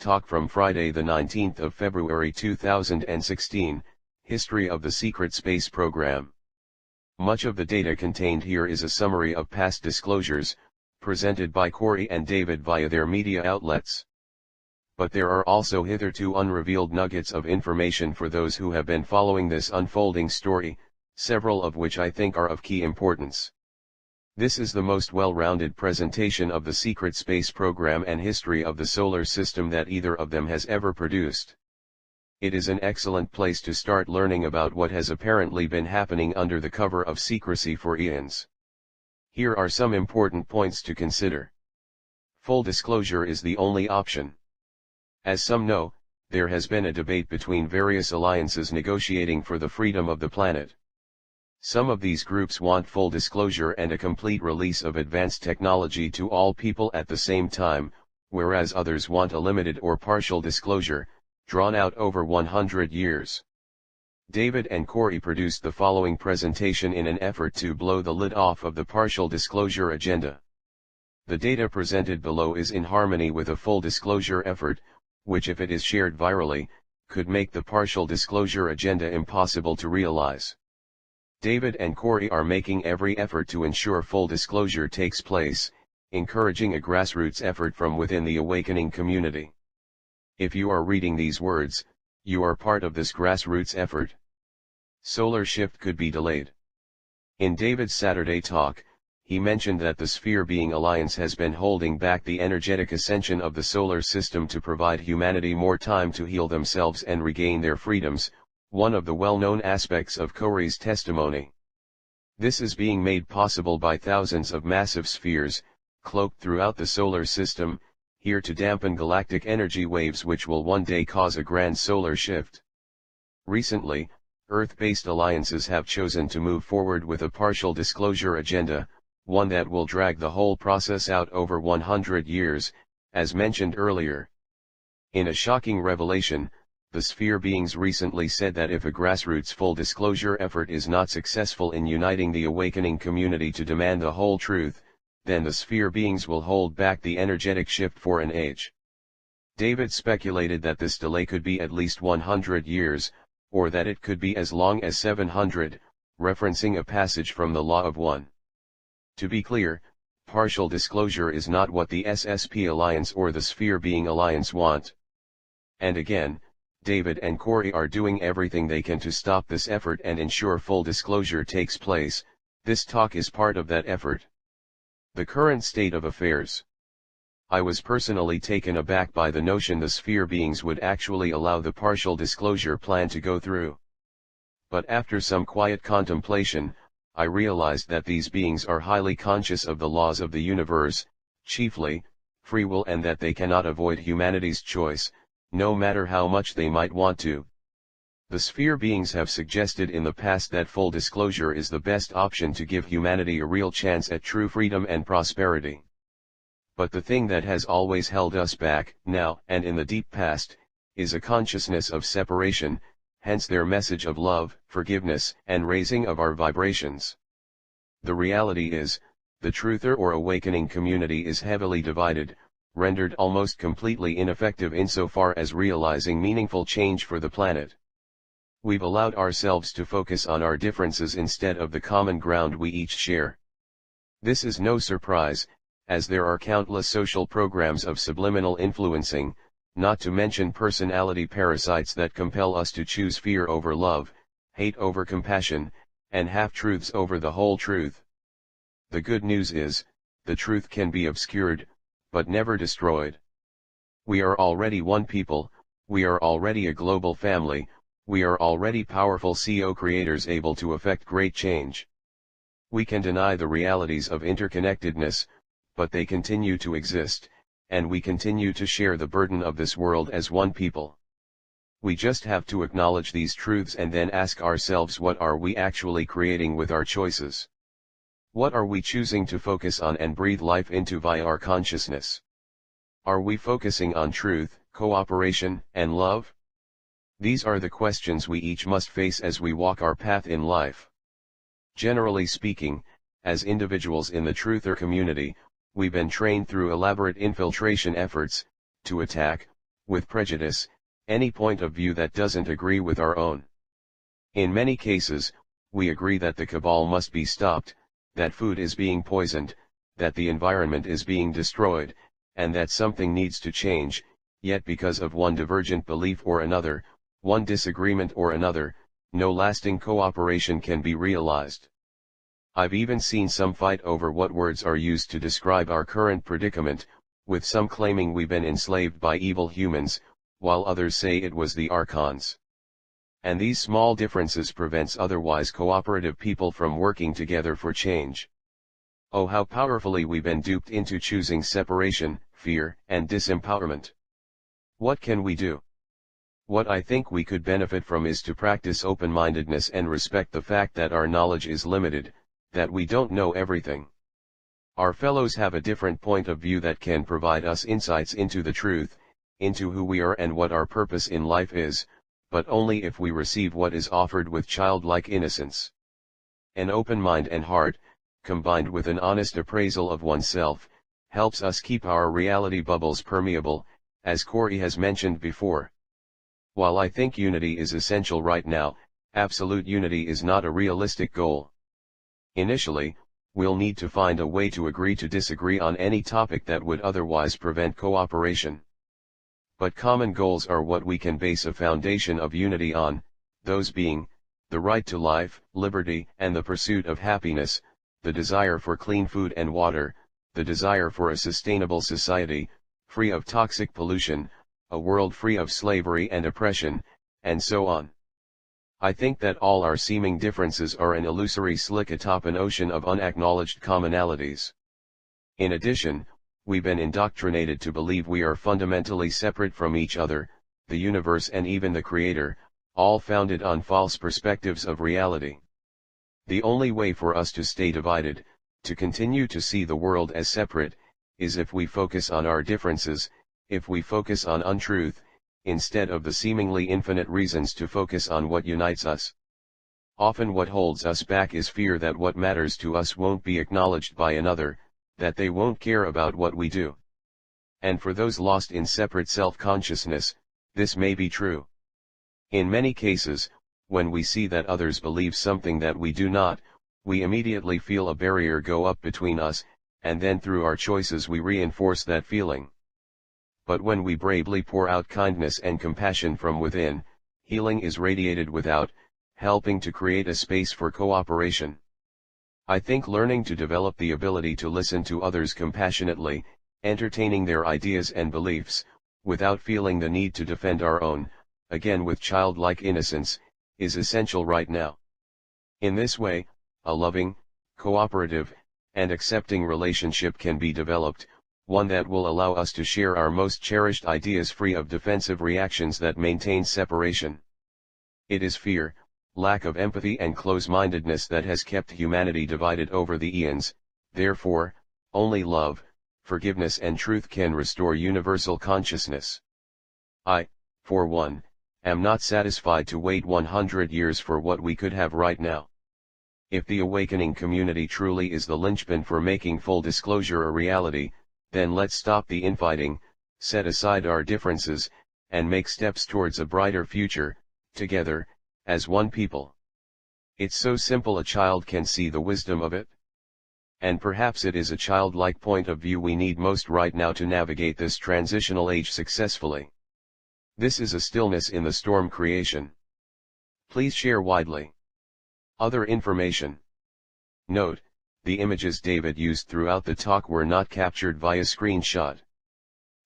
talk from Friday the 19th of February 2016, History of the Secret Space Program. Much of the data contained here is a summary of past disclosures, presented by Corey and David via their media outlets. But there are also hitherto unrevealed nuggets of information for those who have been following this unfolding story, several of which I think are of key importance. This is the most well-rounded presentation of the secret space program and history of the solar system that either of them has ever produced. It is an excellent place to start learning about what has apparently been happening under the cover of secrecy for eons. Here are some important points to consider. Full disclosure is the only option. As some know, there has been a debate between various alliances negotiating for the freedom of the planet. Some of these groups want full disclosure and a complete release of advanced technology to all people at the same time, whereas others want a limited or partial disclosure, drawn out over 100 years. David and Corey produced the following presentation in an effort to blow the lid off of the partial disclosure agenda. The data presented below is in harmony with a full disclosure effort, which if it is shared virally, could make the partial disclosure agenda impossible to realize. David and Corey are making every effort to ensure full disclosure takes place, encouraging a grassroots effort from within the awakening community. If you are reading these words, you are part of this grassroots effort. Solar shift could be delayed. In David's Saturday talk, he mentioned that the Sphere Being Alliance has been holding back the energetic ascension of the solar system to provide humanity more time to heal themselves and regain their freedoms, one of the well-known aspects of Corey's testimony. This is being made possible by thousands of massive spheres, cloaked throughout the solar system, here to dampen galactic energy waves which will one day cause a grand solar shift. Recently, Earth-based alliances have chosen to move forward with a partial disclosure agenda, one that will drag the whole process out over 100 years, as mentioned earlier. In a shocking revelation, the Sphere Beings recently said that if a grassroots full disclosure effort is not successful in uniting the awakening community to demand the whole truth, then the Sphere Beings will hold back the energetic shift for an age. David speculated that this delay could be at least 100 years, or that it could be as long as 700, referencing a passage from the Law of One. To be clear, partial disclosure is not what the SSP Alliance or the Sphere Being Alliance want. And again, David and Corey are doing everything they can to stop this effort and ensure full disclosure takes place. This talk is part of that effort. The current state of affairs. I was personally taken aback by the notion the Sphere Beings would actually allow the partial disclosure plan to go through. But after some quiet contemplation, I realized that these beings are highly conscious of the laws of the universe, chiefly, free will, and that they cannot avoid humanity's choice, no matter how much they might want to. The Sphere Beings have suggested in the past that full disclosure is the best option to give humanity a real chance at true freedom and prosperity. But the thing that has always held us back, now and in the deep past, is a consciousness of separation, hence their message of love, forgiveness, and raising of our vibrations. The reality is, the truther or awakening community is heavily divided, rendered almost completely ineffective insofar as realizing meaningful change for the planet. We've allowed ourselves to focus on our differences instead of the common ground we each share. This is no surprise, as there are countless social programs of subliminal influencing, not to mention personality parasites that compel us to choose fear over love, hate over compassion, and half-truths over the whole truth. The good news is, the truth can be obscured, but never destroyed. We are already one people, we are already a global family, we are already powerful co-creators able to effect great change. We can deny the realities of interconnectedness, but they continue to exist, and we continue to share the burden of this world as one people. We just have to acknowledge these truths and then ask ourselves, what are we actually creating with our choices? What are we choosing to focus on and breathe life into via our consciousness? Are we focusing on truth, cooperation, and love? These are the questions we each must face as we walk our path in life. Generally speaking, as individuals in the truther community, we've been trained through elaborate infiltration efforts, to attack, with prejudice, any point of view that doesn't agree with our own. In many cases, we agree that the cabal must be stopped, that food is being poisoned, that the environment is being destroyed, and that something needs to change, yet because of one divergent belief or another, one disagreement or another, no lasting cooperation can be realized. I've even seen some fight over what words are used to describe our current predicament, with some claiming we've been enslaved by evil humans, while others say it was the archons. And these small differences prevents otherwise cooperative people from working together for change. Oh, how powerfully we've been duped into choosing separation, fear, and disempowerment. What can we do? What I think we could benefit from is to practice open-mindedness and respect the fact that our knowledge is limited, that we don't know everything. Our fellows have a different point of view that can provide us insights into the truth, into who we are and what our purpose in life is, but only if we receive what is offered with childlike innocence. An open mind and heart, combined with an honest appraisal of oneself, helps us keep our reality bubbles permeable, as Corey has mentioned before. While I think unity is essential right now, absolute unity is not a realistic goal. Initially, we'll need to find a way to agree to disagree on any topic that would otherwise prevent cooperation. But common goals are what we can base a foundation of unity on, those being, the right to life, liberty, and the pursuit of happiness, the desire for clean food and water, the desire for a sustainable society, free of toxic pollution, a world free of slavery and oppression, and so on. I think that all our seeming differences are an illusory slick atop an ocean of unacknowledged commonalities. In addition, we've been indoctrinated to believe we are fundamentally separate from each other, the universe and even the Creator, all founded on false perspectives of reality. The only way for us to stay divided, to continue to see the world as separate, is if we focus on our differences, if we focus on untruth, instead of the seemingly infinite reasons to focus on what unites us. Often what holds us back is fear that what matters to us won't be acknowledged by another, that they won't care about what we do. And for those lost in separate self-consciousness, this may be true. In many cases, when we see that others believe something that we do not, we immediately feel a barrier go up between us, and then through our choices we reinforce that feeling. But when we bravely pour out kindness and compassion from within, healing is radiated without, helping to create a space for cooperation. I think learning to develop the ability to listen to others compassionately, entertaining their ideas and beliefs, without feeling the need to defend our own, again with childlike innocence, is essential right now. In this way, a loving, cooperative, and accepting relationship can be developed, one that will allow us to share our most cherished ideas free of defensive reactions that maintain separation. It is fear, lack of empathy and close-mindedness that has kept humanity divided over the eons, therefore, only love, forgiveness and truth can restore universal consciousness. I, for one, am not satisfied to wait 100 years for what we could have right now. If the awakening community truly is the linchpin for making full disclosure a reality, then let's stop the infighting, set aside our differences, and make steps towards a brighter future, together, as one people. It's so simple a child can see the wisdom of it. And perhaps it is a childlike point of view we need most right now to navigate this transitional age successfully. This is a stillness in the storm creation. Please share widely. Other information. Note: the images David used throughout the talk were not captured via screenshot.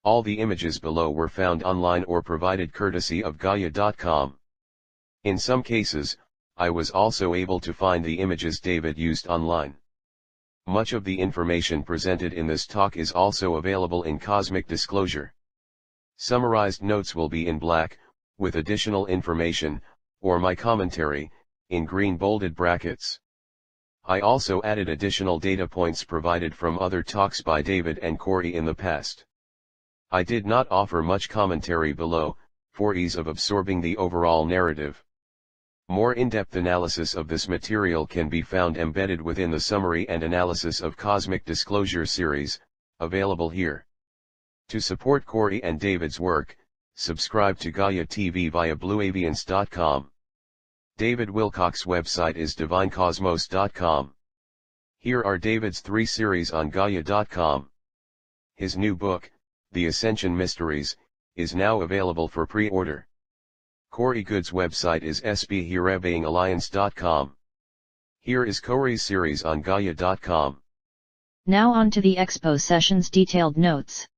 All the images below were found online or provided courtesy of Gaia.com. In some cases, I was also able to find the images David used online. Much of the information presented in this talk is also available in Cosmic Disclosure. Summarized notes will be in black, with additional information, or my commentary, in green bolded brackets. I also added additional data points provided from other talks by David and Corey in the past. I did not offer much commentary below, for ease of absorbing the overall narrative. More in-depth analysis of this material can be found embedded within the Summary and Analysis of Cosmic Disclosure series, available here. To support Corey and David's work, Subscribe to Gaia TV via blueavians.com. David Wilcock's website is divinecosmos.com. Here are David's 3 series on Gaia.com. His new book, The Ascension Mysteries, is now available for pre-order. Goode's website is sbherebeingalliance.com. Here is Corey's series on Gaia.com. Now on to the Expo session's detailed notes.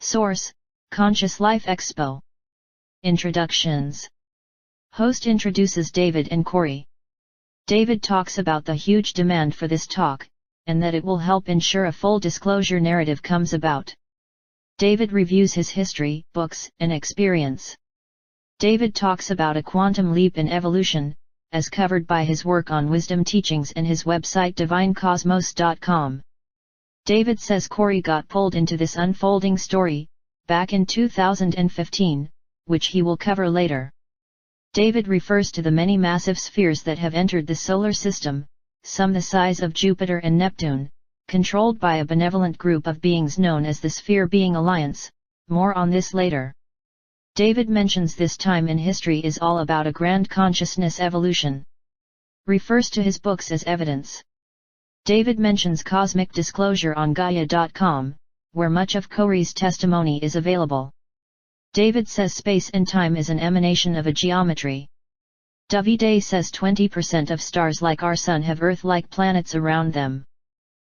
Source: Conscious Life Expo. Introductions. Host introduces David and Corey. David talks about the huge demand for this talk, and that it will help ensure a full disclosure narrative comes about. David reviews his history, books, and experience. David talks about a quantum leap in evolution, as covered by his work on wisdom teachings and his website divinecosmos.com. David says Corey got pulled into this unfolding story, back in 2015, which he will cover later. David refers to the many massive spheres that have entered the solar system, some the size of Jupiter and Neptune, controlled by a benevolent group of beings known as the Sphere Being Alliance. More on this later. David mentions this time in history is all about a grand consciousness evolution. Refers to his books as evidence. David mentions cosmic disclosure on Gaia.com, where much of Corey's testimony is available. David says space and time is an emanation of a geometry. Davide says 20% of stars like our Sun have Earth-like planets around them.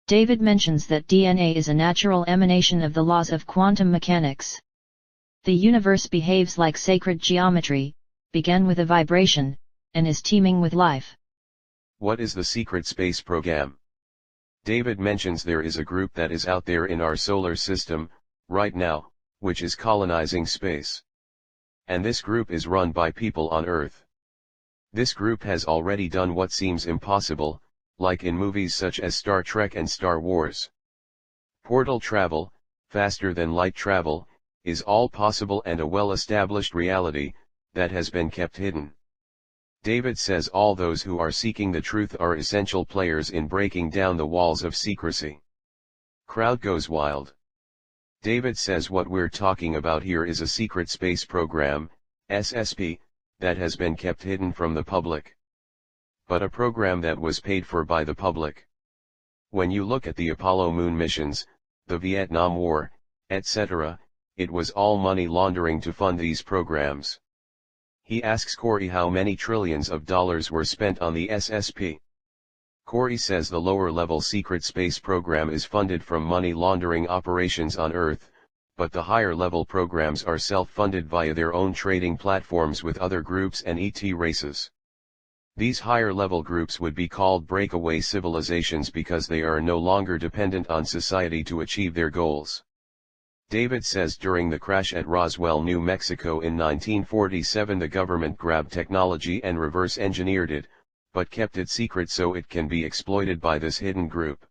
David mentions that DNA is a natural emanation of the laws of quantum mechanics. The universe behaves like sacred geometry, began with a vibration, and is teeming with life. What is the secret space program? David mentions there is a group that is out there in our solar system, right now, which is colonizing space. And this group is run by people on Earth. This group has already done what seems impossible, like in movies such as Star Trek and Star Wars. Portal travel, faster than light travel, is all possible and a well-established reality, that has been kept hidden. David says all those who are seeking the truth are essential players in breaking down the walls of secrecy. Crowd goes wild. David says what we're talking about here is a secret space program, SSP, that has been kept hidden from the public. But a program that was paid for by the public. When you look at the Apollo moon missions, the Vietnam War, etc., it was all money laundering to fund these programs. He asks Corey how many trillions of dollars were spent on the SSP. Corey says the lower-level secret space program is funded from money laundering operations on Earth, but the higher-level programs are self-funded via their own trading platforms with other groups and ET races. These higher-level groups would be called breakaway civilizations because they are no longer dependent on society to achieve their goals. David says during the crash at Roswell, New Mexico in 1947 the government grabbed technology and reverse-engineered it, but kept it secret so it can be exploited by this hidden group.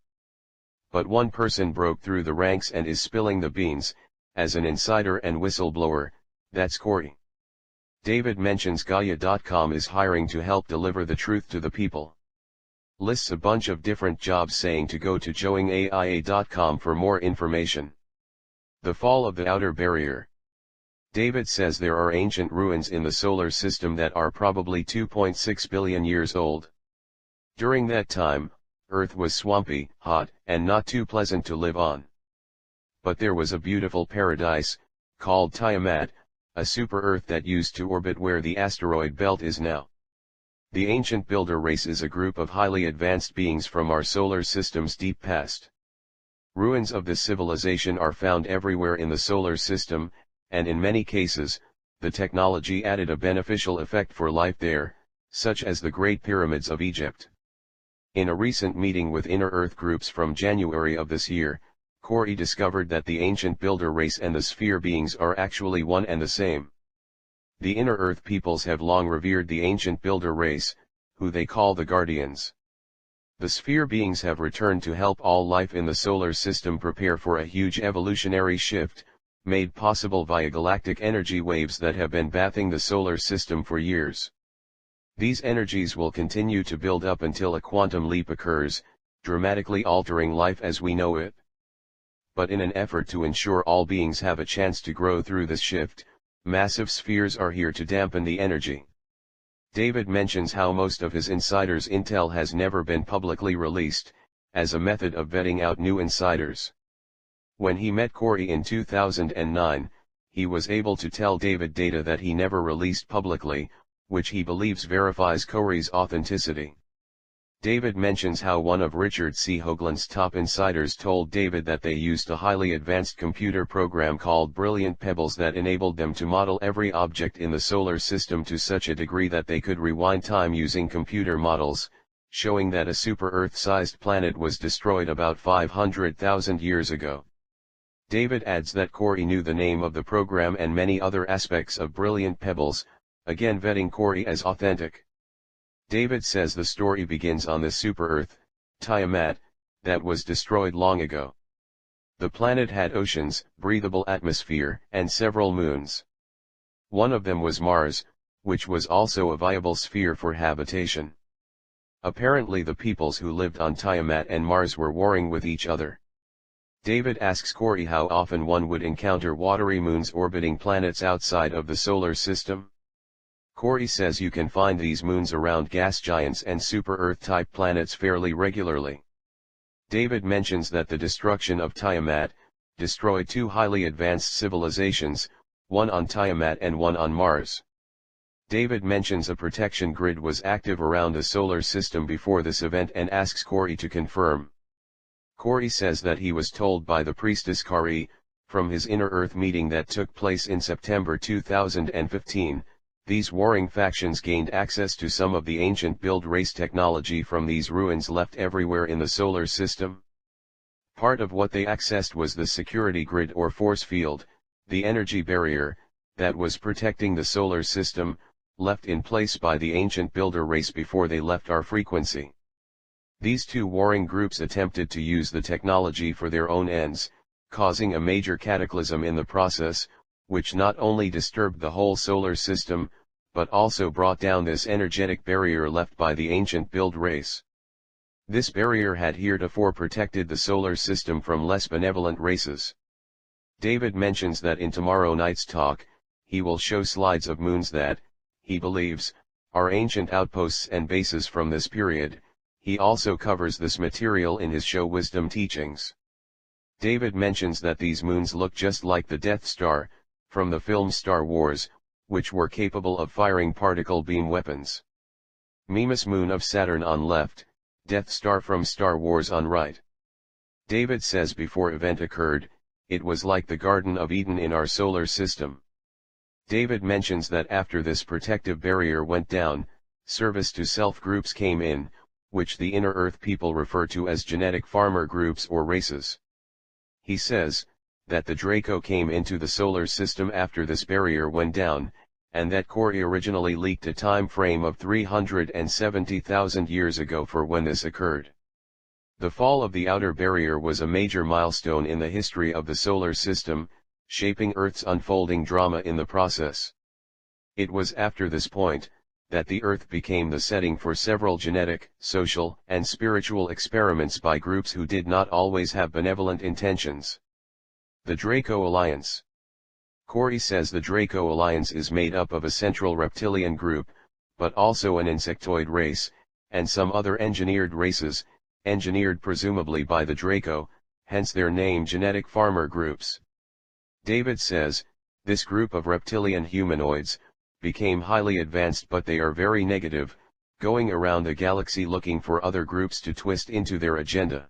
But one person broke through the ranks and is spilling the beans, as an insider and whistleblower, that's Corey. David mentions Gaia.com is hiring to help deliver the truth to the people. Lists a bunch of different jobs saying to go to joinaia.com for more information. The fall of the outer barrier. David says there are ancient ruins in the solar system that are probably 2.6 billion years old. During that time, Earth was swampy, hot, and not too pleasant to live on. But there was a beautiful paradise, called Tiamat, a super-Earth that used to orbit where the asteroid belt is now. The ancient builder race is a group of highly advanced beings from our solar system's deep past. Ruins of this civilization are found everywhere in the solar system, and in many cases, the technology added a beneficial effect for life there, such as the Great Pyramids of Egypt. In a recent meeting with Inner Earth groups from January of this year, Corey discovered that the ancient builder race and the sphere beings are actually one and the same. The Inner Earth peoples have long revered the ancient builder race, who they call the Guardians. The sphere beings have returned to help all life in the solar system prepare for a huge evolutionary shift, made possible via galactic energy waves that have been bathing the solar system for years. These energies will continue to build up until a quantum leap occurs, dramatically altering life as we know it. But in an effort to ensure all beings have a chance to grow through this shift, Massive spheres are here to dampen the energy. David mentions how most of his insiders' intel has never been publicly released, as a method of vetting out new insiders. When he met Corey in 2009, he was able to tell David data that he never released publicly, which he believes verifies Corey's authenticity. David mentions how one of Richard C. Hoagland's top insiders told David that they used a highly advanced computer program called Brilliant Pebbles that enabled them to model every object in the solar system to such a degree that they could rewind time using computer models, showing that a super-Earth-sized planet was destroyed about 500,000 years ago. David adds that Corey knew the name of the program and many other aspects of Brilliant Pebbles, again vetting Corey as authentic. David says the story begins on the super-Earth, Tiamat, that was destroyed long ago. The planet had oceans, breathable atmosphere, and several moons. One of them was Mars, which was also a viable sphere for habitation. Apparently the peoples who lived on Tiamat and Mars were warring with each other. David asks Corey how often one would encounter watery moons orbiting planets outside of the solar system. Corey says you can find these moons around gas giants and super-Earth-type planets fairly regularly. David mentions that the destruction of Tiamat destroyed two highly advanced civilizations, one on Tiamat and one on Mars. David mentions a protection grid was active around the solar system before this event and asks Corey to confirm. Corey says that he was told by the priestess Kari, from his Inner Earth meeting that took place in September 2015, these warring factions gained access to some of the ancient build race technology from these ruins left everywhere in the solar system. Part of what they accessed was the security grid or force field, the energy barrier, that was protecting the solar system, left in place by the ancient builder race before they left our frequency. These two warring groups attempted to use the technology for their own ends, causing a major cataclysm in the process, which not only disturbed the whole solar system, but also brought down this energetic barrier left by the ancient build race. This barrier had heretofore protected the solar system from less benevolent races. David mentions that in tomorrow night's talk, he will show slides of moons that, he believes, are ancient outposts and bases from this period. He also covers this material in his show Wisdom Teachings. David mentions that these moons look just like the Death Star, from the film Star Wars, which were capable of firing particle beam weapons. Mimas moon of Saturn on left, Death Star from Star Wars on right. David says before event occurred, it was like the Garden of Eden in our solar system. David mentions that after this protective barrier went down, service to self groups came in, which the Inner Earth people refer to as genetic farmer groups or races. He says, that the Draco came into the solar system after this barrier went down, and that Corey originally leaked a time frame of 370,000 years ago for when this occurred. The fall of the outer barrier was a major milestone in the history of the solar system, shaping Earth's unfolding drama in the process. It was after this point, that the Earth became the setting for several genetic, social, and spiritual experiments by groups who did not always have benevolent intentions. The Draco Alliance. Corey says the Draco Alliance is made up of a central reptilian group, but also an insectoid race, and some other engineered races, engineered presumably by the Draco, hence their name genetic farmer groups. David says, this group of reptilian humanoids, became highly advanced but they are very negative, going around the galaxy looking for other groups to twist into their agenda.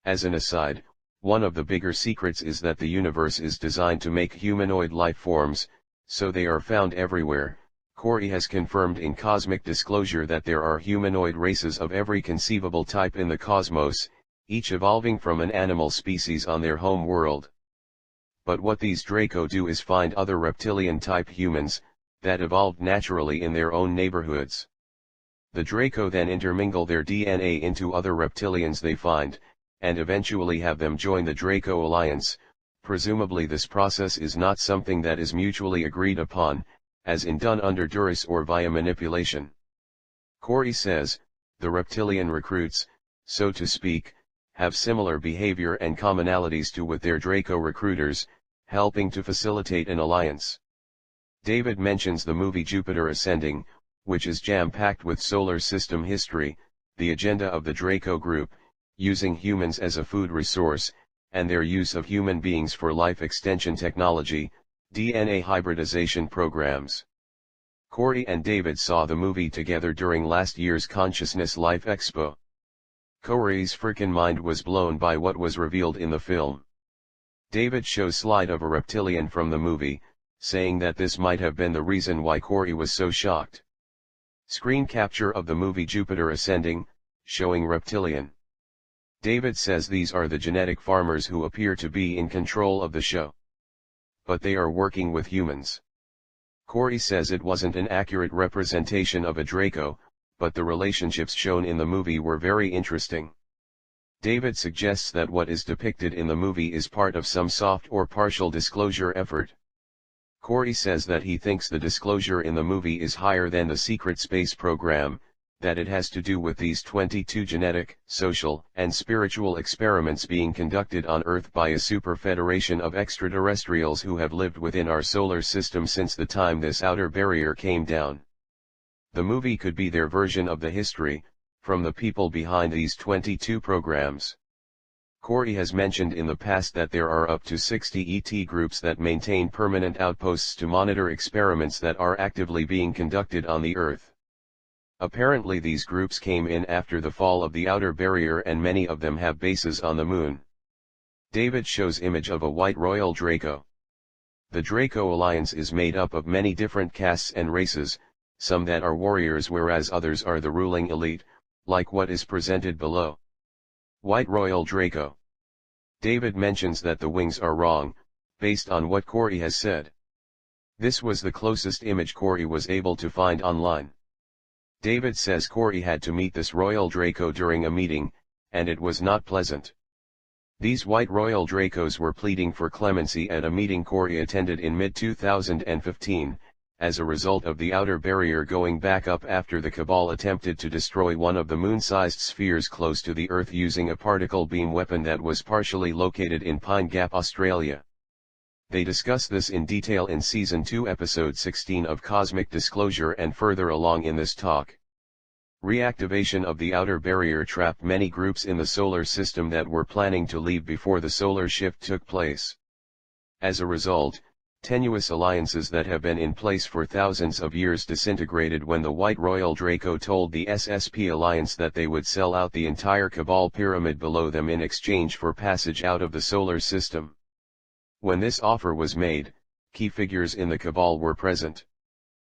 As an aside, one of the bigger secrets is that the universe is designed to make humanoid life forms, so they are found everywhere. Corey has confirmed in Cosmic Disclosure that there are humanoid races of every conceivable type in the cosmos, each evolving from an animal species on their home world. But what these Draco do is find other reptilian-type humans, that evolved naturally in their own neighborhoods. The Draco then intermingle their DNA into other reptilians they find, and eventually have them join the Draco Alliance. Presumably this process is not something that is mutually agreed upon, as in done under duress or via manipulation. Corey says, the reptilian recruits, so to speak, have similar behavior and commonalities to with their Draco recruiters, helping to facilitate an alliance. David mentions the movie Jupiter Ascending, which is jam-packed with solar system history, the agenda of the Draco group, using humans as a food resource, and their use of human beings for life extension technology, DNA hybridization programs. Corey and David saw the movie together during last year's Consciousness Life Expo. Corey's frickin' mind was blown by what was revealed in the film. David shows slide of a reptilian from the movie, saying that this might have been the reason why Corey was so shocked. Screen capture of the movie Jupiter Ascending, showing reptilian. David says these are the genetic farmers who appear to be in control of the show. But they are working with humans. Corey says it wasn't an accurate representation of a Draco, but the relationships shown in the movie were very interesting. David suggests that what is depicted in the movie is part of some soft or partial disclosure effort. Corey says that he thinks the disclosure in the movie is higher than the secret space program, that it has to do with these 22 genetic, social, and spiritual experiments being conducted on Earth by a super federation of extraterrestrials who have lived within our solar system since the time this outer barrier came down. The movie could be their version of the history, from the people behind these 22 programs. Corey has mentioned in the past that there are up to 60 ET groups that maintain permanent outposts to monitor experiments that are actively being conducted on the Earth. Apparently these groups came in after the fall of the outer barrier and many of them have bases on the moon. David shows image of a white royal Draco. The Draco Alliance is made up of many different castes and races, some that are warriors whereas others are the ruling elite, like what is presented below. White Royal Draco. David mentions that the wings are wrong, based on what Corey has said. This was the closest image Corey was able to find online. David says Corey had to meet this Royal Draco during a meeting, and it was not pleasant. These white Royal Dracos were pleading for clemency at a meeting Corey attended in mid-2015, as a result of the outer barrier going back up after the Cabal attempted to destroy one of the moon-sized spheres close to the Earth using a particle beam weapon that was partially located in Pine Gap, Australia. They discuss this in detail in Season 2 Episode 16 of Cosmic Disclosure and further along in this talk. Reactivation of the outer barrier trapped many groups in the solar system that were planning to leave before the solar shift took place. As a result, tenuous alliances that have been in place for thousands of years disintegrated when the White Royal Draco told the SSP Alliance that they would sell out the entire Cabal pyramid below them in exchange for passage out of the solar system. When this offer was made, key figures in the Cabal were present.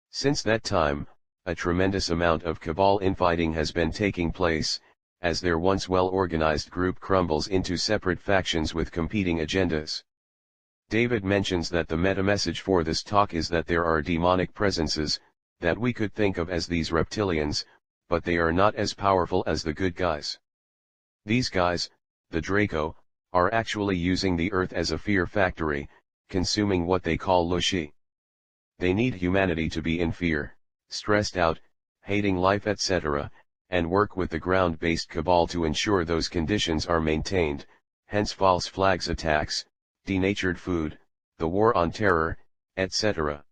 Since that time, a tremendous amount of Cabal infighting has been taking place, as their once well-organized group crumbles into separate factions with competing agendas. David mentions that the meta-message for this talk is that there are demonic presences, that we could think of as these reptilians, but they are not as powerful as the good guys. These guys, the Draco, are actually using the Earth as a fear factory, consuming what they call Lushi. They need humanity to be in fear, stressed out, hating life etc., and work with the ground-based Cabal to ensure those conditions are maintained, hence false flags attacks, denatured food, the war on terror, etc.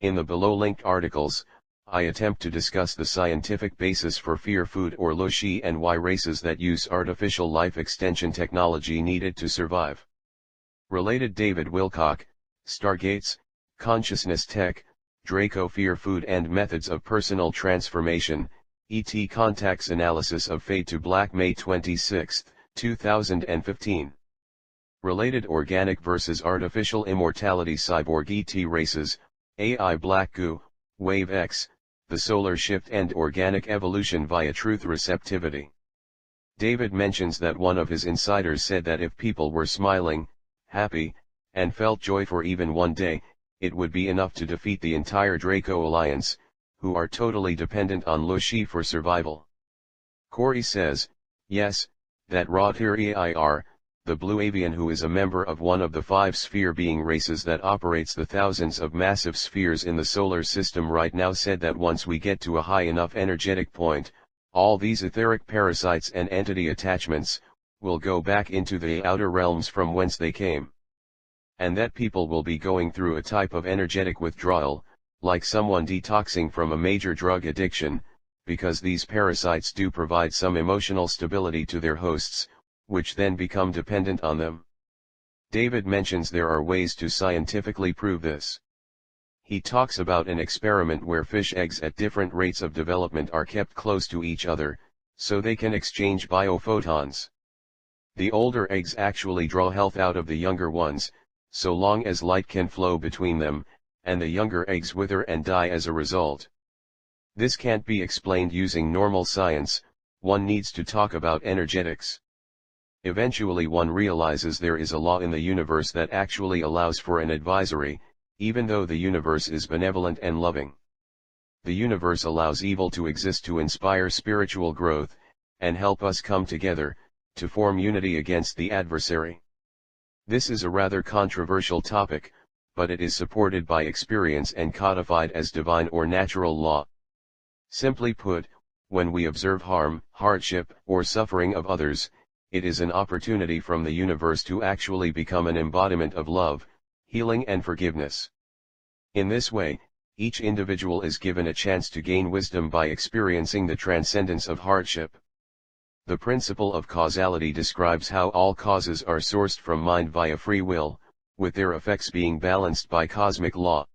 In the below-linked articles, I attempt to discuss the scientific basis for fear food or Lushi and why races that use artificial life extension technology needed to survive. Related David Wilcock, Stargates, Consciousness Tech, Draco Fear Food and Methods of Personal Transformation, ET Contacts Analysis of Fade to Black May 26, 2015. Related Organic vs. Artificial Immortality Cyborg ET Races, AI Black Goo, Wave X, the Solar Shift and Organic Evolution via Truth Receptivity. David mentions that one of his insiders said that if people were smiling, happy, and felt joy for even one day, it would be enough to defeat the entire Draco Alliance, who are totally dependent on Lushi for survival. Corey says, yes, that Rotiriir, the blue avian who is a member of one of the 5 sphere-being races that operates the thousands of massive spheres in the solar system right now, said that once we get to a high enough energetic point, all these etheric parasites and entity attachments, will go back into the outer realms from whence they came. and that people will be going through a type of energetic withdrawal, like someone detoxing from a major drug addiction, because these parasites do provide some emotional stability to their hosts, which then become dependent on them. David mentions there are ways to scientifically prove this. He talks about an experiment where fish eggs at different rates of development are kept close to each other, so they can exchange biophotons. The older eggs actually draw health out of the younger ones, so long as light can flow between them, and the younger eggs wither and die as a result. This can't be explained using normal science, one needs to talk about energetics. Eventually one realizes there is a law in the universe that actually allows for an advisory, even though the universe is benevolent and loving. The universe allows evil to exist to inspire spiritual growth, and help us come together, to form unity against the adversary. This is a rather controversial topic, but it is supported by experience and codified as divine or natural law. Simply put, when we observe harm, hardship, or suffering of others, it is an opportunity from the universe to actually become an embodiment of love, healing and forgiveness. In this way, each individual is given a chance to gain wisdom by experiencing the transcendence of hardship. The principle of causality describes how all causes are sourced from mind via free will, with their effects being balanced by cosmic law.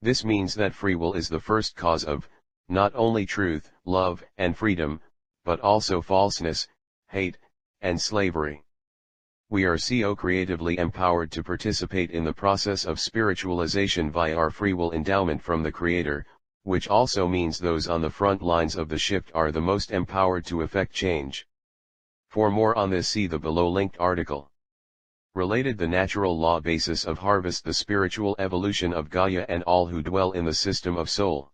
This means that free will is the first cause of, not only truth, love, and freedom, but also falseness, hate, and slavery. We are creatively empowered to participate in the process of spiritualization via our free will endowment from the Creator, which also means those on the front lines of the shift are the most empowered to effect change. For more on this, see the below linked article. Related, the natural law basis of harvest, the spiritual evolution of Gaia and all who dwell in the system of soul.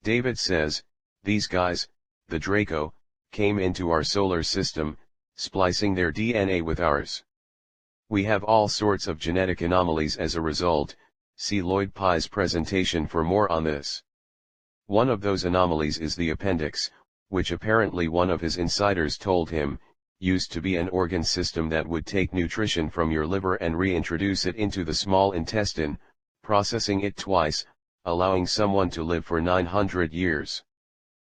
David says, these guys, the Draco, came into our solar system, splicing their DNA with ours. We have all sorts of genetic anomalies as a result. See Lloyd Pye's presentation for more on this. One of those anomalies is the appendix, which apparently one of his insiders told him, used to be an organ system that would take nutrition from your liver and reintroduce it into the small intestine, processing it twice, allowing someone to live for 900 years.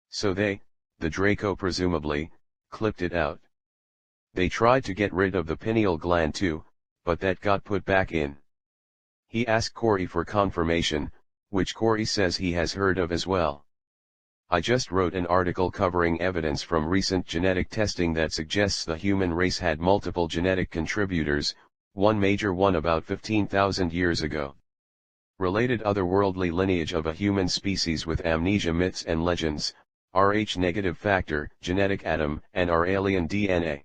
So they, the Draco presumably, clipped it out. They tried to get rid of the pineal gland too, but that got put back in. He asked Corey for confirmation, which Corey says he has heard of as well. I just wrote an article covering evidence from recent genetic testing that suggests the human race had multiple genetic contributors, one major one about 15,000 years ago. Related, otherworldly lineage of a human species with amnesia, myths and legends, Rh-negative factor, genetic atom, and our alien DNA.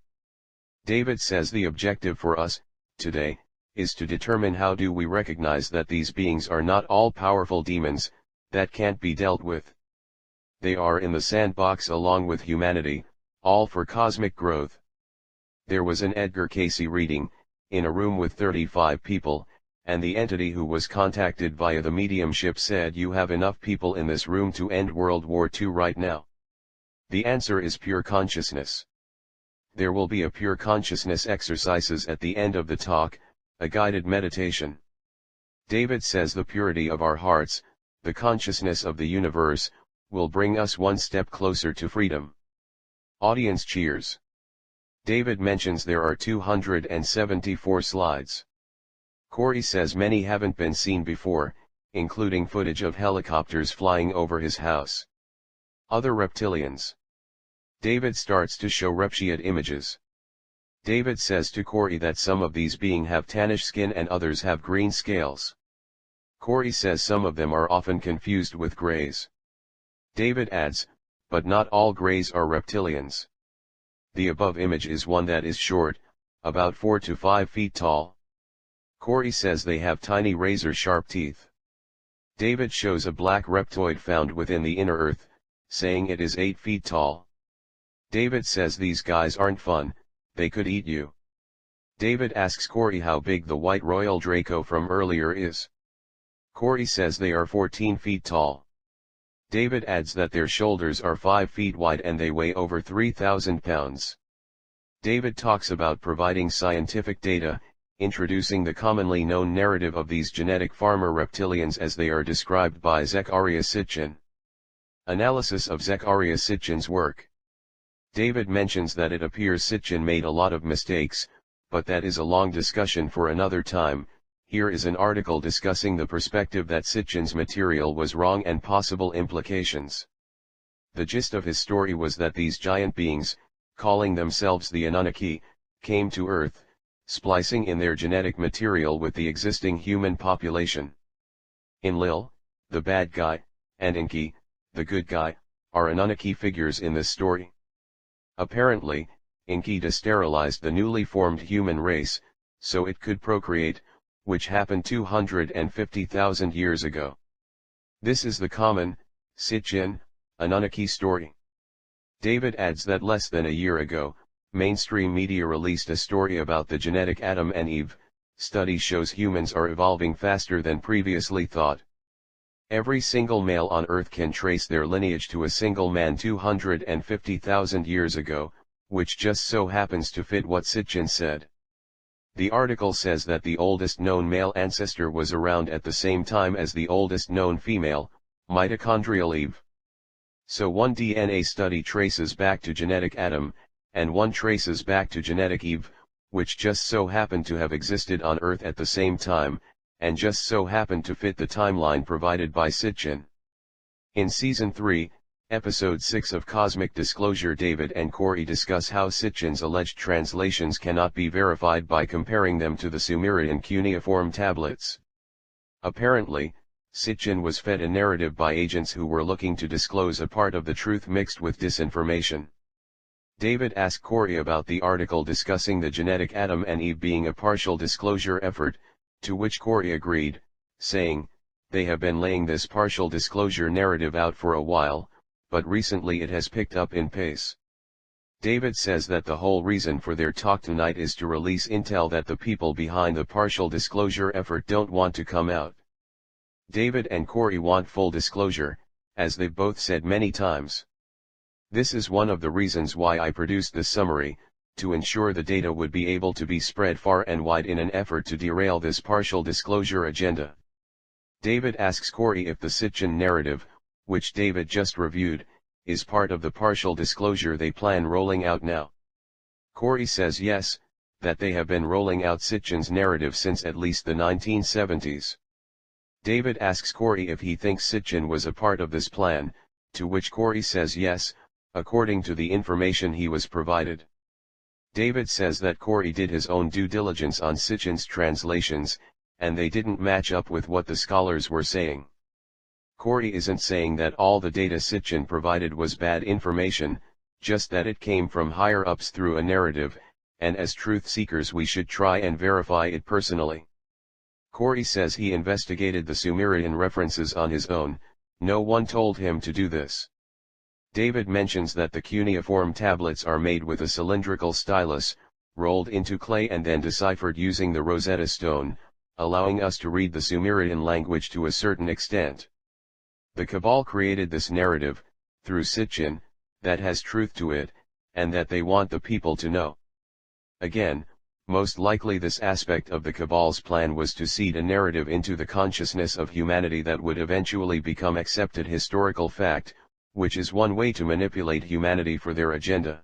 David says the objective for us, today, is to determine how do we recognize that these beings are not all-powerful demons, that can't be dealt with. They are in the sandbox along with humanity, all for cosmic growth. There was an Edgar Cayce reading, in a room with 35 people, and the entity who was contacted via the mediumship said, "You have enough people in this room to end World War II right now." The answer is pure consciousness. There will be a pure consciousness exercises at the end of the talk, a guided meditation. David says the purity of our hearts, the consciousness of the universe, will bring us one step closer to freedom. Audience cheers. David mentions there are 274 slides. Corey says many haven't been seen before, including footage of helicopters flying over his house. Other reptilians. David starts to show reptilian images. David says to Corey that some of these beings have tannish skin and others have green scales. Corey says some of them are often confused with greys. David adds, but not all greys are reptilians. The above image is one that is short, about 4 to 5 feet tall. Corey says they have tiny razor-sharp teeth. David shows a black reptoid found within the inner earth, saying it is 8 feet tall. David says these guys aren't fun, they could eat you. David asks Corey how big the white royal Draco from earlier is. Corey says they are 14 feet tall. David adds that their shoulders are 5 feet wide and they weigh over 3,000 pounds. David talks about providing scientific data, introducing the commonly known narrative of these genetic farmer reptilians as they are described by Zecharia Sitchin. Analysis of Zecharia Sitchin's work. David mentions that it appears Sitchin made a lot of mistakes, but that is a long discussion for another time. Here is an article discussing the perspective that Sitchin's material was wrong and possible implications. The gist of his story was that these giant beings, calling themselves the Anunnaki, came to Earth, splicing in their genetic material with the existing human population. Enlil, the bad guy, and Enki, the good guy, are Anunnaki figures in this story. Apparently, Enki desterilized the newly formed human race, so it could procreate, which happened 250,000 years ago. This is the common, Sitchin, Anunnaki story. David adds that less than a year ago, mainstream media released a story about the genetic Adam and Eve. Study shows humans are evolving faster than previously thought. Every single male on Earth can trace their lineage to a single man 250,000 years ago, which just so happens to fit what Sitchin said. The article says that the oldest known male ancestor was around at the same time as the oldest known female, mitochondrial Eve. So one DNA study traces back to genetic Adam, and one traces back to genetic Eve, which just so happened to have existed on Earth at the same time, and just so happened to fit the timeline provided by Sitchin. In Season 3, Episode 6 of Cosmic Disclosure, David and Corey discuss how Sitchin's alleged translations cannot be verified by comparing them to the Sumerian cuneiform tablets. Apparently, Sitchin was fed a narrative by agents who were looking to disclose a part of the truth mixed with disinformation. David asked Corey about the article discussing the genetic Adam and Eve being a partial disclosure effort, to which Corey agreed, saying, "They have been laying this partial disclosure narrative out for a while, but recently it has picked up in pace." David says that the whole reason for their talk tonight is to release intel that the people behind the partial disclosure effort don't want to come out. David and Corey want full disclosure, as they've both said many times. This is one of the reasons why I produced this summary, to ensure the data would be able to be spread far and wide in an effort to derail this partial disclosure agenda. David asks Corey if the Sitchin narrative, which David just reviewed, is part of the partial disclosure they plan rolling out now. Corey says yes, that they have been rolling out Sitchin's narrative since at least the 1970s. David asks Corey if he thinks Sitchin was a part of this plan, to which Corey says yes, according to the information he was provided. David says that Corey did his own due diligence on Sitchin's translations, and they didn't match up with what the scholars were saying. Corey isn't saying that all the data Sitchin provided was bad information, just that it came from higher-ups through a narrative, and as truth seekers we should try and verify it personally. Corey says he investigated the Sumerian references on his own, no one told him to do this. David mentions that the cuneiform tablets are made with a cylindrical stylus, rolled into clay and then deciphered using the Rosetta Stone, allowing us to read the Sumerian language to a certain extent. The Cabal created this narrative, through Sitchin, that has truth to it, and that they want the people to know. Again, most likely this aspect of the Cabal's plan was to seed a narrative into the consciousness of humanity that would eventually become accepted historical fact, which is one way to manipulate humanity for their agenda.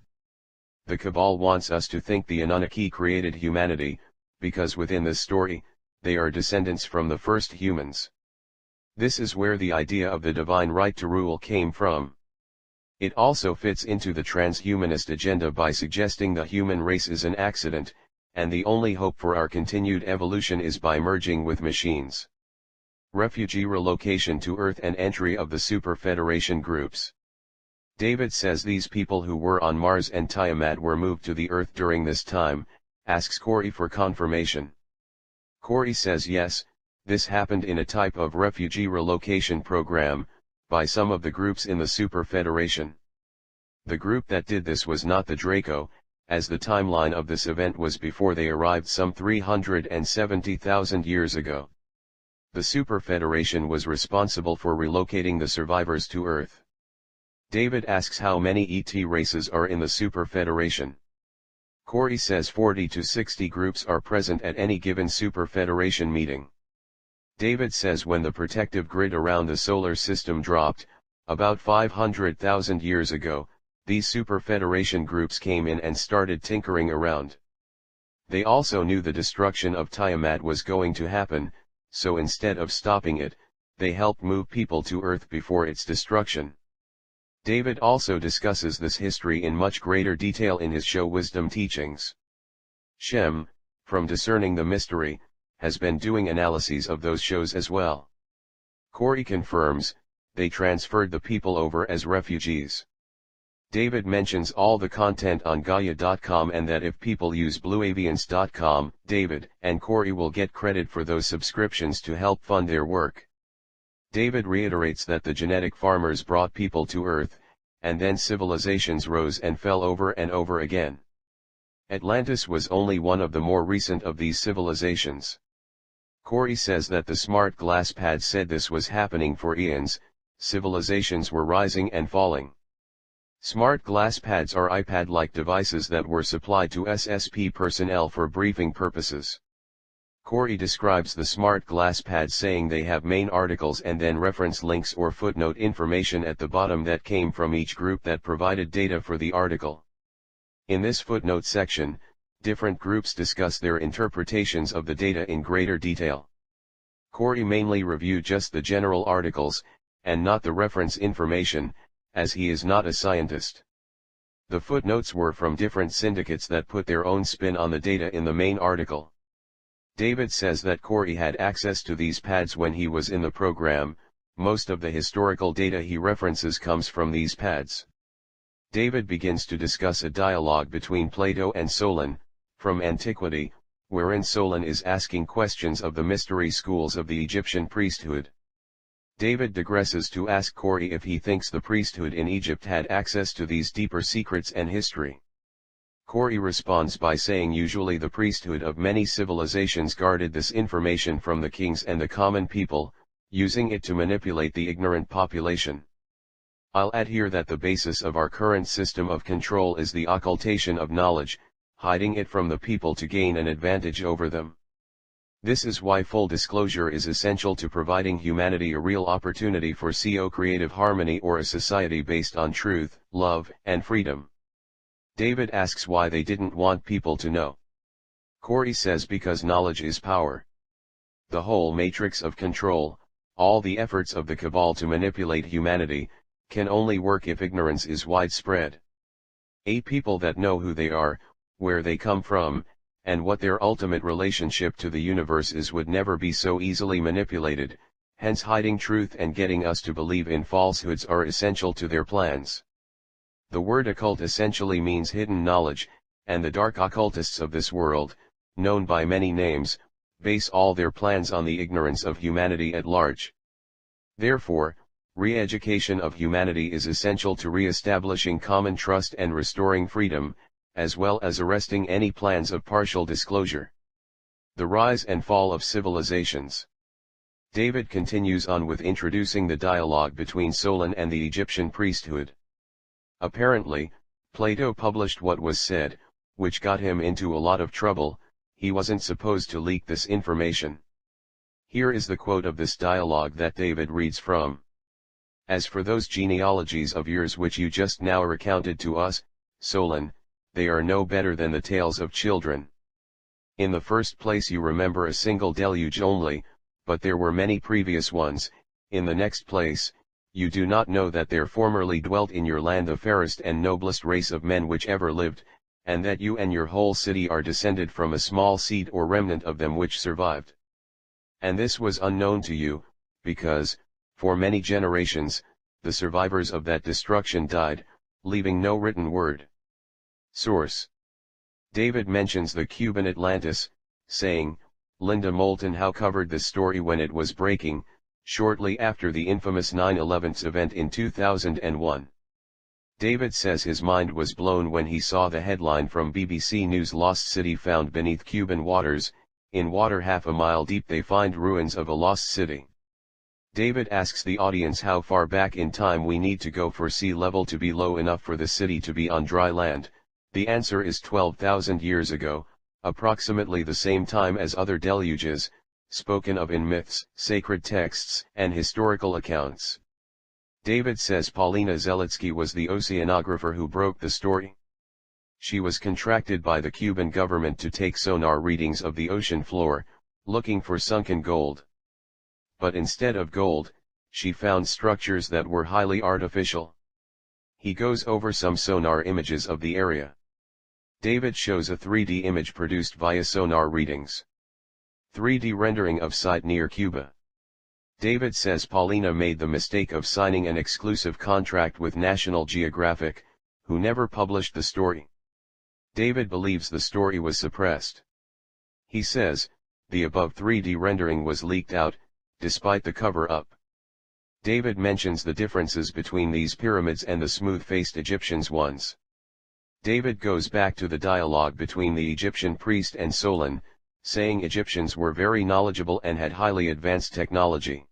The Cabal wants us to think the Anunnaki created humanity, because within this story, they are descendants from the first humans. This is where the idea of the divine right to rule came from. It also fits into the transhumanist agenda by suggesting the human race is an accident, and the only hope for our continued evolution is by merging with machines. Refugee relocation to Earth and entry of the Super Federation groups. David says these people who were on Mars and Tiamat were moved to the Earth during this time, asks Corey for confirmation. Corey says yes, this happened in a type of refugee relocation program, by some of the groups in the Super Federation. The group that did this was not the Draco, as the timeline of this event was before they arrived some 370,000 years ago. The Super Federation was responsible for relocating the survivors to Earth. David asks how many ET races are in the Super Federation. Corey says 40 to 60 groups are present at any given Super Federation meeting. David says when the protective grid around the solar system dropped, about 500,000 years ago, these Super Federation groups came in and started tinkering around. They also knew the destruction of Tiamat was going to happen, so instead of stopping it, they helped move people to Earth before its destruction. David also discusses this history in much greater detail in his show Wisdom Teachings. Shem, from Discerning the Mystery, has been doing analyses of those shows as well. Corey confirms, they transferred the people over as refugees. David mentions all the content on Gaia.com and that if people use BlueAvians.com, David and Corey will get credit for those subscriptions to help fund their work. David reiterates that the genetic farmers brought people to Earth, and then civilizations rose and fell over and over again. Atlantis was only one of the more recent of these civilizations. Corey says that the smart glass pad said this was happening for eons, civilizations were rising and falling. Smart glass pads are iPad-like devices that were supplied to SSP personnel for briefing purposes. Corey describes the smart glass pads saying they have main articles and then reference links or footnote information at the bottom that came from each group that provided data for the article. In this footnote section, different groups discuss their interpretations of the data in greater detail. Corey mainly reviewed just the general articles, and not the reference information, as he is not a scientist. The footnotes were from different syndicates that put their own spin on the data in the main article. David says that Corey had access to these pads when he was in the program. Most of the historical data he references comes from these pads. David begins to discuss a dialogue between Plato and Solon, from antiquity, wherein Solon is asking questions of the mystery schools of the Egyptian priesthood. David digresses to ask Corey if he thinks the priesthood in Egypt had access to these deeper secrets and history. Corey responds by saying usually the priesthood of many civilizations guarded this information from the kings and the common people, using it to manipulate the ignorant population. I'll add here that the basis of our current system of control is the occultation of knowledge, hiding it from the people to gain an advantage over them. This is why full disclosure is essential to providing humanity a real opportunity for co-creative harmony or a society based on truth, love, and freedom. David asks why they didn't want people to know. Corey says because knowledge is power. The whole matrix of control, all the efforts of the cabal to manipulate humanity, can only work if ignorance is widespread. A people that know who they are, where they come from, and what their ultimate relationship to the universe is would never be so easily manipulated, hence hiding truth and getting us to believe in falsehoods are essential to their plans. The word occult essentially means hidden knowledge, and the dark occultists of this world, known by many names, base all their plans on the ignorance of humanity at large. Therefore, re-education of humanity is essential to re-establishing common trust and restoring freedom, as well as arresting any plans of partial disclosure. The rise and fall of civilizations. David continues on with introducing the dialogue between Solon and the Egyptian priesthood. Apparently, Plato published what was said, which got him into a lot of trouble. He wasn't supposed to leak this information. Here is the quote of this dialogue that David reads from. As for those genealogies of yours which you just now recounted to us, Solon, they are no better than the tales of children. In the first place you remember a single deluge only, but there were many previous ones. In the next place, you do not know that there formerly dwelt in your land the fairest and noblest race of men which ever lived, and that you and your whole city are descended from a small seed or remnant of them which survived. And this was unknown to you, because, for many generations, the survivors of that destruction died, leaving no written word. Source. David mentions the Cuban Atlantis, saying, Linda Moulton Howe covered this story when it was breaking, shortly after the infamous 9/11 event in 2001. David says his mind was blown when he saw the headline from BBC News: Lost City found beneath Cuban waters. In water half a mile deep they find ruins of a lost city. David asks the audience how far back in time we need to go for sea level to be low enough for the city to be on dry land. The answer is 12,000 years ago, approximately the same time as other deluges, spoken of in myths, sacred texts, and historical accounts. David says Paulina Zelitsky was the oceanographer who broke the story. She was contracted by the Cuban government to take sonar readings of the ocean floor, looking for sunken gold. But instead of gold, she found structures that were highly artificial. He goes over some sonar images of the area. David shows a 3D image produced via sonar readings. 3D rendering of site near Cuba. David says Paulina made the mistake of signing an exclusive contract with National Geographic, who never published the story. David believes the story was suppressed. He says, the above 3D rendering was leaked out, despite the cover-up. David mentions the differences between these pyramids and the smooth-faced Egyptians ones. David goes back to the dialogue between the Egyptian priest and Solon, saying Egyptians were very knowledgeable and had highly advanced technology.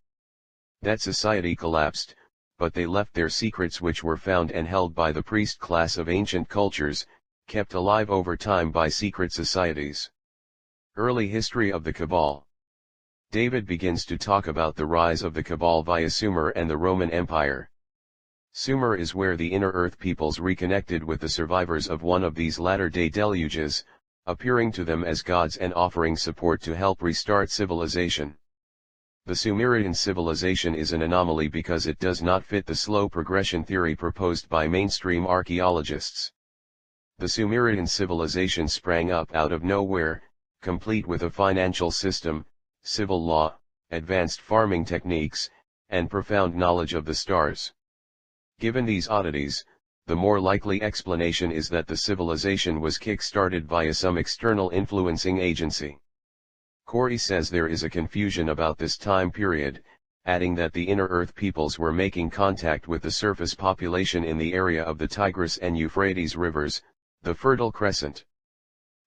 That society collapsed, but they left their secrets which were found and held by the priest class of ancient cultures, kept alive over time by secret societies. Early history of the Cabal. David begins to talk about the rise of the Cabal via Sumer and the Roman Empire. Sumer is where the inner earth peoples reconnected with the survivors of one of these latter-day deluges, appearing to them as gods and offering support to help restart civilization. The Sumerian civilization is an anomaly because it does not fit the slow progression theory proposed by mainstream archaeologists. The Sumerian civilization sprang up out of nowhere, complete with a financial system, civil law, advanced farming techniques, and profound knowledge of the stars. Given these oddities, the more likely explanation is that the civilization was kick-started via some external influencing agency. Corey says there is a confusion about this time period, adding that the inner earth peoples were making contact with the surface population in the area of the Tigris and Euphrates rivers, the Fertile Crescent.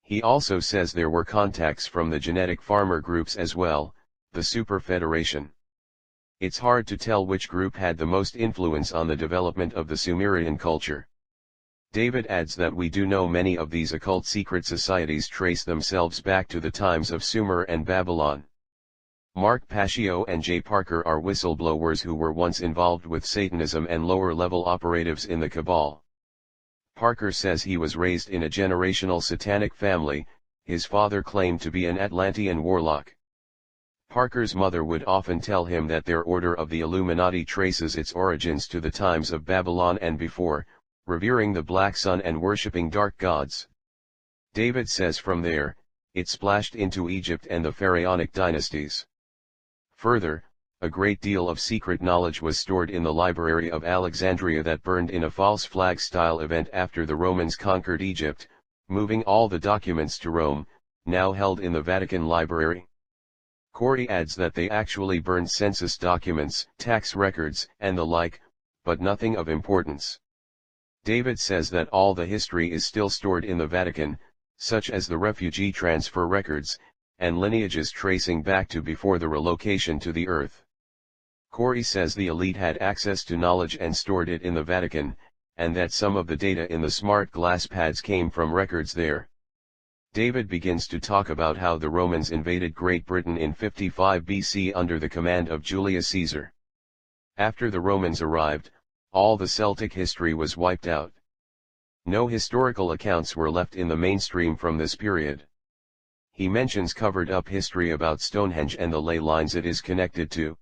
He also says there were contacts from the genetic farmer groups as well, the Super Federation. It's hard to tell which group had the most influence on the development of the Sumerian culture. David adds that we do know many of these occult secret societies trace themselves back to the times of Sumer and Babylon. Mark Pacio and Jay Parker are whistleblowers who were once involved with Satanism and lower-level operatives in the Cabal. Parker says he was raised in a generational satanic family. His father claimed to be an Atlantean warlock. Parker's mother would often tell him that their order of the Illuminati traces its origins to the times of Babylon and before, revering the black sun and worshipping dark gods. David says from there, it splashed into Egypt and the pharaonic dynasties. Further, a great deal of secret knowledge was stored in the Library of Alexandria that burned in a false flag-style event after the Romans conquered Egypt, moving all the documents to Rome, now held in the Vatican Library. Corey adds that they actually burned census documents, tax records, and the like, but nothing of importance. David says that all the history is still stored in the Vatican, such as the refugee transfer records, and lineages tracing back to before the relocation to the earth. Corey says the elite had access to knowledge and stored it in the Vatican, and that some of the data in the smart glass pads came from records there. David begins to talk about how the Romans invaded Great Britain in 55 BC under the command of Julius Caesar. After the Romans arrived, all the Celtic history was wiped out. No historical accounts were left in the mainstream from this period. He mentions covered-up history about Stonehenge and the ley lines it is connected to.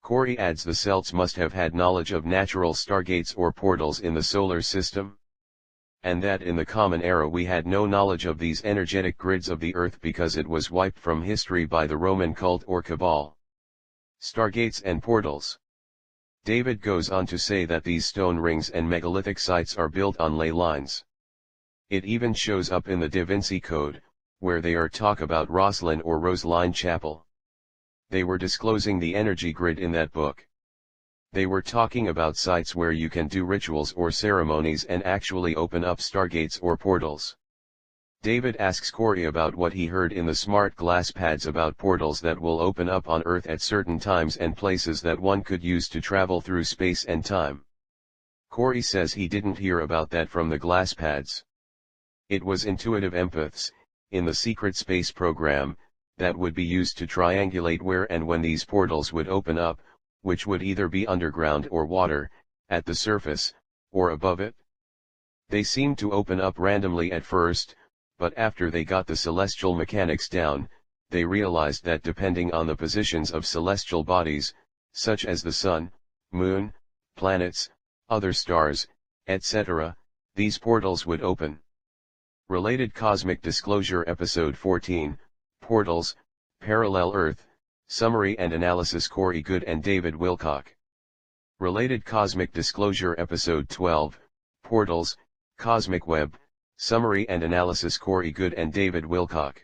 Corey adds the Celts must have had knowledge of natural stargates or portals in the solar system, and that in the Common Era we had no knowledge of these energetic grids of the Earth because it was wiped from history by the Roman cult or Cabal. Stargates and portals. David goes on to say that these stone rings and megalithic sites are built on ley lines. It even shows up in the Da Vinci Code, where they are talk about Rosslyn or Roseline Chapel. They were disclosing the energy grid in that book. They were talking about sites where you can do rituals or ceremonies and actually open up stargates or portals. David asks Corey about what he heard in the smart glass pads about portals that will open up on Earth at certain times and places that one could use to travel through space and time. Corey says he didn't hear about that from the glass pads. It was intuitive empaths, in the secret space program, that would be used to triangulate where and when these portals would open up, which would either be underground or water, at the surface, or above it. They seemed to open up randomly at first, but after they got the celestial mechanics down, they realized that depending on the positions of celestial bodies, such as the sun, moon, planets, other stars, etc., these portals would open. Related Cosmic Disclosure Episode 14, Portals, Parallel Earth, Summary and Analysis Goode and David Wilcock. Related Cosmic Disclosure Episode 12, Portals, Cosmic Web, Summary and Analysis Goode and David Wilcock.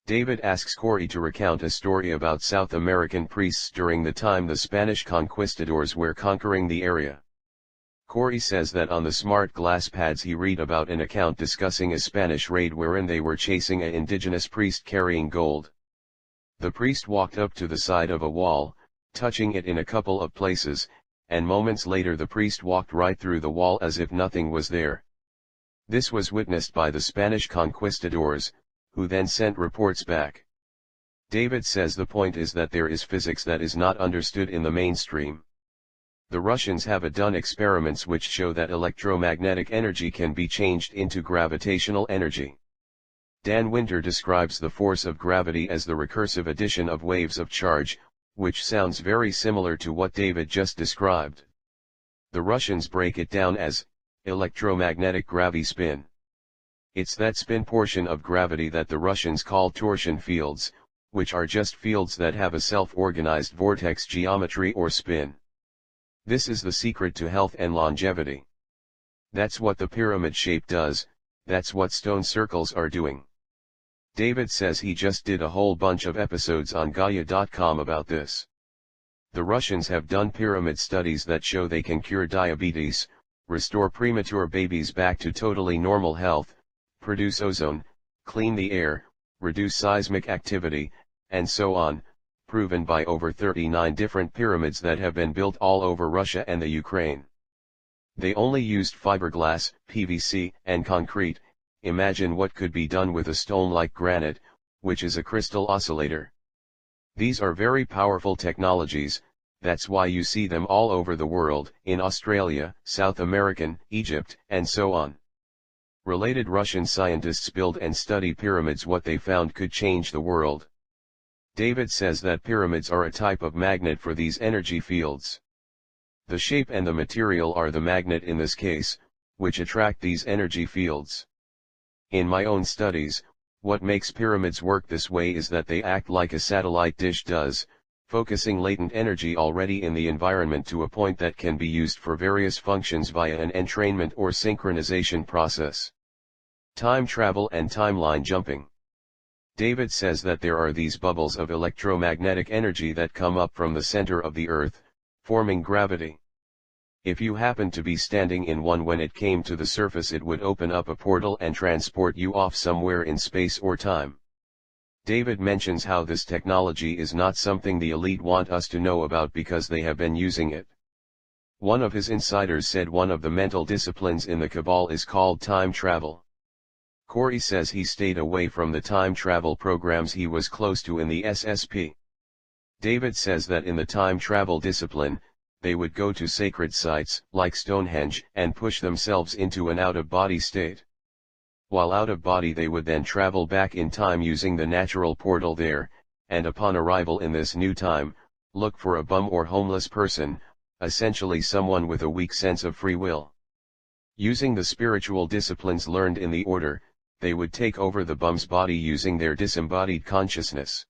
David asks Corey to recount a story about South American priests during the time the Spanish conquistadors were conquering the area. Corey says that on the smart glass pads he read about an account discussing a Spanish raid wherein they were chasing an indigenous priest carrying gold. The priest walked up to the side of a wall, touching it in a couple of places, and moments later the priest walked right through the wall as if nothing was there. This was witnessed by the Spanish conquistadors, who then sent reports back. David says the point is that there is physics that is not understood in the mainstream. The Russians have done experiments which show that electromagnetic energy can be changed into gravitational energy. Dan Winter describes the force of gravity as the recursive addition of waves of charge, which sounds very similar to what David just described. The Russians break it down as electromagnetic gravity spin. It's that spin portion of gravity that the Russians call torsion fields, which are just fields that have a self-organized vortex geometry or spin. This is the secret to health and longevity. That's what the pyramid shape does, that's what stone circles are doing. David says he just did a whole bunch of episodes on Gaia.com about this. The Russians have done pyramid studies that show they can cure diabetes, restore premature babies back to totally normal health, produce ozone, clean the air, reduce seismic activity, and so on, proven by over 39 different pyramids that have been built all over Russia and the Ukraine. They only used fiberglass, PVC, and concrete. Imagine what could be done with a stone like granite, which is a crystal oscillator. These are very powerful technologies, that's why you see them all over the world, in Australia, South American, Egypt, and so on. Related Russian scientists build and study pyramids. What they found could change the world. David says that pyramids are a type of magnet for these energy fields. The shape and the material are the magnet in this case, which attract these energy fields. In my own studies, what makes pyramids work this way is that they act like a satellite dish does, focusing latent energy already in the environment to a point that can be used for various functions via an entrainment or synchronization process. Time travel and timeline jumping. David says that there are these bubbles of electromagnetic energy that come up from the center of the Earth, forming gravity. If you happen to be standing in one when it came to the surface, it would open up a portal and transport you off somewhere in space or time. David mentions how this technology is not something the elite want us to know about because they have been using it. One of his insiders said one of the mental disciplines in the Cabal is called time travel. Corey says he stayed away from the time travel programs he was close to in the SSP. David says that in the time travel discipline, they would go to sacred sites, like Stonehenge, and push themselves into an out-of-body state. While out of body they would then travel back in time using the natural portal there, and upon arrival in this new time, look for a bum or homeless person, essentially someone with a weak sense of free will. Using the spiritual disciplines learned in the order, they would take over the bum's body using their disembodied consciousness.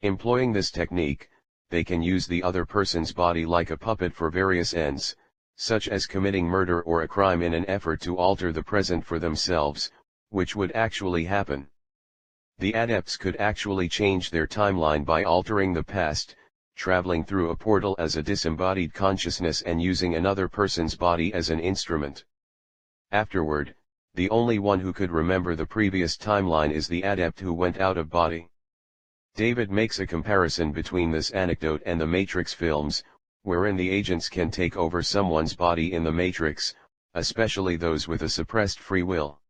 Employing this technique, they can use the other person's body like a puppet for various ends, such as committing murder or a crime in an effort to alter the present for themselves, which would actually happen. The adepts could actually change their timeline by altering the past, traveling through a portal as a disembodied consciousness and using another person's body as an instrument. Afterward, the only one who could remember the previous timeline is the adept who went out of body. David makes a comparison between this anecdote and the Matrix films, wherein the agents can take over someone's body in the Matrix, especially those with a suppressed free will.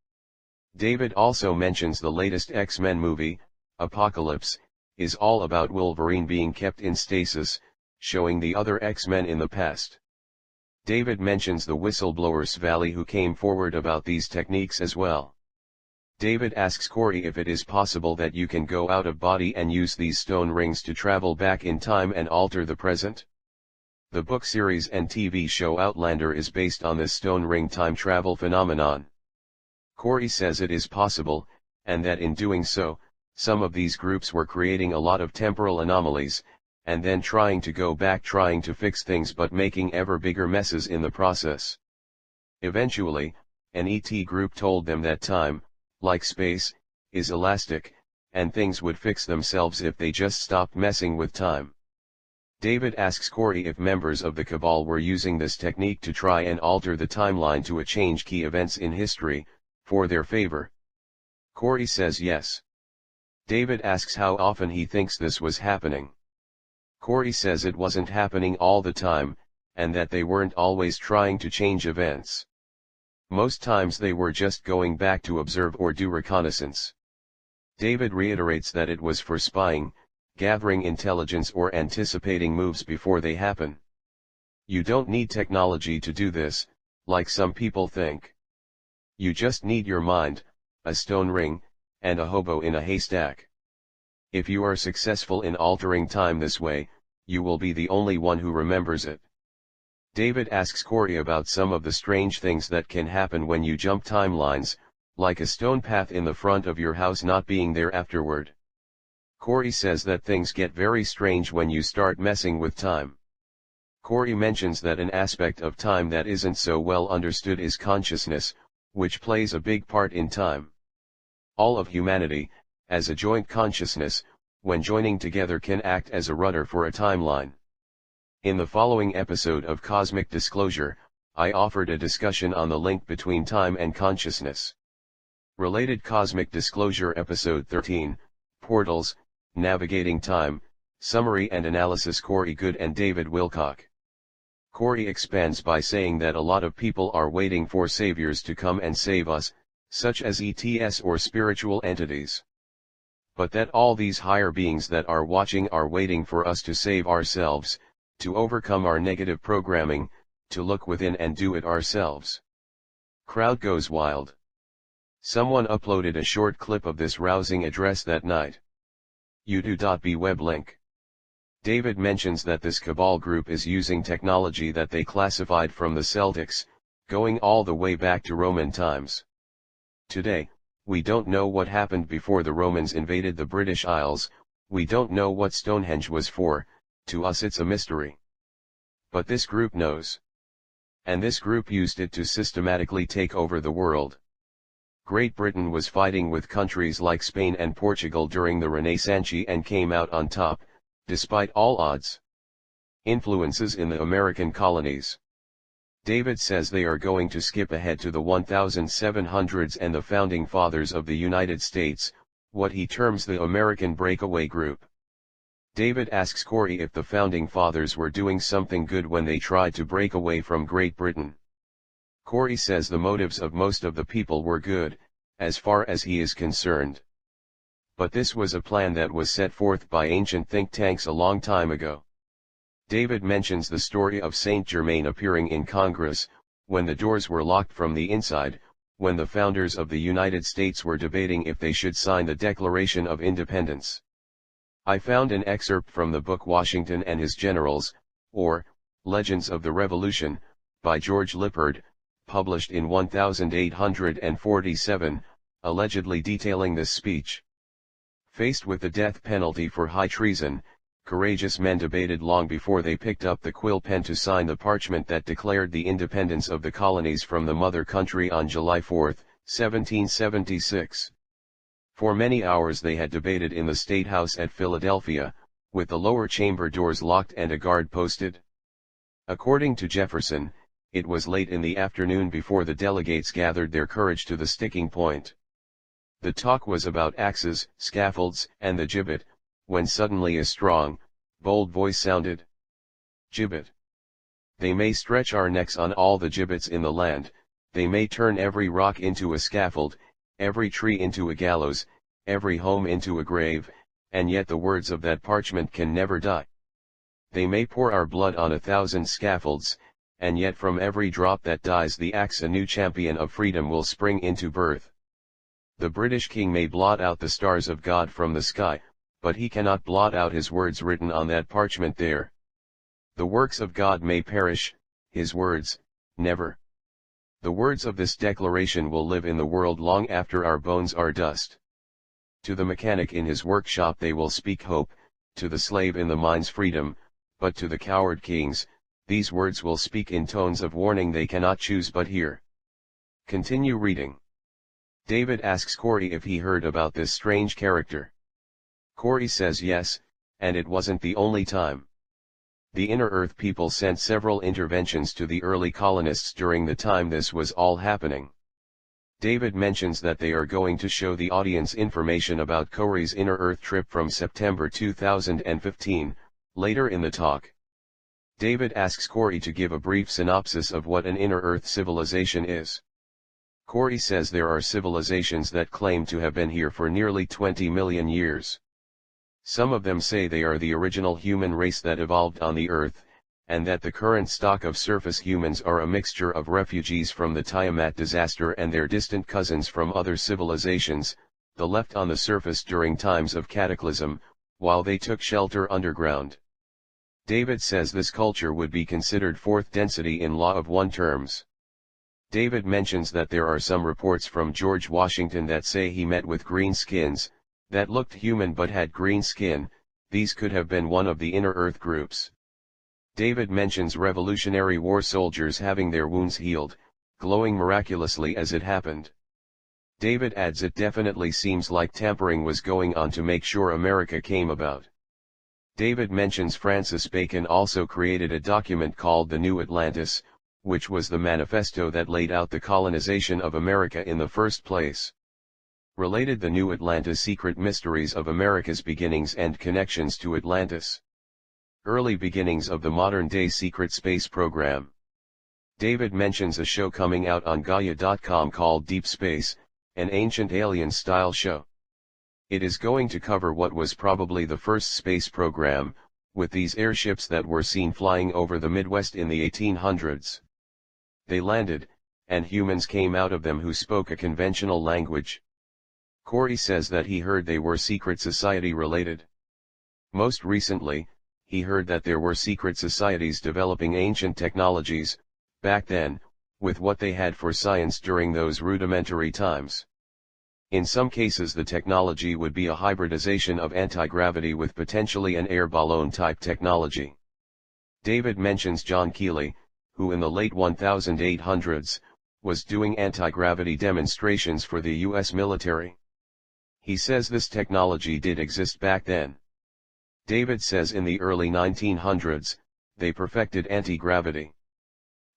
David also mentions the latest X-Men movie, Apocalypse, is all about Wolverine being kept in stasis, showing the other X-Men in the past. David mentions the whistleblower Svali who came forward about these techniques as well. David asks Corey if it is possible that you can go out of body and use these stone rings to travel back in time and alter the present. The book series and TV show Outlander is based on this stone ring time travel phenomenon. Corey says it is possible, and that in doing so, some of these groups were creating a lot of temporal anomalies, and then trying to go back trying to fix things but making ever bigger messes in the process. Eventually, an ET group told them that time, like space, is elastic, and things would fix themselves if they just stopped messing with time. David asks Corey if members of the Cabal were using this technique to try and alter the timeline to change key events in history, for their favor. Corey says yes. David asks how often he thinks this was happening. Corey says it wasn't happening all the time, and that they weren't always trying to change events. Most times they were just going back to observe or do reconnaissance. David reiterates that it was for spying, gathering intelligence or anticipating moves before they happen. You don't need technology to do this, like some people think. You just need your mind, a stone ring, and a hobo in a haystack. If you are successful in altering time this way, you will be the only one who remembers it. David asks Corey about some of the strange things that can happen when you jump timelines, like a stone path in the front of your house not being there afterward. Corey says that things get very strange when you start messing with time. Corey mentions that an aspect of time that isn't so well understood is consciousness, which plays a big part in time. All of humanity, as a joint consciousness, when joining together can act as a rudder for a timeline. In the following episode of Cosmic Disclosure, I offered a discussion on the link between time and consciousness. Related Cosmic Disclosure Episode 13, Portals, Navigating Time, Summary and Analysis Corey Goode and David Wilcock. Corey expands by saying that a lot of people are waiting for saviors to come and save us, such as ETs or spiritual entities. But that all these higher beings that are watching are waiting for us to save ourselves, to overcome our negative programming, to look within and do it ourselves. Crowd goes wild. Someone uploaded a short clip of this rousing address that night. YouTube.b web link. David mentions that this Cabal group is using technology that they classified from the Celtics, going all the way back to Roman times. Today, we don't know what happened before the Romans invaded the British Isles, we don't know what Stonehenge was for, to us it's a mystery. But this group knows. And this group used it to systematically take over the world. Great Britain was fighting with countries like Spain and Portugal during the Renaissance and came out on top, despite all odds. Influences in the American colonies. David says they are going to skip ahead to the 1700s and the founding fathers of the United States, what he terms the American breakaway group. David asks Corey if the founding fathers were doing something good when they tried to break away from Great Britain. Corey says the motives of most of the people were good, as far as he is concerned. But this was a plan that was set forth by ancient think tanks a long time ago. David mentions the story of Saint Germain appearing in Congress, when the doors were locked from the inside, when the founders of the United States were debating if they should sign the Declaration of Independence. I found an excerpt from the book Washington and His Generals, or, Legends of the Revolution, by George Lippard, published in 1847, allegedly detailing this speech. Faced with the death penalty for high treason, courageous men debated long before they picked up the quill pen to sign the parchment that declared the independence of the colonies from the mother country on July 4, 1776. For many hours they had debated in the State House at Philadelphia, with the lower chamber doors locked and a guard posted. According to Jefferson, it was late in the afternoon before the delegates gathered their courage to the sticking point. The talk was about axes, scaffolds, and the gibbet, when suddenly a strong, bold voice sounded. Gibbet. They may stretch our necks on all the gibbets in the land, they may turn every rock into a scaffold, every tree into a gallows, every home into a grave, and yet the words of that parchment can never die. They may pour our blood on 1,000 scaffolds, and yet from every drop that dies the axe a new champion of freedom will spring into birth. The British king may blot out the stars of God from the sky, but he cannot blot out his words written on that parchment there. The works of God may perish, his words, never. The words of this declaration will live in the world long after our bones are dust. To the mechanic in his workshop they will speak hope, to the slave in the mines freedom, but to the coward kings, these words will speak in tones of warning they cannot choose but hear. Continue reading. David asks Corey if he heard about this strange character. Corey says yes, and it wasn't the only time. The Inner Earth people sent several interventions to the early colonists during the time this was all happening. David mentions that they are going to show the audience information about Corey's Inner Earth trip from September 2015, later in the talk. David asks Corey to give a brief synopsis of what an Inner Earth civilization is. Corey says there are civilizations that claim to have been here for nearly 20 million years. Some of them say they are the original human race that evolved on the Earth, and that the current stock of surface humans are a mixture of refugees from the Tiamat disaster and their distant cousins from other civilizations, the left on the surface during times of cataclysm, while they took shelter underground. David says this culture would be considered fourth density in law of one terms. David mentions that there are some reports from George Washington that say he met with green skins, that looked human but had green skin. These could have been one of the Inner Earth groups. David mentions Revolutionary War soldiers having their wounds healed, glowing miraculously as it happened. David adds it definitely seems like tampering was going on to make sure America came about. David mentions Francis Bacon also created a document called the New Atlantis, which was the manifesto that laid out the colonization of America in the first place. Related the New Atlantis secret mysteries of America's beginnings and connections to Atlantis. Early beginnings of the modern-day secret space program. David mentions a show coming out on Gaia.com called Deep Space, an ancient alien-style show. It is going to cover what was probably the first space program, with these airships that were seen flying over the Midwest in the 1800s. They landed, and humans came out of them who spoke a conventional language. Corey says that he heard they were secret society related. Most recently, he heard that there were secret societies developing ancient technologies, back then, with what they had for science during those rudimentary times. In some cases the technology would be a hybridization of anti-gravity with potentially an air balloon type technology. David mentions John Keely, who in the late 1800s, was doing anti-gravity demonstrations for the US military. He says this technology did exist back then. David says in the early 1900s, they perfected anti-gravity.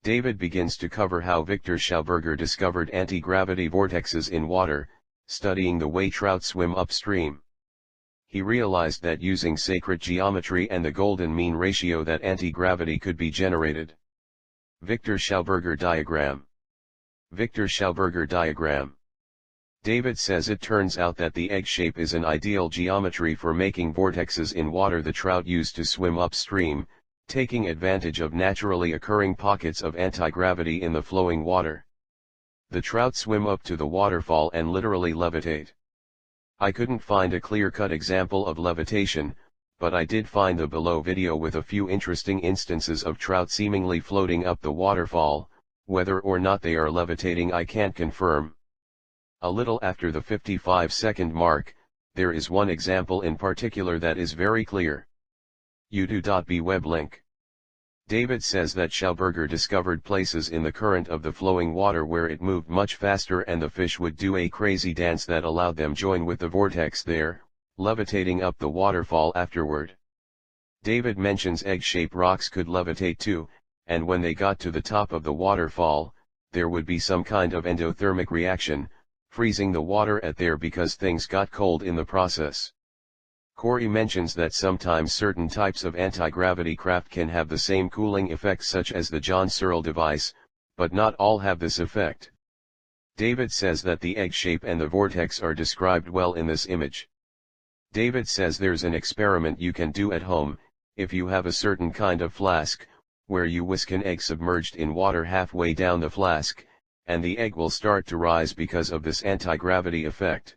David begins to cover how Victor Schauberger discovered anti-gravity vortexes in water, studying the way trout swim upstream. He realized that using sacred geometry and the golden mean ratio that anti-gravity could be generated. Victor Schauberger diagram. Victor Schauberger diagram. David says it turns out that the egg shape is an ideal geometry for making vortexes in water the trout use to swim upstream, taking advantage of naturally occurring pockets of anti-gravity in the flowing water. The trout swim up to the waterfall and literally levitate. I couldn't find a clear-cut example of levitation, but I did find the below video with a few interesting instances of trout seemingly floating up the waterfall. Whether or not they are levitating I can't confirm. A little after the 55-second mark, there is one example in particular that is very clear. U2.b web link. David says that Schauberger discovered places in the current of the flowing water where it moved much faster and the fish would do a crazy dance that allowed them join with the vortex there, levitating up the waterfall afterward. David mentions egg-shaped rocks could levitate too, and when they got to the top of the waterfall, there would be some kind of endothermic reaction, freezing the water at there because things got cold in the process. Corey mentions that sometimes certain types of anti-gravity craft can have the same cooling effects such as the John Searle device, but not all have this effect. David says that the egg shape and the vortex are described well in this image. David says there's an experiment you can do at home, if you have a certain kind of flask, where you whisk an egg submerged in water halfway down the flask, and the egg will start to rise because of this anti-gravity effect.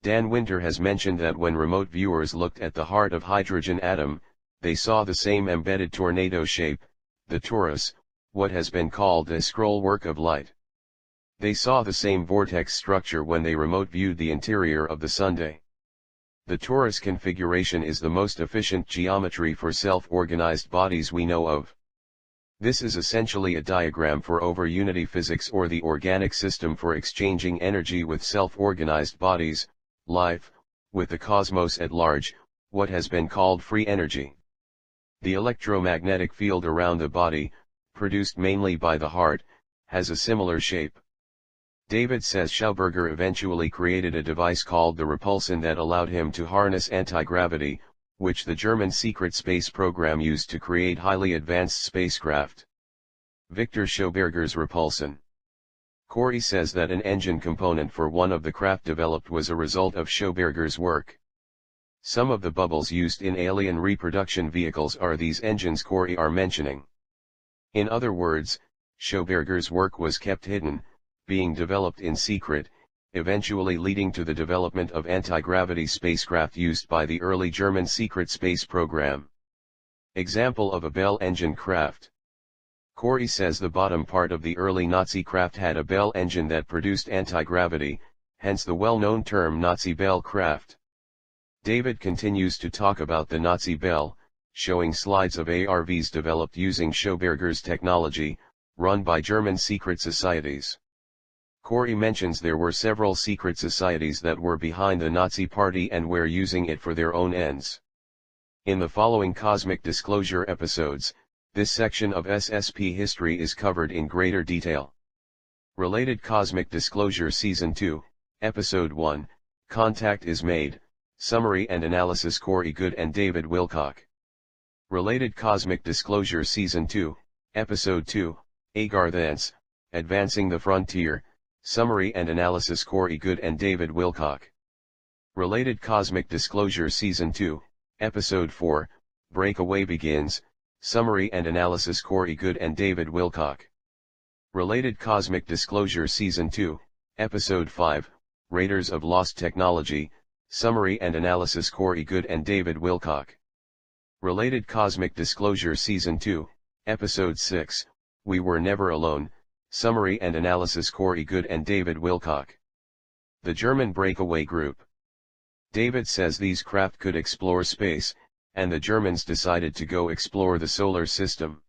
Dan Winter has mentioned that when remote viewers looked at the heart of hydrogen atom, they saw the same embedded tornado shape, the torus, what has been called a scroll work of light. They saw the same vortex structure when they remote viewed the interior of the Sunday. The torus configuration is the most efficient geometry for self-organized bodies we know of. This is essentially a diagram for over-unity physics or the organic system for exchanging energy with self-organized bodies, life, with the cosmos at large, what has been called free energy. The electromagnetic field around the body, produced mainly by the heart, has a similar shape. David says Schauberger eventually created a device called the repulsion that allowed him to harness anti-gravity, which the German secret space program used to create highly advanced spacecraft. Victor Schauberger's repulsion. Corey says that an engine component for one of the craft developed was a result of Schauberger's work. Some of the bubbles used in alien reproduction vehicles are these engines Corey are mentioning. In other words, Schauberger's work was kept hidden, being developed in secret, eventually leading to the development of anti-gravity spacecraft used by the early German secret space program. Example of a Bell engine craft. Corey says the bottom part of the early Nazi craft had a Bell engine that produced anti-gravity, hence the well-known term Nazi Bell craft. David continues to talk about the Nazi Bell, showing slides of ARVs developed using Schauberger's technology, run by German secret societies. Corey mentions there were several secret societies that were behind the Nazi Party and were using it for their own ends. In the following Cosmic Disclosure episodes, this section of SSP history is covered in greater detail. Related Cosmic Disclosure Season 2, Episode 1, Contact is Made, Summary and Analysis Corey Goode and David Wilcock. Related Cosmic Disclosure Season 2, Episode 2, Agar Thence, Advancing the Frontier, Summary and Analysis Corey Goode and David Wilcock. Related Cosmic Disclosure Season 2, Episode 4, Breakaway Begins, Summary and Analysis Corey Goode and David Wilcock. Related Cosmic Disclosure Season 2, Episode 5, Raiders of Lost Technology, Summary and Analysis Corey Goode and David Wilcock. Related Cosmic Disclosure Season 2, Episode 6, We Were Never Alone, Summary and Analysis Corey Goode and David Wilcock. The German Breakaway Group. David says these craft could explore space, and the Germans decided to go explore the solar system.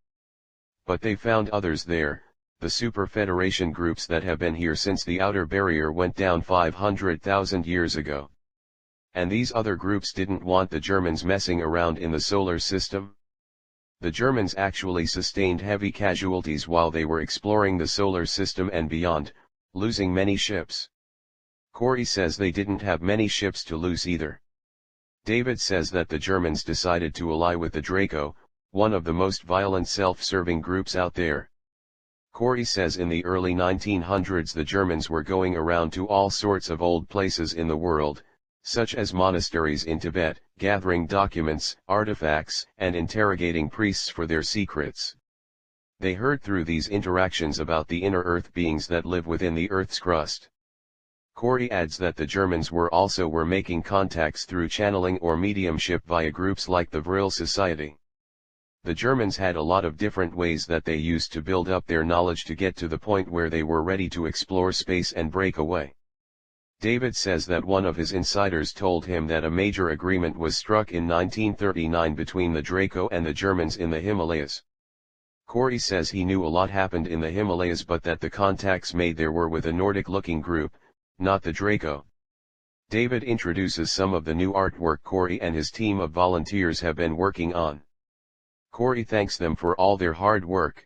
But they found others there, the Super Federation groups that have been here since the outer barrier went down 500,000 years ago. And these other groups didn't want the Germans messing around in the solar system. The Germans actually sustained heavy casualties while they were exploring the solar system and beyond, losing many ships. Corey says they didn't have many ships to lose either. David says that the Germans decided to ally with the Draco, one of the most violent self-serving groups out there. Corey says in the early 1900s the Germans were going around to all sorts of old places in the world, such as monasteries in Tibet, gathering documents, artifacts, and interrogating priests for their secrets. They heard through these interactions about the inner earth beings that live within the earth's crust. Corey adds that the Germans were making contacts through channeling or mediumship via groups like the Vril Society. The Germans had a lot of different ways that they used to build up their knowledge to get to the point where they were ready to explore space and break away. David says that one of his insiders told him that a major agreement was struck in 1939 between the Draco and the Germans in the Himalayas. Corey says he knew a lot happened in the Himalayas but that the contacts made there were with a Nordic-looking group, not the Draco. David introduces some of the new artwork Corey and his team of volunteers have been working on. Corey thanks them for all their hard work.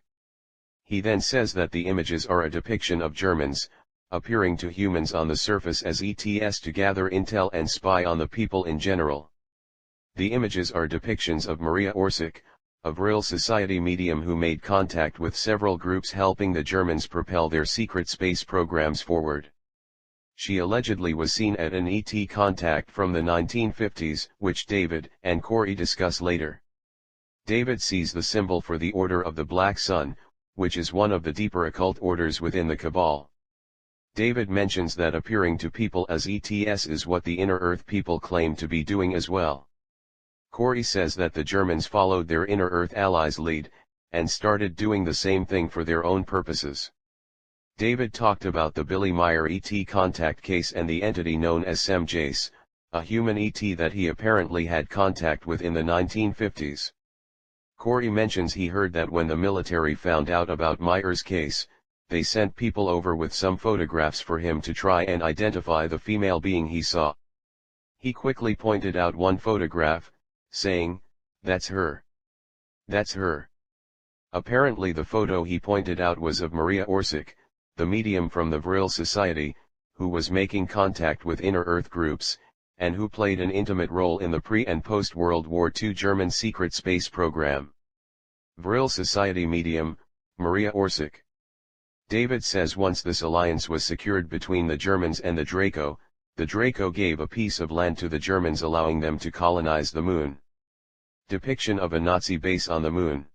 He then says that the images are a depiction of Germans, appearing to humans on the surface as ETS to gather intel and spy on the people in general. The images are depictions of Maria Orsic, a Vril Society medium who made contact with several groups helping the Germans propel their secret space programs forward. She allegedly was seen at an ET contact from the 1950s, which David and Corey discuss later. David sees the symbol for the Order of the Black Sun, which is one of the deeper occult orders within the Cabal. David mentions that appearing to people as ETs is what the Inner Earth people claim to be doing as well. Corey says that the Germans followed their Inner Earth allies' lead, and started doing the same thing for their own purposes. David talked about the Billy Meyer ET contact case and the entity known as Sem Jace, a human ET that he apparently had contact with in the 1950s. Corey mentions he heard that when the military found out about Meyer's case, they sent people over with some photographs for him to try and identify the female being he saw. He quickly pointed out one photograph, saying, "That's her. That's her." Apparently the photo he pointed out was of Maria Orsic, the medium from the Vril Society, who was making contact with Inner Earth groups, and who played an intimate role in the pre- and post-World War II German secret space program. Vril Society medium, Maria Orsic. David says once this alliance was secured between the Germans and the Draco gave a piece of land to the Germans, allowing them to colonize the moon. Depiction of a Nazi base on the moon.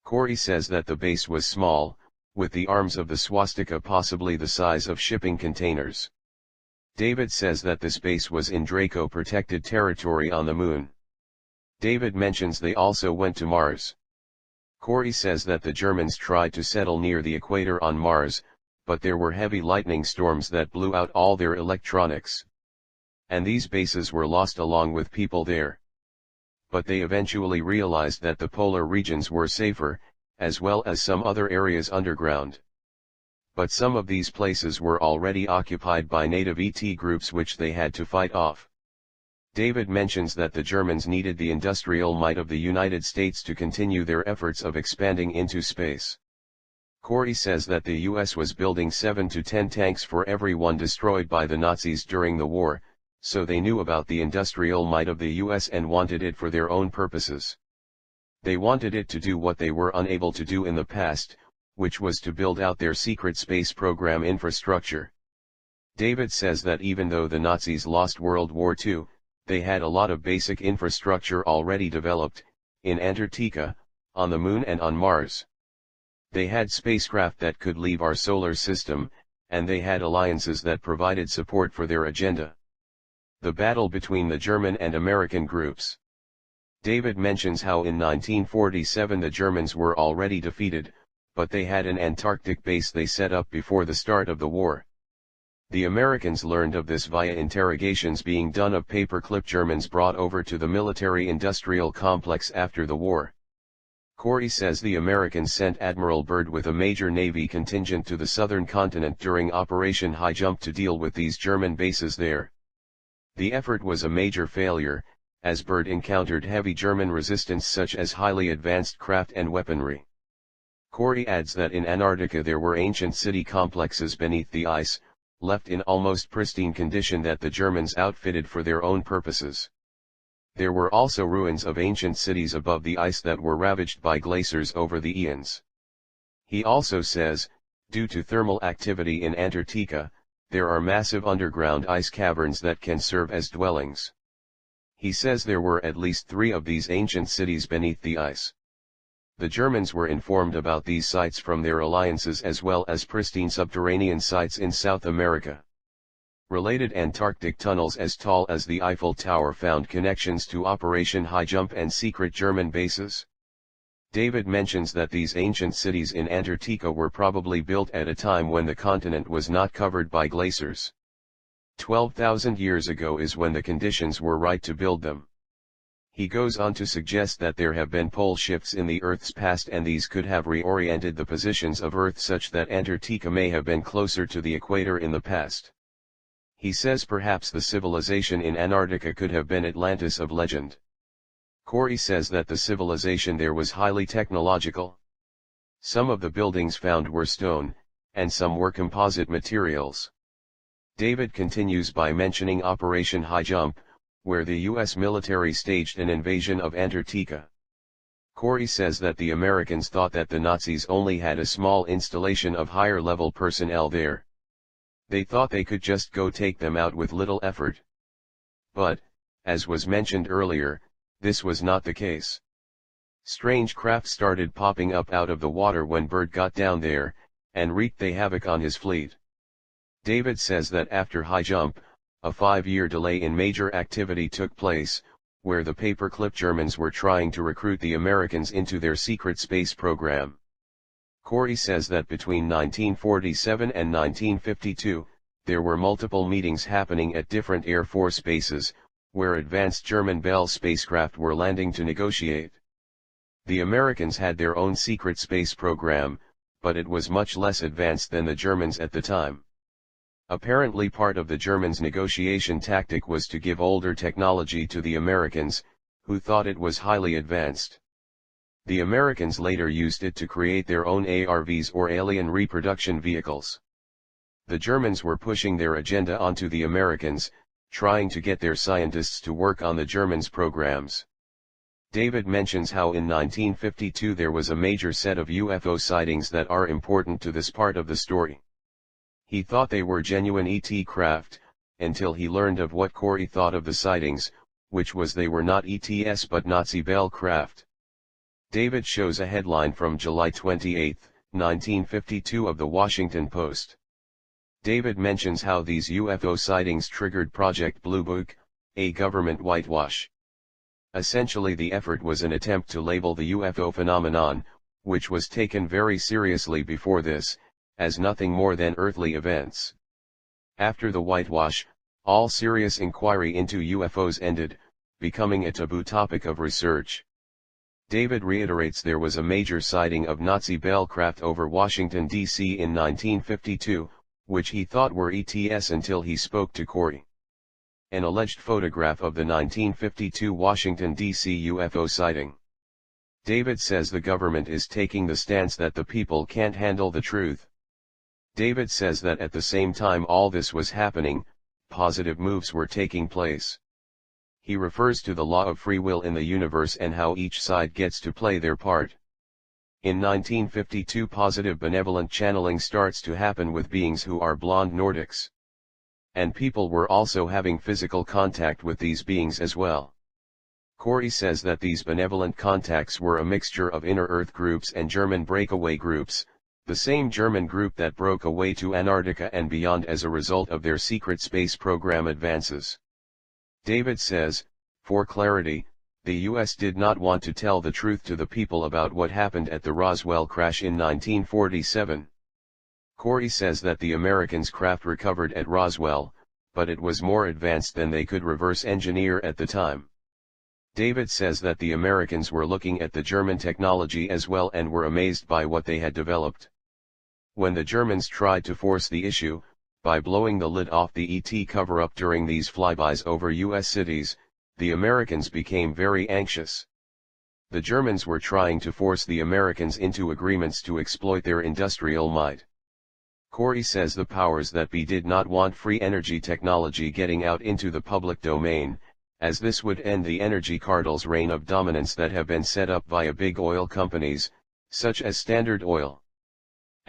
Corey says that the base was small, with the arms of the swastika possibly the size of shipping containers. David says that this base was in Draco protected territory on the moon. David mentions they also went to Mars. Corey says that the Germans tried to settle near the equator on Mars, but there were heavy lightning storms that blew out all their electronics. And these bases were lost along with people there. But they eventually realized that the polar regions were safer, as well as some other areas underground. But some of these places were already occupied by native ET groups which they had to fight off. David mentions that the Germans needed the industrial might of the United States to continue their efforts of expanding into space. Corey says that the US was building 7 to 10 tanks for every one destroyed by the Nazis during the war, so they knew about the industrial might of the US and wanted it for their own purposes. They wanted it to do what they were unable to do in the past, which was to build out their secret space program infrastructure. David says that even though the Nazis lost World War II, they had a lot of basic infrastructure already developed, in Antarctica, on the Moon and on Mars. They had spacecraft that could leave our solar system, and they had alliances that provided support for their agenda. The battle between the German and American groups. David mentions how in 1947 the Germans were already defeated, but they had an Antarctic base they set up before the start of the war. The Americans learned of this via interrogations being done of paperclip Germans brought over to the military-industrial complex after the war. Corey says the Americans sent Admiral Byrd with a major Navy contingent to the southern continent during Operation High Jump to deal with these German bases there. The effort was a major failure, as Byrd encountered heavy German resistance such as highly advanced craft and weaponry. Corey adds that in Antarctica there were ancient city complexes beneath the ice, left in almost pristine condition that the Germans outfitted for their own purposes. There were also ruins of ancient cities above the ice that were ravaged by glaciers over the eons. He also says, due to thermal activity in Antarctica, there are massive underground ice caverns that can serve as dwellings. He says there were at least 3 of these ancient cities beneath the ice. The Germans were informed about these sites from their alliances as well as pristine subterranean sites in South America. Related Antarctic tunnels as tall as the Eiffel Tower found connections to Operation High Jump and secret German bases. David mentions that these ancient cities in Antarctica were probably built at a time when the continent was not covered by glaciers. 12,000 years ago is when the conditions were right to build them. He goes on to suggest that there have been pole shifts in the Earth's past and these could have reoriented the positions of Earth such that Antarctica may have been closer to the equator in the past. He says perhaps the civilization in Antarctica could have been Atlantis of legend. Corey says that the civilization there was highly technological. Some of the buildings found were stone, and some were composite materials. David continues by mentioning Operation High Jump, where the U.S. military staged an invasion of Antarctica. Corey says that the Americans thought that the Nazis only had a small installation of higher-level personnel there. They thought they could just go take them out with little effort. But, as was mentioned earlier, this was not the case. Strange craft started popping up out of the water when Byrd got down there, and wreaked havoc on his fleet. David says that after High Jump, a 5-year delay in major activity took place, where the paperclip Germans were trying to recruit the Americans into their secret space program. Corey says that between 1947 and 1952, there were multiple meetings happening at different Air Force bases, where advanced German Bell spacecraft were landing to negotiate. The Americans had their own secret space program, but it was much less advanced than the Germans at the time. Apparently part of the Germans' negotiation tactic was to give older technology to the Americans, who thought it was highly advanced. The Americans later used it to create their own ARVs or alien reproduction vehicles. The Germans were pushing their agenda onto the Americans, trying to get their scientists to work on the Germans' programs. David mentions how in 1952 there was a major set of UFO sightings that are important to this part of the story. He thought they were genuine ET craft, until he learned of what Corey thought of the sightings, which was they were not ETs but Nazi Bell craft. David shows a headline from July 28, 1952 of the Washington Post. David mentions how these UFO sightings triggered Project Blue Book, a government whitewash. Essentially the effort was an attempt to label the UFO phenomenon, which was taken very seriously before this, as nothing more than earthly events. After the whitewash, all serious inquiry into UFOs ended, becoming a taboo topic of research. David reiterates there was a major sighting of Nazi Bell craft over Washington, D.C. in 1952, which he thought were ETS until he spoke to Corey. An alleged photograph of the 1952 Washington, D.C. UFO sighting. David says the government is taking the stance that the people can't handle the truth. David says that at the same time all this was happening, positive moves were taking place. He refers to the law of free will in the universe and how each side gets to play their part. In 1952 positive benevolent channeling starts to happen with beings who are blonde Nordics. And people were also having physical contact with these beings as well. Corey says that these benevolent contacts were a mixture of inner Earth groups and German breakaway groups, the same German group that broke away to Antarctica and beyond as a result of their secret space program advances. David says, for clarity, the US did not want to tell the truth to the people about what happened at the Roswell crash in 1947. Corey says that the Americans' craft recovered at Roswell, but it was more advanced than they could reverse engineer at the time. David says that the Americans were looking at the German technology as well and were amazed by what they had developed. When the Germans tried to force the issue, by blowing the lid off the ET cover-up during these flybys over US cities, the Americans became very anxious. The Germans were trying to force the Americans into agreements to exploit their industrial might. Corey says the powers that be did not want free energy technology getting out into the public domain, as this would end the energy cartel's reign of dominance that have been set up via big oil companies, such as Standard Oil.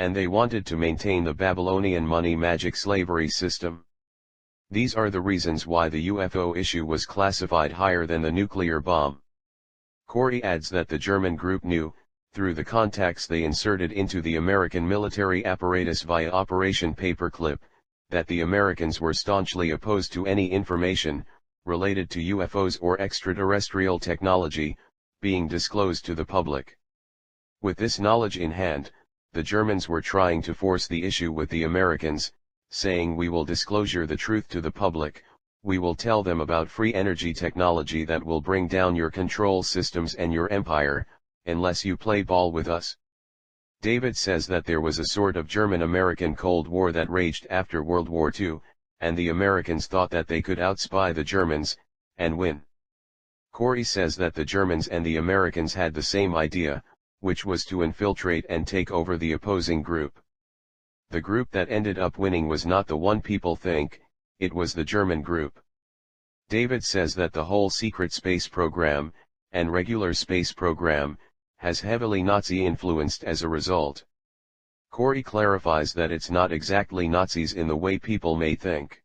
And they wanted to maintain the Babylonian money magic slavery system. These are the reasons why the UFO issue was classified higher than the nuclear bomb. Corey adds that the German group knew, through the contacts they inserted into the American military apparatus via Operation Paperclip, that the Americans were staunchly opposed to any information, related to UFOs or extraterrestrial technology, being disclosed to the public. With this knowledge in hand, the Germans were trying to force the issue with the Americans, saying we will disclosure the truth to the public, we will tell them about free energy technology that will bring down your control systems and your empire, unless you play ball with us. David says that there was a sort of German-American Cold War that raged after World War II, and the Americans thought that they could outspy the Germans, and win. Corey says that the Germans and the Americans had the same idea, which was to infiltrate and take over the opposing group. The group that ended up winning was not the one people think, it was the German group. David says that the whole secret space program, and regular space program, has heavily Nazi-influenced as a result. Corey clarifies that it's not exactly Nazis in the way people may think.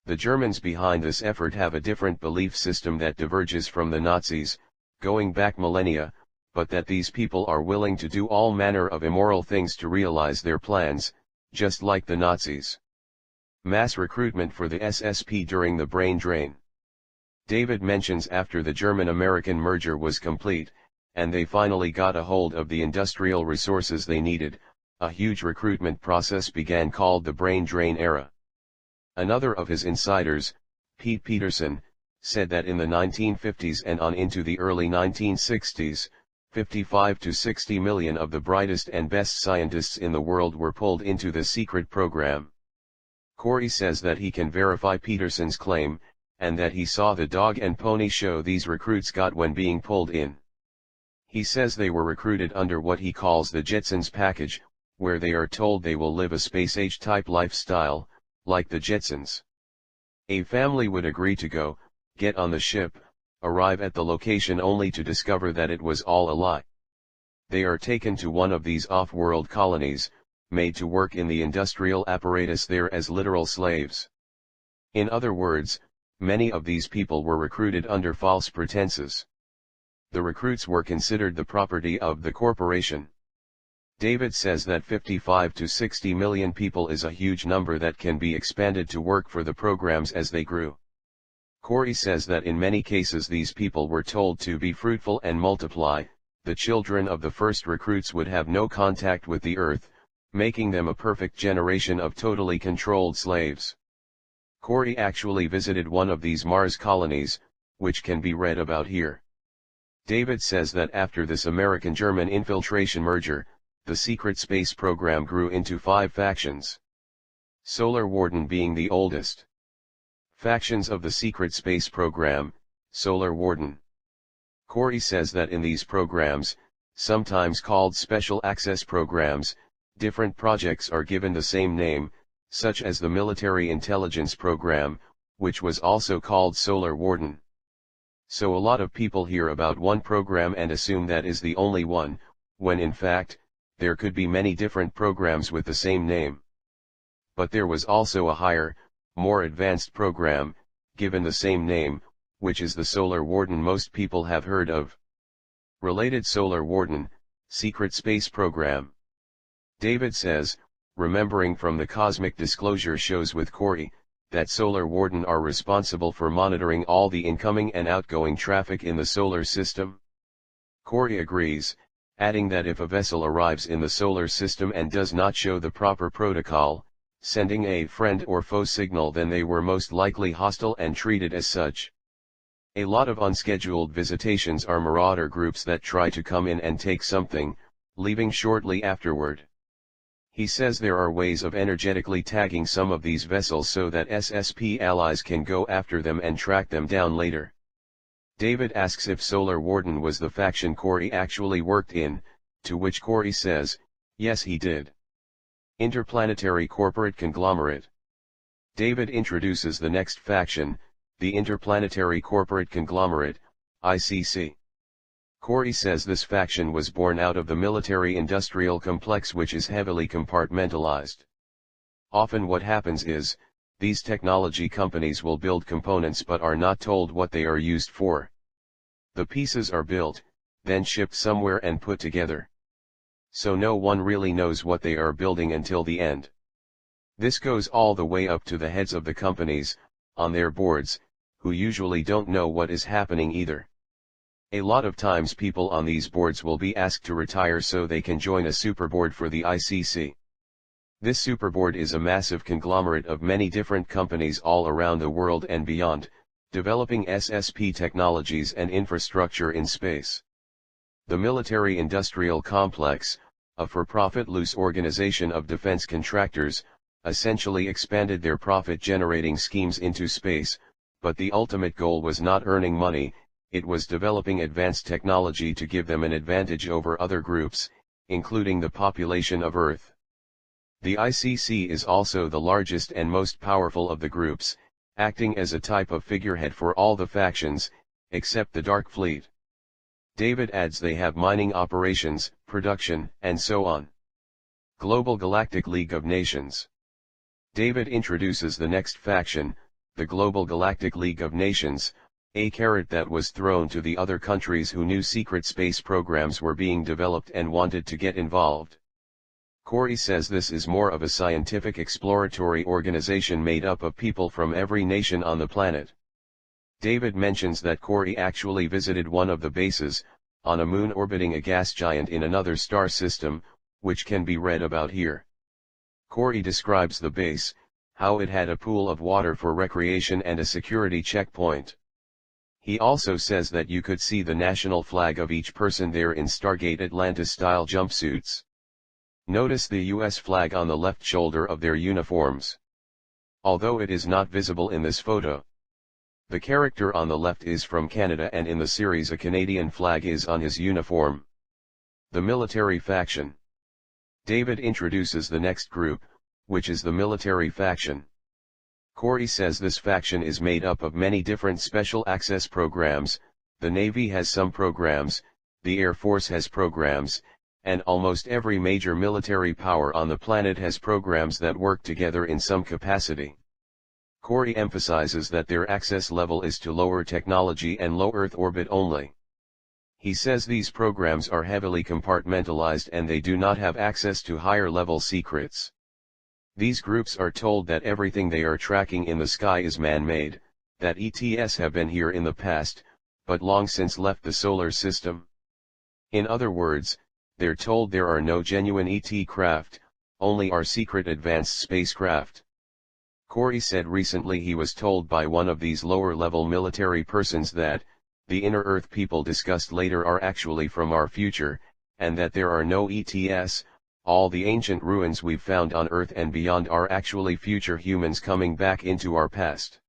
The Germans behind this effort have a different belief system that diverges from the Nazis, going back millennia, but that these people are willing to do all manner of immoral things to realize their plans, just like the Nazis. Mass recruitment for the SSP during the brain drain. David mentions after the German-American merger was complete, and they finally got a hold of the industrial resources they needed, a huge recruitment process began called the brain drain era. Another of his insiders, Pete Peterson, said that in the 1950s and on into the early 1960s, 55 to 60 million of the brightest and best scientists in the world were pulled into the secret program. Corey says that he can verify Peterson's claim, and that he saw the dog and pony show these recruits got when being pulled in. He says they were recruited under what he calls the Jetsons package, where they are told they will live a space-age type lifestyle, like the Jetsons. A family would agree to go, get on the ship, arrive at the location only to discover that it was all a lie. They are taken to one of these off-world colonies, made to work in the industrial apparatus there as literal slaves. In other words, many of these people were recruited under false pretenses. The recruits were considered the property of the corporation. David says that 55 to 60 million people is a huge number that can be expanded to work for the programs as they grew. Corey says that in many cases these people were told to be fruitful and multiply. The children of the first recruits would have no contact with the earth, making them a perfect generation of totally controlled slaves. Corey actually visited one of these Mars colonies, which can be read about here. David says that after this American-German infiltration merger, the secret space program grew into 5 factions. Solar Warden being the oldest. Factions of the secret space program, Solar Warden. Corey says that in these programs, sometimes called special access programs, different projects are given the same name, such as the Military Intelligence Program, which was also called Solar Warden. So a lot of people hear about one program and assume that is the only one, when in fact, there could be many different programs with the same name. But there was also a higher, more advanced program, given the same name, which is the Solar Warden most people have heard of. Related Solar Warden, Secret Space Program. David says, remembering from the Cosmic Disclosure shows with Corey, that Solar Warden are responsible for monitoring all the incoming and outgoing traffic in the solar system. Corey agrees, adding that if a vessel arrives in the solar system and does not show the proper protocol, sending a friend or foe signal, then they were most likely hostile and treated as such. A lot of unscheduled visitations are marauder groups that try to come in and take something, leaving shortly afterward. He says there are ways of energetically tagging some of these vessels so that SSP allies can go after them and track them down later. David asks if Solar Warden was the faction Corey actually worked in, to which Corey says, yes he did. Interplanetary Corporate Conglomerate. David introduces the next faction, the Interplanetary Corporate Conglomerate, ICC. Corey says this faction was born out of the military-industrial complex, which is heavily compartmentalized. Often what happens is, these technology companies will build components but are not told what they are used for. The pieces are built, then shipped somewhere and put together. So no one really knows what they are building until the end. This goes all the way up to the heads of the companies, on their boards, who usually don't know what is happening either. A lot of times people on these boards will be asked to retire so they can join a superboard for the ICC. This superboard is a massive conglomerate of many different companies all around the world and beyond, developing SSP technologies and infrastructure in space. The military-industrial complex, a for-profit loose organization of defense contractors, essentially expanded their profit-generating schemes into space, but the ultimate goal was not earning money, it was developing advanced technology to give them an advantage over other groups, including the population of Earth. The ICC is also the largest and most powerful of the groups, acting as a type of figurehead for all the factions, except the Dark Fleet. David adds they have mining operations, production, and so on. Global Galactic League of Nations. David introduces the next faction, the Global Galactic League of Nations, a carrot that was thrown to the other countries who knew secret space programs were being developed and wanted to get involved. Corey says this is more of a scientific exploratory organization made up of people from every nation on the planet. David mentions that Corey actually visited one of the bases, on a moon orbiting a gas giant in another star system, which can be read about here. Corey describes the base, how it had a pool of water for recreation and a security checkpoint. He also says that you could see the national flag of each person there in Stargate Atlantis-style jumpsuits. Notice the US flag on the left shoulder of their uniforms. Although it is not visible in this photo. The character on the left is from Canada, and in the series a Canadian flag is on his uniform. The military faction. David introduces the next group, which is the military faction. Corey says this faction is made up of many different special access programs. The Navy has some programs, the Air Force has programs, and almost every major military power on the planet has programs that work together in some capacity. Corey emphasizes that their access level is to lower technology and low Earth orbit only. He says these programs are heavily compartmentalized and they do not have access to higher level secrets. These groups are told that everything they are tracking in the sky is man-made, that ETS have been here in the past, but long since left the solar system. In other words, they're told there are no genuine ET craft, only our secret advanced spacecraft. Corey said recently he was told by one of these lower-level military persons that, the inner Earth people discussed later are actually from our future, and that there are no ETS, all the ancient ruins we've found on Earth and beyond are actually future humans coming back into our past.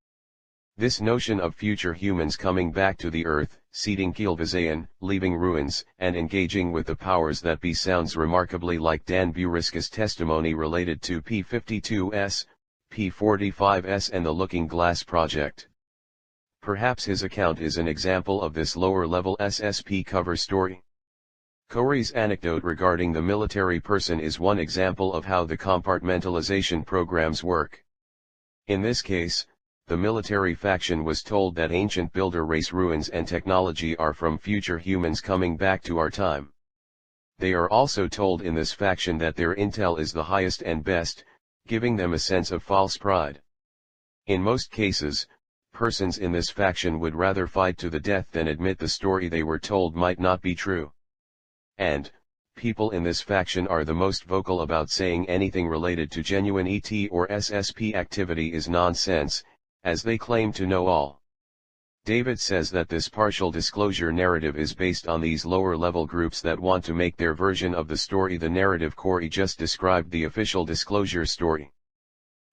This notion of future humans coming back to the Earth, seeding Kielvisayan, leaving ruins, and engaging with the powers that be sounds remarkably like Dan Buriska's testimony related to P-52S, P-45S and the Looking Glass Project. Perhaps his account is an example of this lower-level SSP cover story. Corey's anecdote regarding the military person is one example of how the compartmentalization programs work. In this case, the military faction was told that ancient builder race ruins and technology are from future humans coming back to our time. They are also told in this faction that their intel is the highest and best, giving them a sense of false pride. In most cases, persons in this faction would rather fight to the death than admit the story they were told might not be true. And, people in this faction are the most vocal about saying anything related to genuine ET or SSP activity is nonsense, as they claim to know all. David says that this partial disclosure narrative is based on these lower-level groups that want to make their version of the story the narrative Corey just described, the official disclosure story.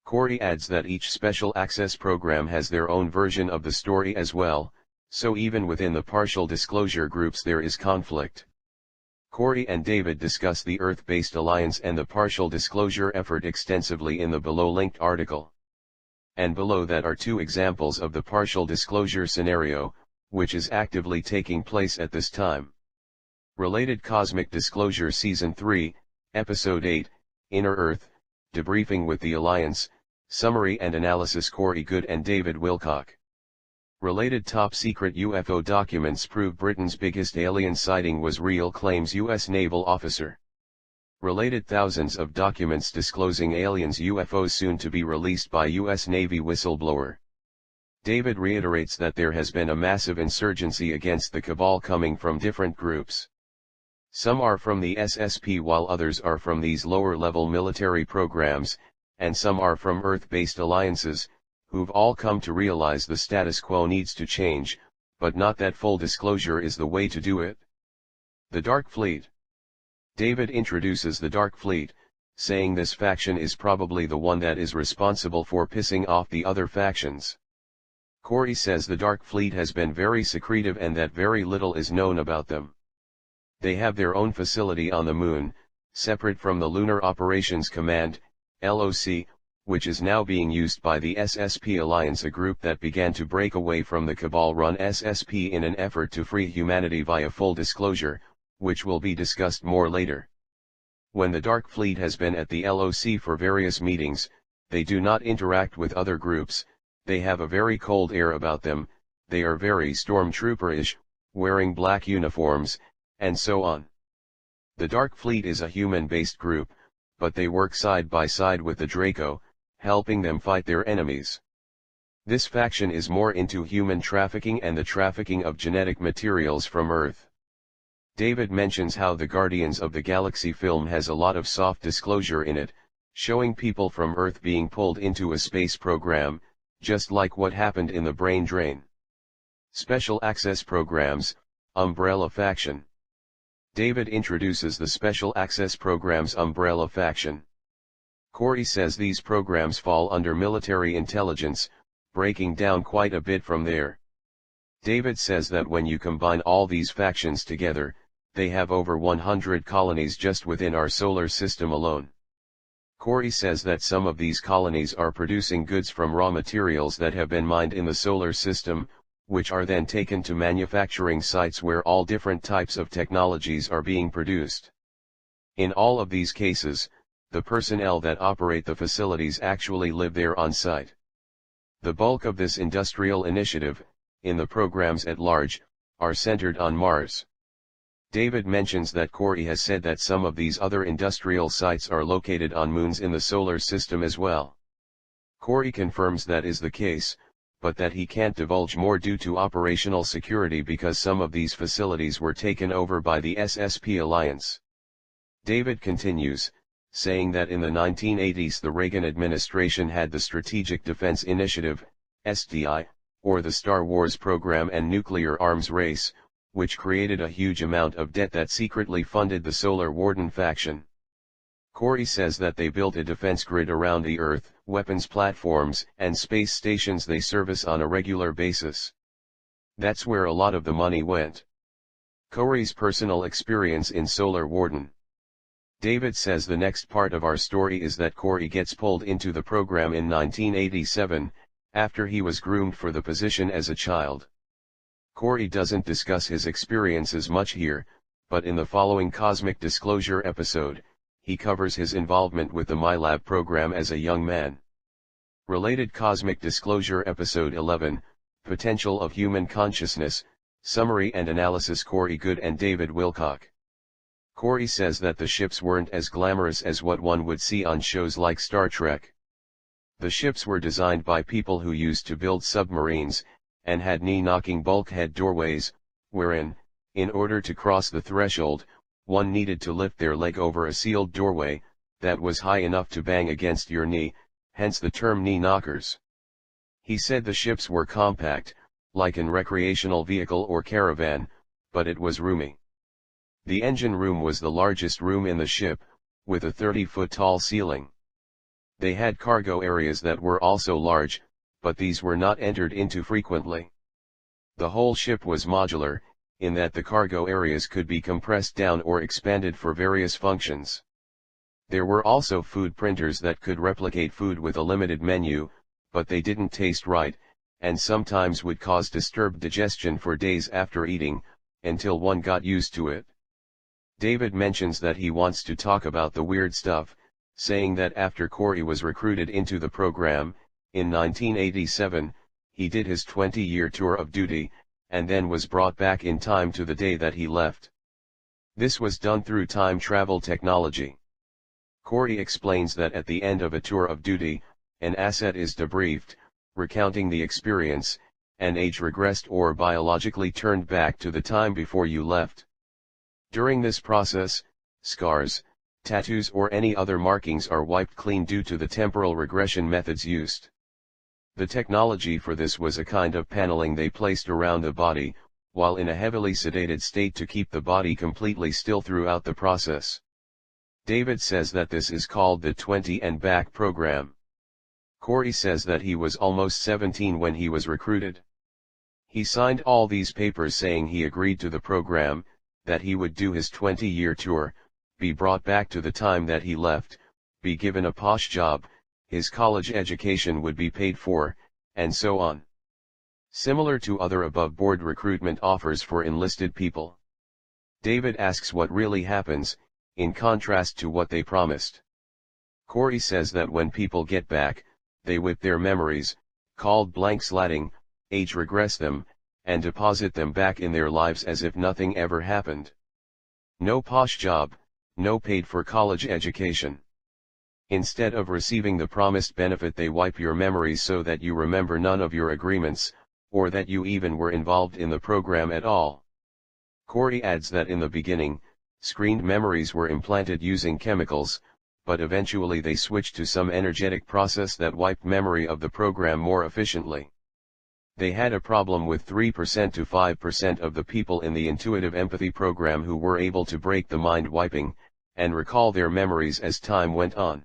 Corey adds that each special access program has their own version of the story as well, so even within the partial disclosure groups there is conflict. Corey and David discuss the Earth-based alliance and the partial disclosure effort extensively in the below-linked article. And below that are two examples of the partial disclosure scenario, which is actively taking place at this time. Related Cosmic Disclosure Season 3, Episode 8, Inner Earth, Debriefing with the Alliance, Summary and Analysis Corey Goode and David Wilcock. Related Top Secret UFO Documents Prove Britain's Biggest Alien Sighting Was Real, Claims U.S. Naval Officer. Related Thousands of Documents Disclosing Aliens UFOs Soon to be Released by U.S. Navy Whistleblower. David reiterates that there has been a massive insurgency against the cabal coming from different groups. Some are from the SSP while others are from these lower-level military programs, and some are from Earth-based alliances, who've all come to realize the status quo needs to change, but not that full disclosure is the way to do it. The Dark Fleet. David introduces the Dark Fleet, saying this faction is probably the one that is responsible for pissing off the other factions. Corey says the Dark Fleet has been very secretive and that very little is known about them. They have their own facility on the Moon, separate from the Lunar Operations Command, LOC, which is now being used by the SSP Alliance, a group that began to break away from the cabal-run SSP in an effort to free humanity via full disclosure, which will be discussed more later. When the Dark Fleet has been at the LOC for various meetings, they do not interact with other groups, they have a very cold air about them, they are very stormtrooper-ish, wearing black uniforms, and so on. The Dark Fleet is a human-based group, but they work side by side with the Draco, helping them fight their enemies. This faction is more into human trafficking and the trafficking of genetic materials from Earth. David mentions how the Guardians of the Galaxy film has a lot of soft disclosure in it, showing people from Earth being pulled into a space program, just like what happened in the Brain Drain. Special Access Programs, Umbrella Faction. David introduces the Special Access Programs Umbrella Faction. Corey says these programs fall under military intelligence, breaking down quite a bit from there. David says that when you combine all these factions together, they have over 100 colonies just within our solar system alone. Corey says that some of these colonies are producing goods from raw materials that have been mined in the solar system, which are then taken to manufacturing sites where all different types of technologies are being produced. In all of these cases, the personnel that operate the facilities actually live there on site. The bulk of this industrial initiative, in the programs at large, are centered on Mars. David mentions that Corey has said that some of these other industrial sites are located on moons in the solar system as well. Corey confirms that is the case, but that he can't divulge more due to operational security because some of these facilities were taken over by the SSP Alliance. David continues, saying that in the 1980s the Reagan administration had the Strategic Defense Initiative, SDI, or the Star Wars program and nuclear arms race, which created a huge amount of debt that secretly funded the Solar Warden faction. Corey says that they built a defense grid around the Earth, weapons platforms, and space stations they service on a regular basis. That's where a lot of the money went. Corey's personal experience in Solar Warden. David says the next part of our story is that Corey gets pulled into the program in 1987, after he was groomed for the position as a child. Corey doesn't discuss his experiences much here, but in the following Cosmic Disclosure episode, he covers his involvement with the MyLab program as a young man. Related Cosmic Disclosure Episode 11, Potential of Human Consciousness, Summary and Analysis. Corey Goode and David Wilcock. Corey says that the ships weren't as glamorous as what one would see on shows like Star Trek. The ships were designed by people who used to build submarines, and had knee-knocking bulkhead doorways, wherein, in order to cross the threshold, one needed to lift their leg over a sealed doorway, that was high enough to bang against your knee, hence the term knee knockers. He said the ships were compact, like an recreational vehicle or caravan, but it was roomy. The engine room was the largest room in the ship, with a 30-foot tall ceiling. They had cargo areas that were also large, but these were not entered into frequently. The whole ship was modular, in that the cargo areas could be compressed down or expanded for various functions. There were also food printers that could replicate food with a limited menu, but they didn't taste right, and sometimes would cause disturbed digestion for days after eating, until one got used to it. David mentions that he wants to talk about the weird stuff, saying that after Corey was recruited into the program, in 1987, he did his 20-year tour of duty, and then was brought back in time to the day that he left. This was done through time travel technology. Corey explains that at the end of a tour of duty, an asset is debriefed, recounting the experience, and age regressed or biologically turned back to the time before you left. During this process, scars, tattoos or any other markings are wiped clean due to the temporal regression methods used. The technology for this was a kind of paneling they placed around the body, while in a heavily sedated state to keep the body completely still throughout the process. David says that this is called the 20 and Back program. Corey says that he was almost 17 when he was recruited. He signed all these papers saying he agreed to the program, that he would do his 20-year tour, be brought back to the time that he left, be given a posh job, his college education would be paid for, and so on. Similar to other above-board recruitment offers for enlisted people. David asks what really happens, in contrast to what they promised. Corey says that when people get back, they whip their memories, called blank slating, age regress them, and deposit them back in their lives as if nothing ever happened. No posh job, no paid for college education. Instead of receiving the promised benefit, they wipe your memories so that you remember none of your agreements, or that you even were involved in the program at all. Corey adds that in the beginning, screened memories were implanted using chemicals, but eventually they switched to some energetic process that wiped memory of the program more efficiently. They had a problem with 3% to 5% of the people in the intuitive empathy program who were able to break the mind wiping, and recall their memories as time went on.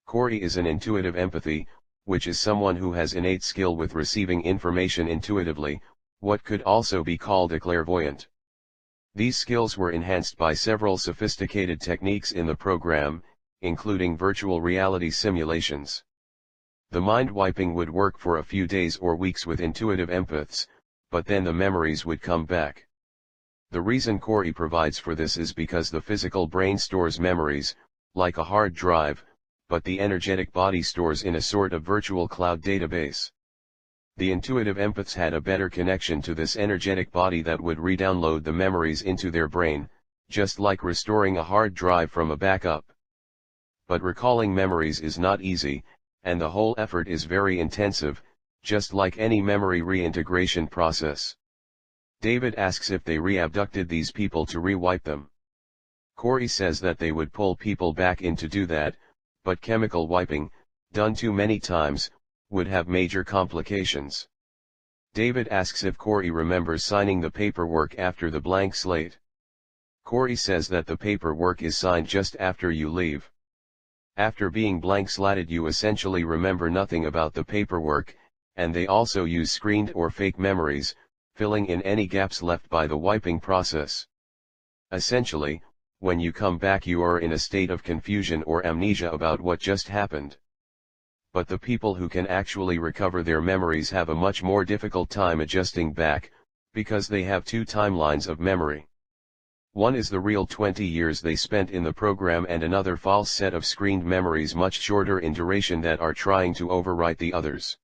Corey is an intuitive empathy, which is someone who has innate skill with receiving information intuitively, what could also be called a clairvoyant. These skills were enhanced by several sophisticated techniques in the program, including virtual reality simulations. The mind wiping would work for a few days or weeks with intuitive empaths, but then the memories would come back. The reason Corey provides for this is because the physical brain stores memories, like a hard drive, but the energetic body stores in a sort of virtual cloud database. The intuitive empaths had a better connection to this energetic body that would re-download the memories into their brain, just like restoring a hard drive from a backup. But recalling memories is not easy, and the whole effort is very intensive, just like any memory reintegration process. David asks if they re-abducted these people to re-wipe them. Corey says that they would pull people back in to do that, but chemical wiping, done too many times, would have major complications. David asks if Corey remembers signing the paperwork after the blank slate. Corey says that the paperwork is signed just after you leave. After being blank slated, you essentially remember nothing about the paperwork, and they also use screened or fake memories, filling in any gaps left by the wiping process. Essentially, when you come back you are in a state of confusion or amnesia about what just happened. But the people who can actually recover their memories have a much more difficult time adjusting back, because they have two timelines of memory. One is the real 20 years they spent in the program, and another false set of screened memories much shorter in duration that are trying to overwrite the others.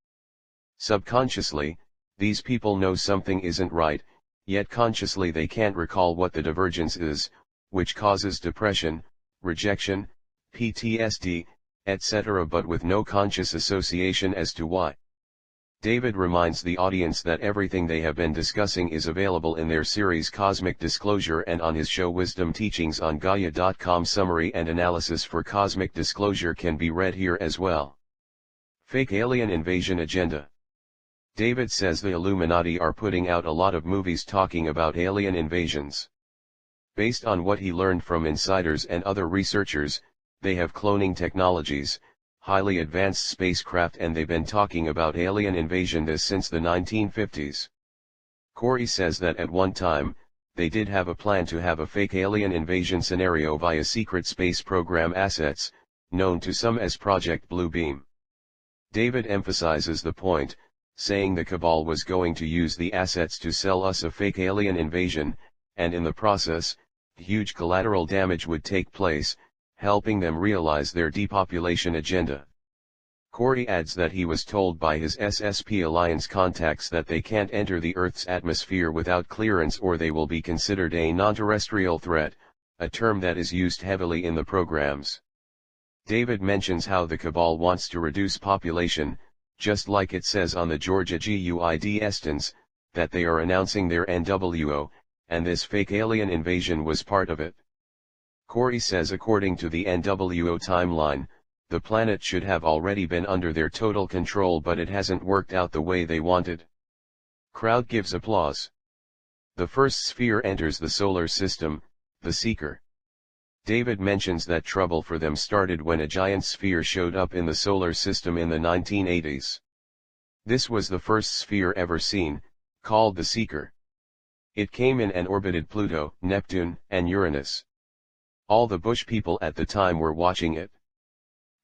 Subconsciously, these people know something isn't right, yet consciously they can't recall what the divergence is, which causes depression, rejection, PTSD, etc., but with no conscious association as to why. David reminds the audience that everything they have been discussing is available in their series Cosmic Disclosure and on his show Wisdom Teachings on Gaia.com. Summary and analysis for Cosmic Disclosure can be read here as well. Fake alien invasion agenda. David says the Illuminati are putting out a lot of movies talking about alien invasions. Based on what he learned from insiders and other researchers, they have cloning technologies, highly advanced spacecraft, and they've been talking about alien invasion this since the 1950s. Corey says that at one time, they did have a plan to have a fake alien invasion scenario via secret space program assets, known to some as Project Blue Beam. David emphasizes the point, saying the cabal was going to use the assets to sell us a fake alien invasion, and in the process, huge collateral damage would take place, helping them realize their depopulation agenda. Corey adds that he was told by his SSP Alliance contacts that they can't enter the Earth's atmosphere without clearance or they will be considered a non-terrestrial threat, a term that is used heavily in the programs. David mentions how the cabal wants to reduce population, just like it says on the Georgia Guide Estons, that they are announcing their NWO, and this fake alien invasion was part of it. Corey says according to the NWO timeline, the planet should have already been under their total control, but it hasn't worked out the way they wanted. Crowd gives applause. The first sphere enters the solar system, the Seeker. David mentions that trouble for them started when a giant sphere showed up in the solar system in the 1980s. This was the first sphere ever seen, called the Seeker. It came in and orbited Pluto, Neptune, and Uranus. All the bush people at the time were watching it.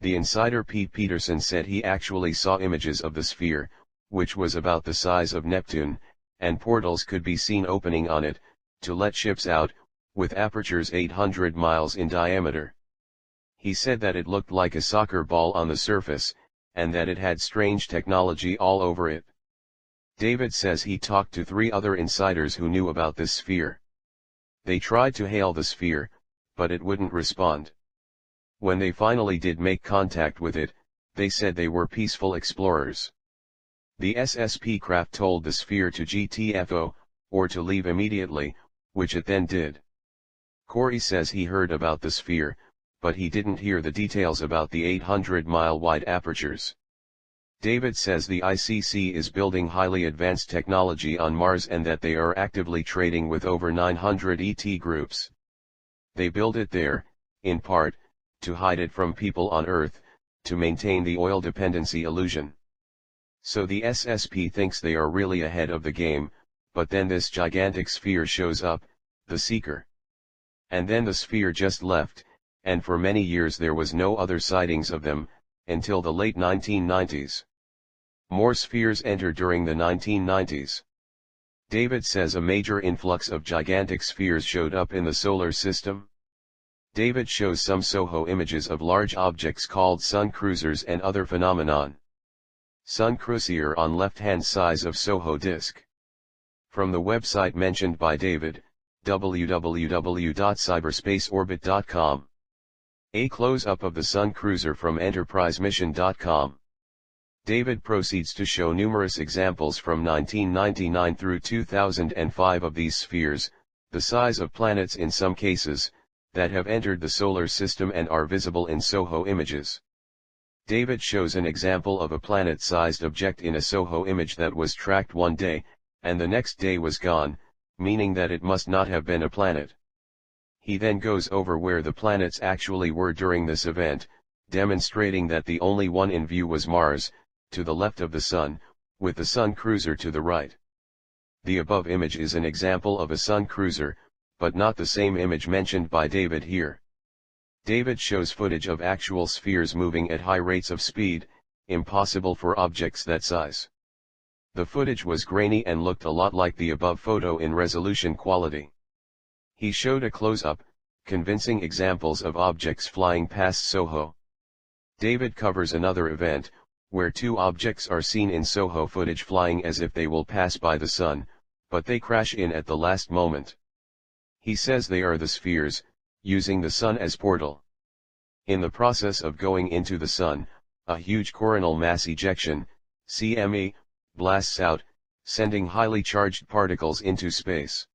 The insider Pete Peterson said he actually saw images of the sphere, which was about the size of Neptune, and portals could be seen opening on it, to let ships out, with apertures 800 miles in diameter. He said that it looked like a soccer ball on the surface, and that it had strange technology all over it. David says he talked to 3 other insiders who knew about this sphere. They tried to hail the sphere, but it wouldn't respond. When they finally did make contact with it, they said they were peaceful explorers. The SSP craft told the sphere to GTFO, or to leave immediately, which it then did. Corey says he heard about the sphere, but he didn't hear the details about the 800-mile wide apertures. David says the ICC is building highly advanced technology on Mars and that they are actively trading with over 900 ET groups. They build it there, in part, to hide it from people on Earth, to maintain the oil dependency illusion. So the SSP thinks they are really ahead of the game, but then this gigantic sphere shows up, the Seeker. And then the sphere just left, and for many years there was no other sightings of them, until the late 1990s. More spheres entered during the 1990s. David says a major influx of gigantic spheres showed up in the solar system. David shows some SOHO images of large objects called sun cruisers and other phenomenon. Sun cruiser on left-hand size of SOHO disk. From the website mentioned by David, www.cyberspaceorbit.com. A close-up of the Sun Cruiser from enterprisemission.com. David proceeds to show numerous examples from 1999 through 2005 of these spheres, the size of planets in some cases, that have entered the solar system and are visible in SOHO images. David shows an example of a planet-sized object in a SOHO image that was tracked one day, and the next day was gone, meaning that it must not have been a planet. He then goes over where the planets actually were during this event, demonstrating that the only one in view was Mars, to the left of the Sun, with the Sun Cruiser to the right. The above image is an example of a Sun Cruiser, but not the same image mentioned by David here. David shows footage of actual spheres moving at high rates of speed, impossible for objects that size. The footage was grainy and looked a lot like the above photo in resolution quality. He showed a close-up, convincing examples of objects flying past SOHO. David covers another event, where 2 objects are seen in SOHO footage flying as if they will pass by the Sun, but they crash in at the last moment. He says they are the spheres, using the Sun as portal. In the process of going into the Sun, a huge coronal mass ejection, CME, blasts out, sending highly charged particles into space.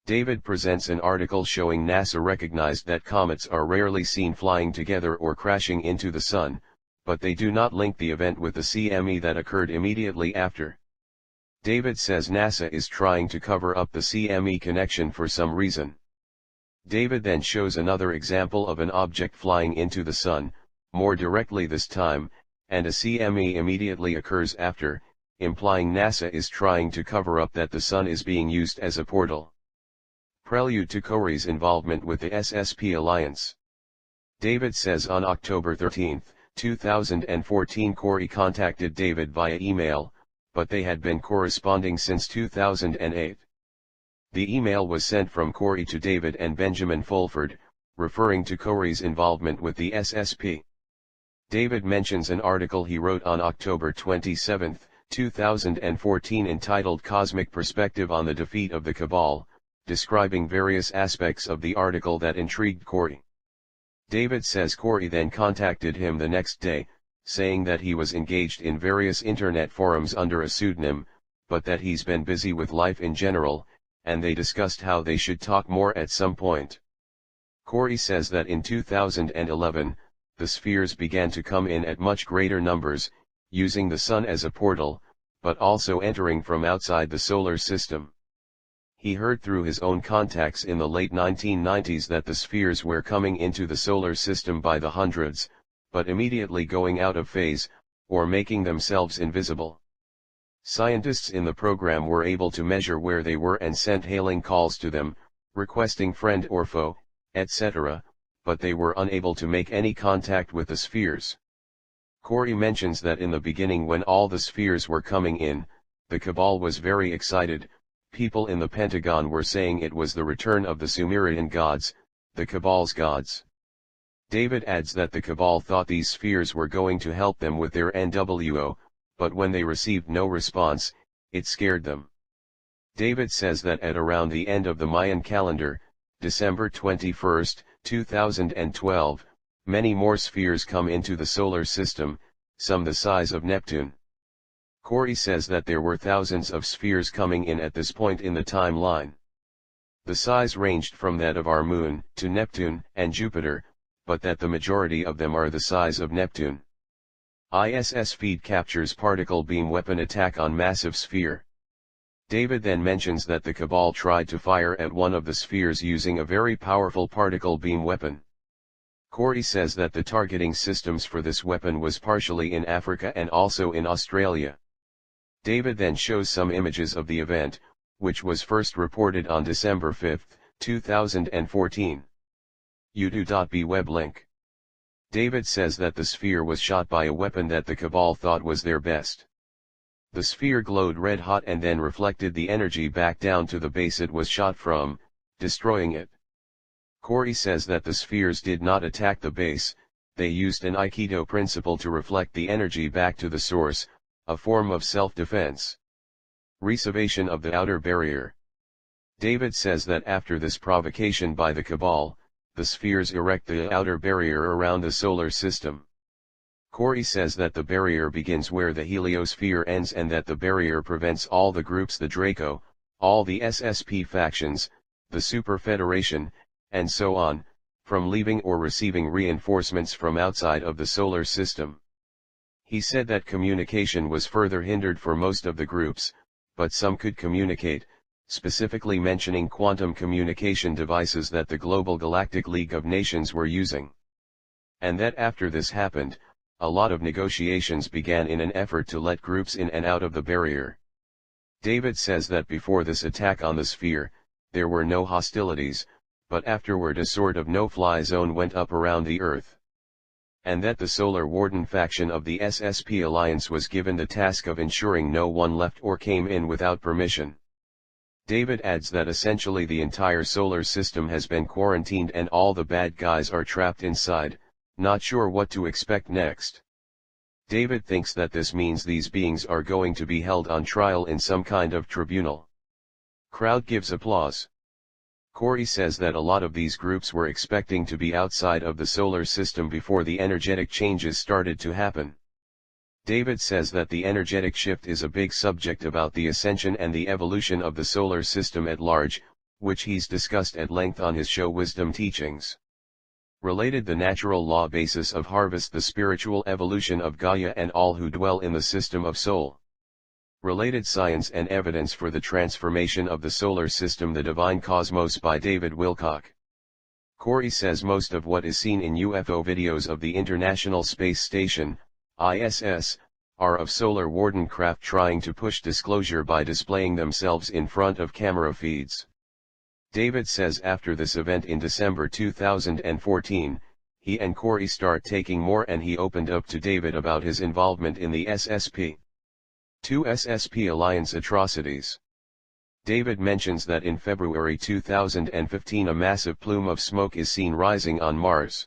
David presents an article showing NASA recognized that comets are rarely seen flying together or crashing into the Sun, but they do not link the event with the CME that occurred immediately after. David says NASA is trying to cover up the CME connection for some reason. David then shows another example of an object flying into the Sun, more directly this time, and a CME immediately occurs after, implying NASA is trying to cover up that the Sun is being used as a portal. Prelude to Corey's involvement with the SSP Alliance. David says on October 13, 2014 Corey contacted David via email, but they had been corresponding since 2008. The email was sent from Corey to David and Benjamin Fulford, referring to Corey's involvement with the SSP. David mentions an article he wrote on October 27, 2014 entitled Cosmic Perspective on the Defeat of the Cabal, describing various aspects of the article that intrigued Corey. David says Corey then contacted him the next day, saying that he was engaged in various internet forums under a pseudonym, but that he's been busy with life in general, and they discussed how they should talk more at some point. Corey says that in 2011, the spheres began to come in at much greater numbers, using the Sun as a portal, but also entering from outside the solar system. He heard through his own contacts in the late 1990s that the spheres were coming into the solar system by the hundreds, but immediately going out of phase, or making themselves invisible. Scientists in the program were able to measure where they were and sent hailing calls to them, requesting friend or foe, etc., but they were unable to make any contact with the spheres. Corey mentions that in the beginning when all the spheres were coming in, the Cabal was very excited. People in the Pentagon were saying it was the return of the Sumerian gods, the Cabal's gods. David adds that the Cabal thought these spheres were going to help them with their NWO, but when they received no response, it scared them. David says that at around the end of the Mayan calendar, December 21, 2012, many more spheres come into the solar system, some the size of Neptune. Corey says that there were thousands of spheres coming in at this point in the timeline. The size ranged from that of our Moon to Neptune and Jupiter, but that the majority of them are the size of Neptune. ISS feed captures particle beam weapon attack on massive sphere. David then mentions that the Cabal tried to fire at one of the spheres using a very powerful particle beam weapon. Corey says that the targeting systems for this weapon was partially in Africa and also in Australia. David then shows some images of the event, which was first reported on December 5, 2014. Udo.b web link. David says that the sphere was shot by a weapon that the Cabal thought was their best. The sphere glowed red hot and then reflected the energy back down to the base it was shot from, destroying it. Corey says that the spheres did not attack the base, they used an Aikido principle to reflect the energy back to the source, a form of self-defense. Reservation of the outer barrier. David says that after this provocation by the Cabal, the spheres erect the outer barrier around the solar system. Corey says that the barrier begins where the heliosphere ends and that the barrier prevents all the groups, the Draco, all the SSP factions, the Super Federation, and so on, from leaving or receiving reinforcements from outside of the solar system. He said that communication was further hindered for most of the groups, but some could communicate, specifically mentioning quantum communication devices that the Global Galactic League of Nations were using. And that after this happened, a lot of negotiations began in an effort to let groups in and out of the barrier. David says that before this attack on the sphere, there were no hostilities, but afterward a sort of no-fly zone went up around the Earth. And that the Solar Warden faction of the SSP Alliance was given the task of ensuring no one left or came in without permission. David adds that essentially the entire solar system has been quarantined and all the bad guys are trapped inside, not sure what to expect next. David thinks that this means these beings are going to be held on trial in some kind of tribunal. Crowd gives applause. Corey says that a lot of these groups were expecting to be outside of the solar system before the energetic changes started to happen. David says that the energetic shift is a big subject about the ascension and the evolution of the solar system at large, which he's discussed at length on his show Wisdom Teachings. Related the natural law basis of harvest, the spiritual evolution of Gaia and all who dwell in the system of soul. Related science and evidence for the transformation of the solar system, the divine cosmos by David Wilcock. Corey says most of what is seen in UFO videos of the International Space Station, ISS, are of Solar Warden craft trying to push disclosure by displaying themselves in front of camera feeds. David says after this event in December 2014, he and Corey start taking more and he opened up to David about his involvement in the SSP. 2 SSP Alliance atrocities. David mentions that in February 2015 a massive plume of smoke is seen rising on Mars.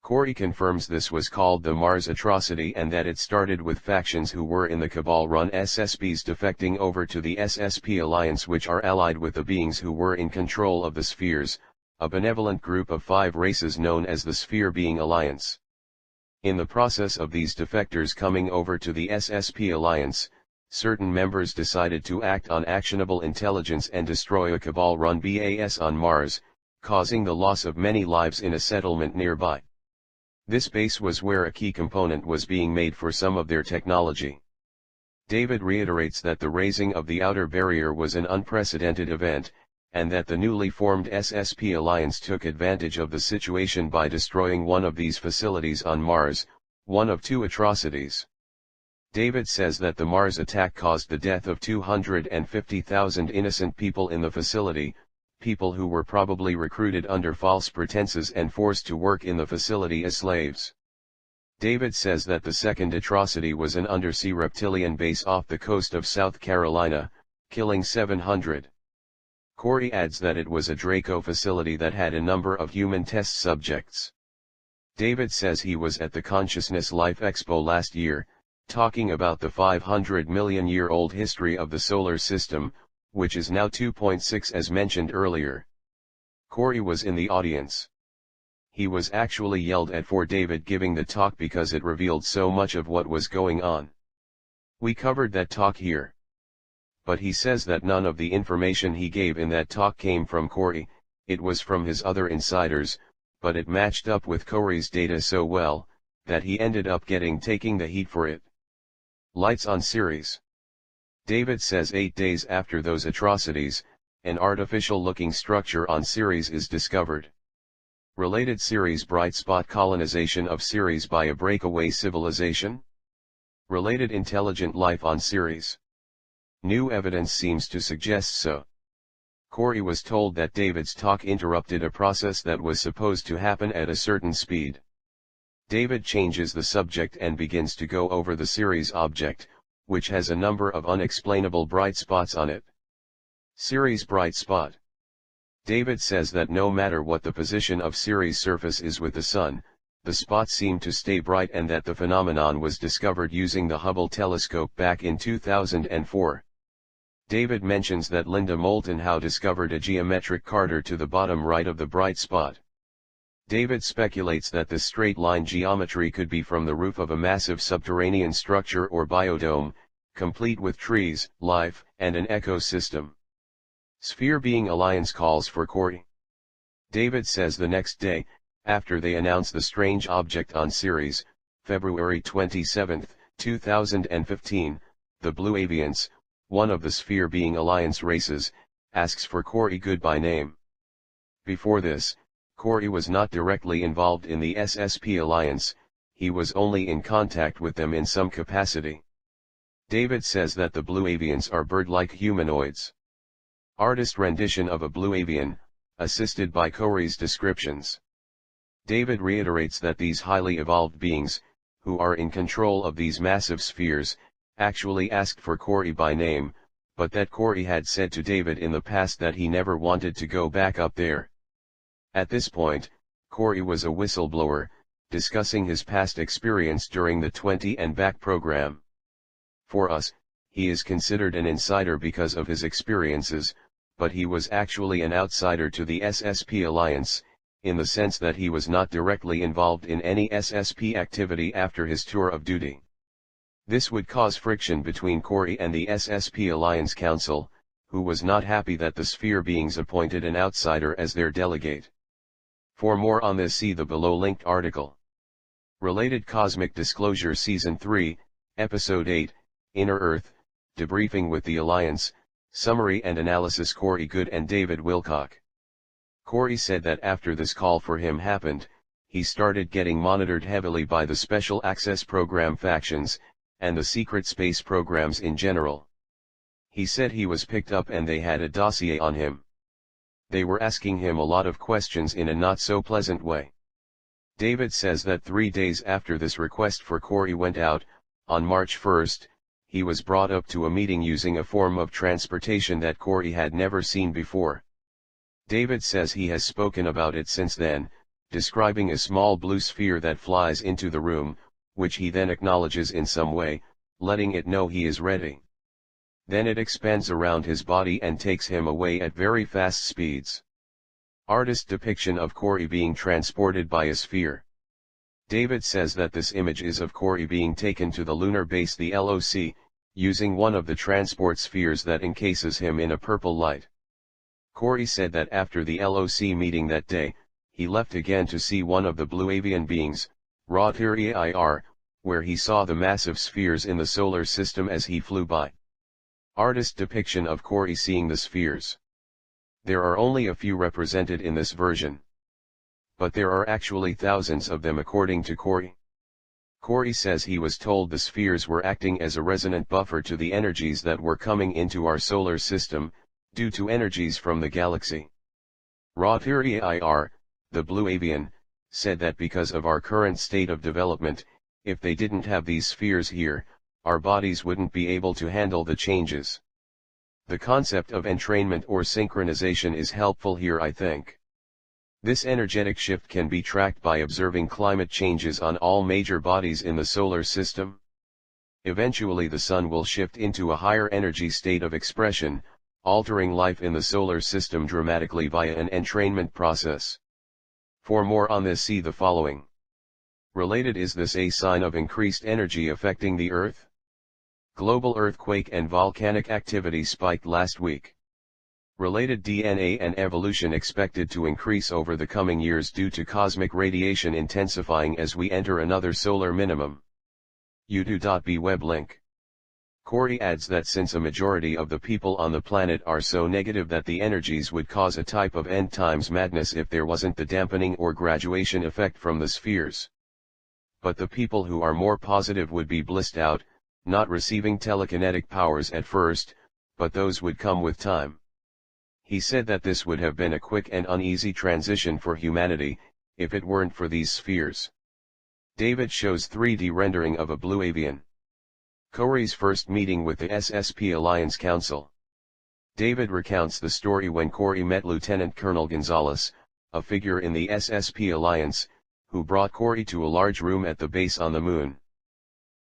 Corey confirms this was called the Mars atrocity and that it started with factions who were in the Cabal-run SSPs defecting over to the SSP Alliance, which are allied with the beings who were in control of the spheres, a benevolent group of 5 races known as the Sphere Being Alliance. In the process of these defectors coming over to the SSP Alliance, certain members decided to act on actionable intelligence and destroy a Cabal-run base on Mars, causing the loss of many lives in a settlement nearby. This base was where a key component was being made for some of their technology. David reiterates that the raising of the outer barrier was an unprecedented event, and that the newly formed SSP Alliance took advantage of the situation by destroying one of these facilities on Mars, one of 2 atrocities. David says that the Mars attack caused the death of 250,000 innocent people in the facility, people who were probably recruited under false pretenses and forced to work in the facility as slaves. David says that the second atrocity was an undersea reptilian base off the coast of South Carolina, killing 700. Corey adds that it was a Draco facility that had a number of human test subjects. David says he was at the Consciousness Life Expo last year, talking about the 500-million-year-old history of the solar system, which is now 2.6 as mentioned earlier. Corey was in the audience. He was actually yelled at for David giving the talk because it revealed so much of what was going on. We covered that talk here. But he says that none of the information he gave in that talk came from Corey, it was from his other insiders, but it matched up with Corey's data so well, that he ended up taking the heat for it. Lights on Ceres. David says 8 days after those atrocities, an artificial-looking structure on Ceres is discovered. Related Ceres bright spot colonization of Ceres by a breakaway civilization? Related intelligent life on Ceres? New evidence seems to suggest so. Corey was told that David's talk interrupted a process that was supposed to happen at a certain speed. David changes the subject and begins to go over the Ceres object, which has a number of unexplainable bright spots on it. Ceres bright spot. David says that no matter what the position of Ceres' surface is with the Sun, the spots seem to stay bright and that the phenomenon was discovered using the Hubble telescope back in 2004. David mentions that Linda Moulton Howe discovered a geometric crater to the bottom right of the bright spot. David speculates that this straight-line geometry could be from the roof of a massive subterranean structure or biodome, complete with trees, life, and an ecosystem. Sphere Being Alliance calls for Corey. David says the next day, after they announce the strange object on Ceres, February 27, 2015, the Blue Avians, one of the Sphere Being Alliance races, asks for Corey Goode by name. Before this, Corey was not directly involved in the SSP Alliance, he was only in contact with them in some capacity. David says that the Blue Avians are bird-like humanoids. Artist rendition of a Blue Avian, assisted by Corey's descriptions. David reiterates that these highly evolved beings, who are in control of these massive spheres, actually asked for Corey by name, but that Corey had said to David in the past that he never wanted to go back up there. At this point, Corey was a whistleblower, discussing his past experience during the 20 and Back program. For us, he is considered an insider because of his experiences, but he was actually an outsider to the SSP Alliance, in the sense that he was not directly involved in any SSP activity after his tour of duty. This would cause friction between Corey and the SSP Alliance Council, who was not happy that the Sphere Beings appointed an outsider as their delegate. For more on this, see the below-linked article. Related Cosmic Disclosure Season 3, Episode 8, Inner Earth, Debriefing with the Alliance, Summary and Analysis. Corey Goode and David Wilcock. Corey said that after this call for him happened, he started getting monitored heavily by the Special Access Program factions, and the secret space programs in general. He said he was picked up and they had a dossier on him. They were asking him a lot of questions in a not-so-pleasant way. David says that 3 days after this request for Corey went out, on March 1, he was brought up to a meeting using a form of transportation that Corey had never seen before. David says he has spoken about it since then, describing a small blue sphere that flies into the room, which he then acknowledges in some way, letting it know he is ready. Then it expands around his body and takes him away at very fast speeds. Artist depiction of Corey being transported by a sphere. David says that this image is of Corey being taken to the lunar base, the LOC, using one of the transport spheres that encases him in a purple light. Corey said that after the LOC meeting that day, he left again to see one of the Blue Avian beings, Ra-Tiri-Ir, where he saw the massive spheres in the solar system as he flew by. Artist depiction of Corey seeing the spheres. There are only a few represented in this version. But there are actually thousands of them according to Corey. Corey says he was told the spheres were acting as a resonant buffer to the energies that were coming into our solar system, due to energies from the galaxy. Rothir, the blue avian, said that because of our current state of development, if they didn't have these spheres here, our bodies wouldn't be able to handle the changes. The concept of entrainment or synchronization is helpful here, I think. This energetic shift can be tracked by observing climate changes on all major bodies in the solar system. Eventually the sun will shift into a higher energy state of expression, altering life in the solar system dramatically via an entrainment process. For more on this, see the following. Related: is this a sign of increased energy affecting the Earth? Global earthquake and volcanic activity spiked last week. Related: DNA and evolution expected to increase over the coming years due to cosmic radiation intensifying as we enter another solar minimum. Goode.b web link. Corey adds that since a majority of the people on the planet are so negative that the energies would cause a type of end times madness if there wasn't the dampening or graduation effect from the spheres. But the people who are more positive would be blissed out, not receiving telekinetic powers at first, but those would come with time. He said that this would have been a quick and uneasy transition for humanity, if it weren't for these spheres. David shows 3D rendering of a blue avian. Corey's first meeting with the SSP Alliance Council. David recounts the story when Corey met Lieutenant Colonel Gonzalez, a figure in the SSP Alliance, who brought Corey to a large room at the base on the moon.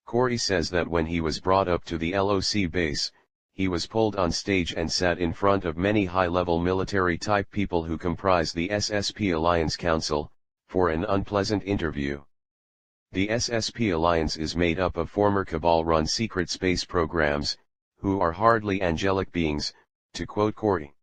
Corey says that when he was brought up to the LOC base, he was pulled on stage and sat in front of many high-level military-type people who comprise the SSP Alliance Council, for an unpleasant interview. The SSP Alliance is made up of former Cabal-run secret space programs, who are hardly angelic beings, to quote Corey.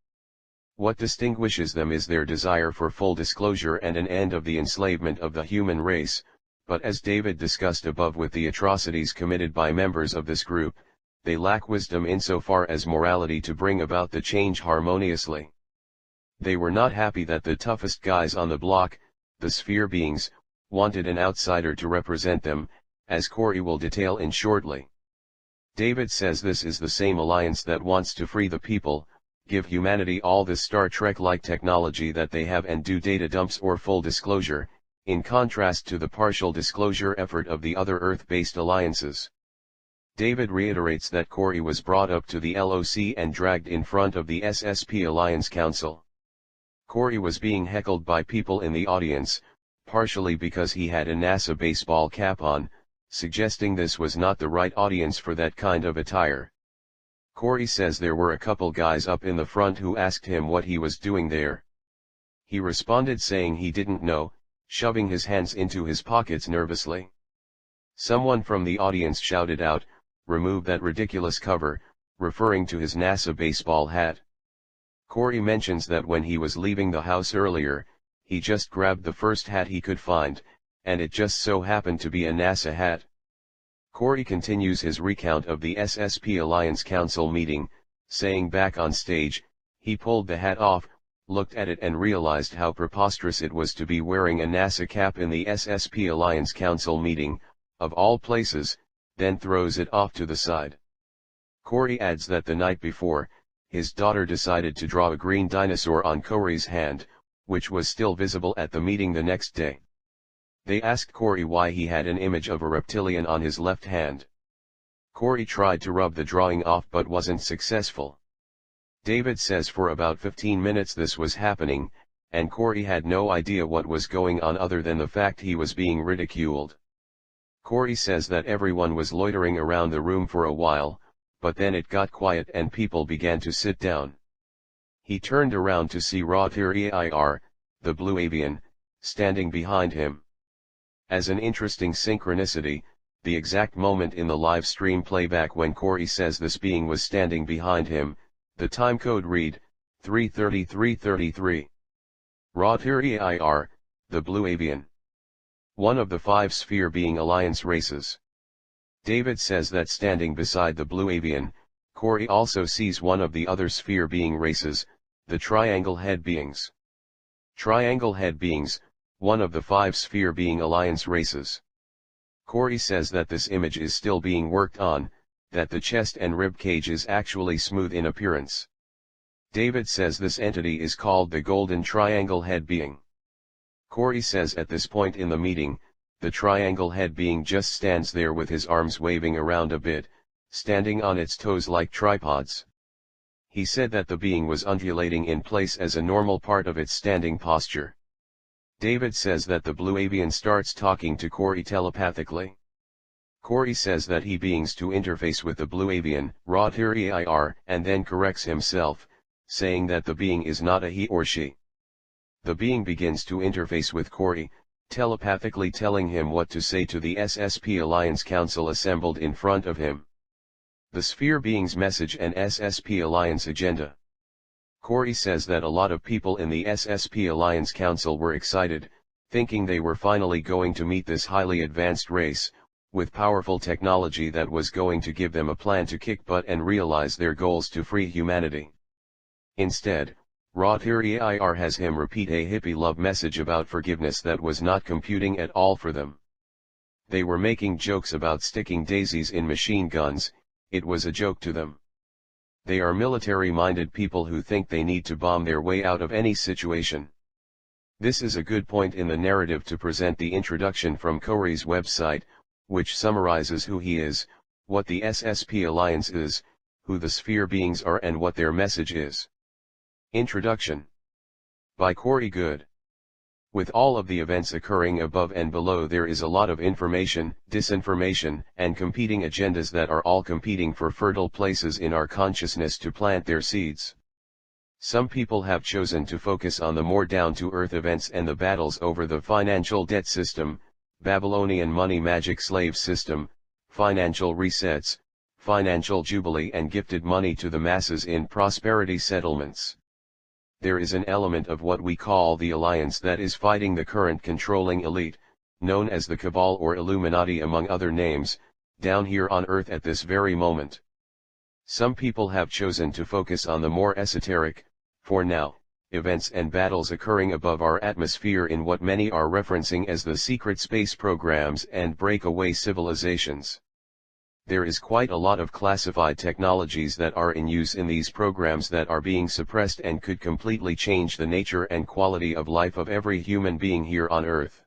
What distinguishes them is their desire for full disclosure and an end of the enslavement of the human race, but as David discussed above with the atrocities committed by members of this group, they lack wisdom insofar as morality to bring about the change harmoniously. They were not happy that the toughest guys on the block, the sphere beings, wanted an outsider to represent them, as Corey will detail in shortly. David says this is the same alliance that wants to free the people, give humanity all the Star Trek-like technology that they have and do data dumps or full disclosure, in contrast to the partial disclosure effort of the other Earth-based alliances. David reiterates that Corey was brought up to the LOC and dragged in front of the SSP Alliance Council. Corey was being heckled by people in the audience, partially because he had a NASA baseball cap on, suggesting this was not the right audience for that kind of attire. Corey says there were a couple guys up in the front who asked him what he was doing there. He responded saying he didn't know, shoving his hands into his pockets nervously. Someone from the audience shouted out, "Remove that ridiculous cover," referring to his NASA baseball hat. Corey mentions that when he was leaving the house earlier, he just grabbed the first hat he could find, and it just so happened to be a NASA hat. Corey continues his recount of the SSP Alliance Council meeting, saying back on stage, he pulled the hat off, looked at it and realized how preposterous it was to be wearing a NASA cap in the SSP Alliance Council meeting, of all places, then throws it off to the side. Corey adds that the night before, his daughter decided to draw a green dinosaur on Corey's hand, which was still visible at the meeting the next day. They asked Corey why he had an image of a reptilian on his left hand. Corey tried to rub the drawing off but wasn't successful. David says for about 15 minutes this was happening, and Corey had no idea what was going on other than the fact he was being ridiculed. Corey says that everyone was loitering around the room for a while, but then it got quiet and people began to sit down. He turned around to see Rothir, the blue avian, standing behind him. As an interesting synchronicity, the exact moment in the live stream playback when Corey says this being was standing behind him, the time code read, 3:33:33. Rothir, the blue avian. One of the 5 sphere being alliance races. David says that standing beside the blue avian, Corey also sees one of the other sphere being races, the triangle head beings. Triangle head beings, one of the 5 sphere being alliance races. Corey says that this image is still being worked on, that the chest and rib cage is actually smooth in appearance. David says this entity is called the Golden Triangle Head Being. Corey says at this point in the meeting, the triangle head being just stands there with his arms waving around a bit, standing on its toes like tripods. He said that the being was undulating in place as a normal part of its standing posture. David says that the blue avian starts talking to Corey telepathically. Corey says that he beings to interface with the blue avian, Ra-Tiri-Ir, and then corrects himself, saying that the being is not a he or she. The being begins to interface with Corey, telepathically telling him what to say to the SSP Alliance Council assembled in front of him. The Sphere Being's message and SSP Alliance agenda. Corey says that a lot of people in the SSP Alliance Council were excited, thinking they were finally going to meet this highly advanced race, with powerful technology that was going to give them a plan to kick butt and realize their goals to free humanity. Instead, Ra-Tiri-Ir has him repeat a hippie love message about forgiveness that was not computing at all for them. They were making jokes about sticking daisies in machine guns, it was a joke to them. They are military-minded people who think they need to bomb their way out of any situation. This is a good point in the narrative to present the introduction from Corey's website, which summarizes who he is, what the SSP Alliance is, who the Sphere Beings are and what their message is. Introduction by Corey Goode. With all of the events occurring above and below, there is a lot of information, disinformation, and competing agendas that are all competing for fertile places in our consciousness to plant their seeds. Some people have chosen to focus on the more down-to-earth events and the battles over the financial debt system, Babylonian money magic slave system, financial resets, financial jubilee, and gifted money to the masses in prosperity settlements. There is an element of what we call the Alliance that is fighting the current controlling elite, known as the Cabal or Illuminati among other names, down here on Earth at this very moment. Some people have chosen to focus on the more esoteric, for now, events and battles occurring above our atmosphere in what many are referencing as the secret space programs and breakaway civilizations. There is quite a lot of classified technologies that are in use in these programs that are being suppressed and could completely change the nature and quality of life of every human being here on Earth.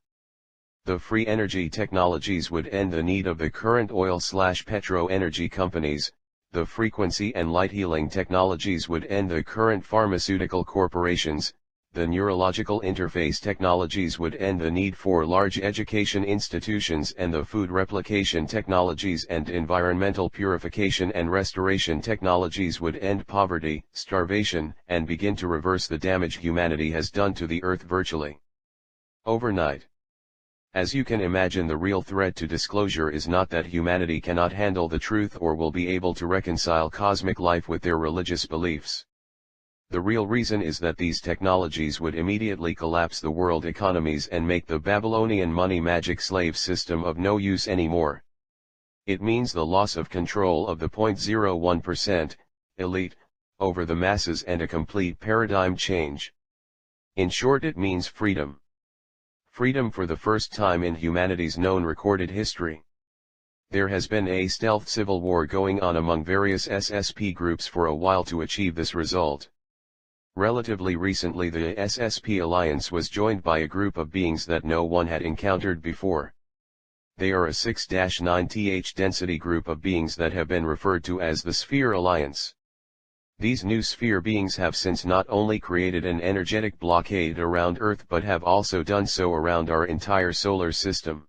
The free energy technologies would end the need of the current oil/petro energy companies. The frequency and light healing technologies would end the current pharmaceutical corporations. The neurological interface technologies would end the need for large education institutions, and the food replication technologies and environmental purification and restoration technologies would end poverty, starvation, and begin to reverse the damage humanity has done to the Earth virtually overnight. As you can imagine, the real threat to disclosure is not that humanity cannot handle the truth or will be able to reconcile cosmic life with their religious beliefs. The real reason is that these technologies would immediately collapse the world economies and make the Babylonian money magic slave system of no use anymore. It means the loss of control of the 0.01% elite over the masses and a complete paradigm change. In short, it means freedom. Freedom for the first time in humanity's known recorded history. There has been a stealth civil war going on among various SSP groups for a while to achieve this result. Relatively recently, the SSP Alliance was joined by a group of beings that no one had encountered before. They are a 6-9th density group of beings that have been referred to as the Sphere Alliance. These new sphere beings have since not only created an energetic blockade around Earth but have also done so around our entire solar system.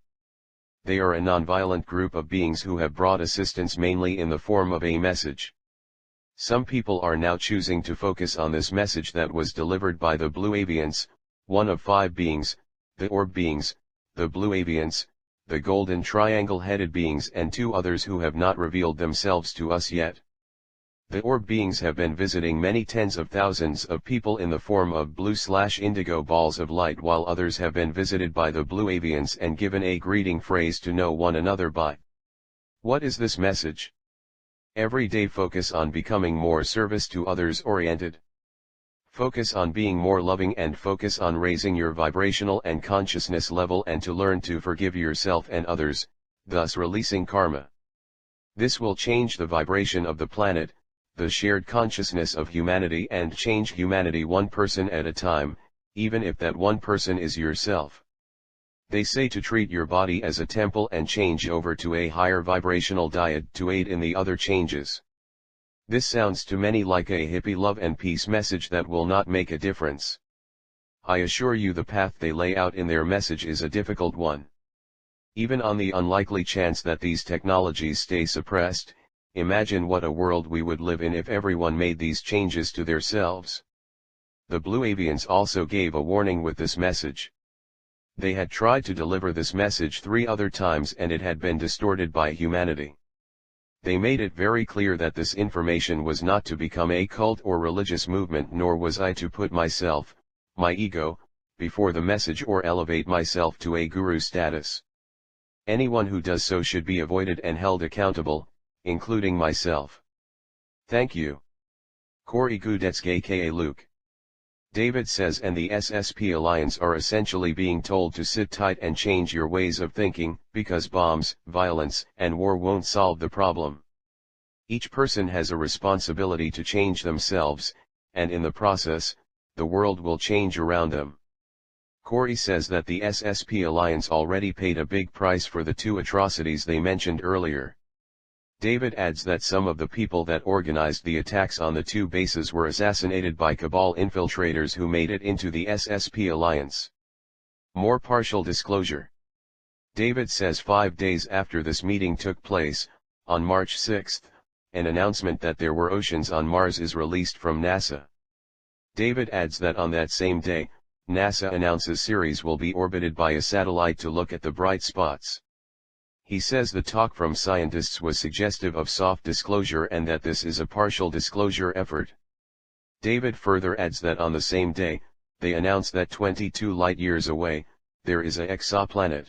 They are a non-violent group of beings who have brought assistance mainly in the form of a message. Some people are now choosing to focus on this message that was delivered by the Blue Avians, one of 5 beings, the Orb Beings, the Blue Avians, the Golden Triangle-headed beings, and 2 others who have not revealed themselves to us yet. The Orb Beings have been visiting many tens of thousands of people in the form of blue/indigo balls of light, while others have been visited by the Blue Avians and given a greeting phrase to know one another by. What is this message? Every day focus on becoming more service to others oriented. Focus on being more loving and focus on raising your vibrational and consciousness level and to learn to forgive yourself and others, thus releasing karma. This will change the vibration of the planet, the shared consciousness of humanity, and change humanity one person at a time, even if that one person is yourself. They say to treat your body as a temple and change over to a higher vibrational diet to aid in the other changes. This sounds to many like a hippie love and peace message that will not make a difference. I assure you the path they lay out in their message is a difficult one. Even on the unlikely chance that these technologies stay suppressed, imagine what a world we would live in if everyone made these changes to themselves. The Blue Avians also gave a warning with this message. They had tried to deliver this message 3 other times and it had been distorted by humanity. They made it very clear that this information was not to become a cult or religious movement, nor was I to put myself, my ego, before the message or elevate myself to a guru status. Anyone who does so should be avoided and held accountable, including myself. Thank you. Corey Goode aka Luke. David says, and the SSP Alliance are essentially being told to sit tight and change your ways of thinking, because bombs, violence, and war won't solve the problem. Each person has a responsibility to change themselves, and in the process, the world will change around them. Corey says that the SSP Alliance already paid a big price for the 2 atrocities they mentioned earlier. David adds that some of the people that organized the attacks on the 2 bases were assassinated by cabal infiltrators who made it into the SSP Alliance. More partial disclosure. David says 5 days after this meeting took place, on March 6, an announcement that there were oceans on Mars is released from NASA. David adds that on that same day, NASA announces Ceres will be orbited by a satellite to look at the bright spots. He says the talk from scientists was suggestive of soft disclosure and that this is a partial disclosure effort. David further adds that on the same day, they announce that 22 light-years away, there is a exoplanet.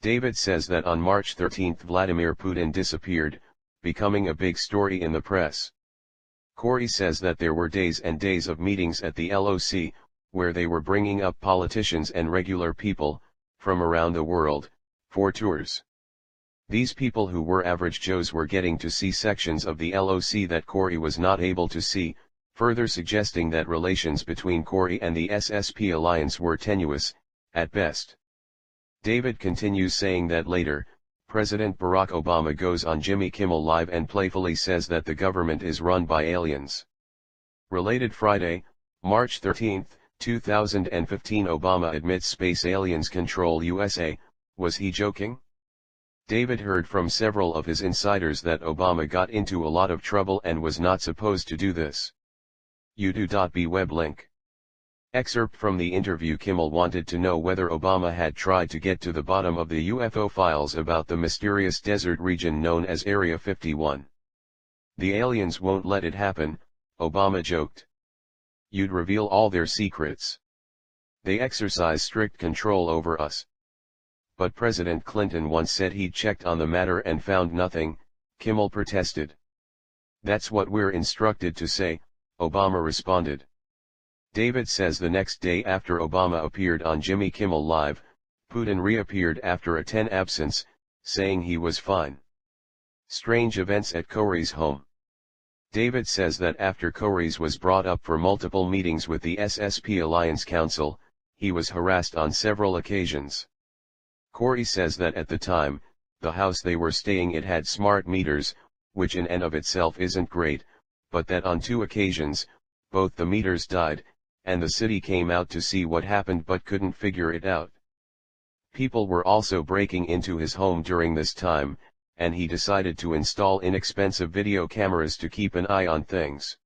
David says that on March 13 Vladimir Putin disappeared, becoming a big story in the press. Corey says that there were days and days of meetings at the LOC, where they were bringing up politicians and regular people, from around the world, for tours. These people who were average Joes were getting to see sections of the LOC that Corey was not able to see, further suggesting that relations between Corey and the SSP Alliance were tenuous, at best. David continues saying that later, President Barack Obama goes on Jimmy Kimmel Live and playfully says that the government is run by aliens. Related Friday, March 13, 2015 Obama admits space aliens control USA, was he joking? David heard from several of his insiders that Obama got into a lot of trouble and was not supposed to do this. udo.b web link. Excerpt from the interview. Kimmel wanted to know whether Obama had tried to get to the bottom of the UFO files about the mysterious desert region known as Area 51. The aliens won't let it happen, Obama joked. You'd reveal all their secrets. They exercise strict control over us. But President Clinton once said he'd checked on the matter and found nothing, Kimmel protested. That's what we're instructed to say, Obama responded. David says the next day after Obama appeared on Jimmy Kimmel Live, Putin reappeared after a 10 absence, saying he was fine. Strange events at Corey's home. David says that after Corey's was brought up for multiple meetings with the SSP Alliance Council, he was harassed on several occasions. Corey says that at the time, the house they were staying in had smart meters, which in and of itself isn't great, but that on 2 occasions, both the meters died, and the city came out to see what happened but couldn't figure it out. People were also breaking into his home during this time, and he decided to install inexpensive video cameras to keep an eye on things.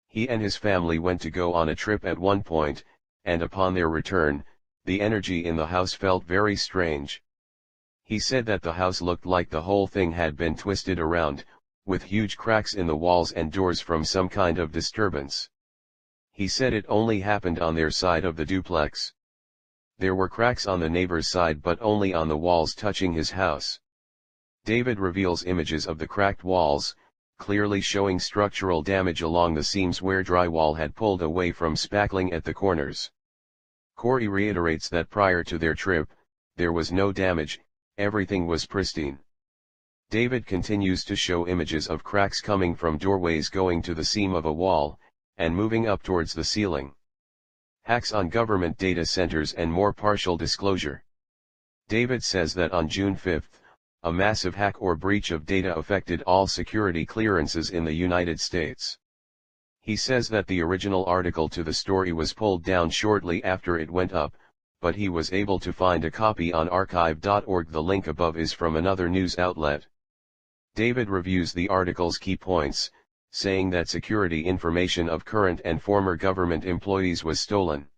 He and his family went to go on a trip at one point, and upon their return, the energy in the house felt very strange. He said that the house looked like the whole thing had been twisted around, with huge cracks in the walls and doors from some kind of disturbance. He said it only happened on their side of the duplex. There were cracks on the neighbor's side but only on the walls touching his house. David reveals images of the cracked walls, clearly showing structural damage along the seams where drywall had pulled away from spackling at the corners. Corey reiterates that prior to their trip, there was no damage, everything was pristine. David continues to show images of cracks coming from doorways going to the seam of a wall, and moving up towards the ceiling. Hacks on government data centers and more partial disclosure. David says that on June 5, a massive hack or breach of data affected all security clearances in the United States. He says that the original article to the story was pulled down shortly after it went up, but he was able to find a copy on archive.org. The link above is from another news outlet. David reviews the article's key points, saying that security information of current and former government employees was stolen.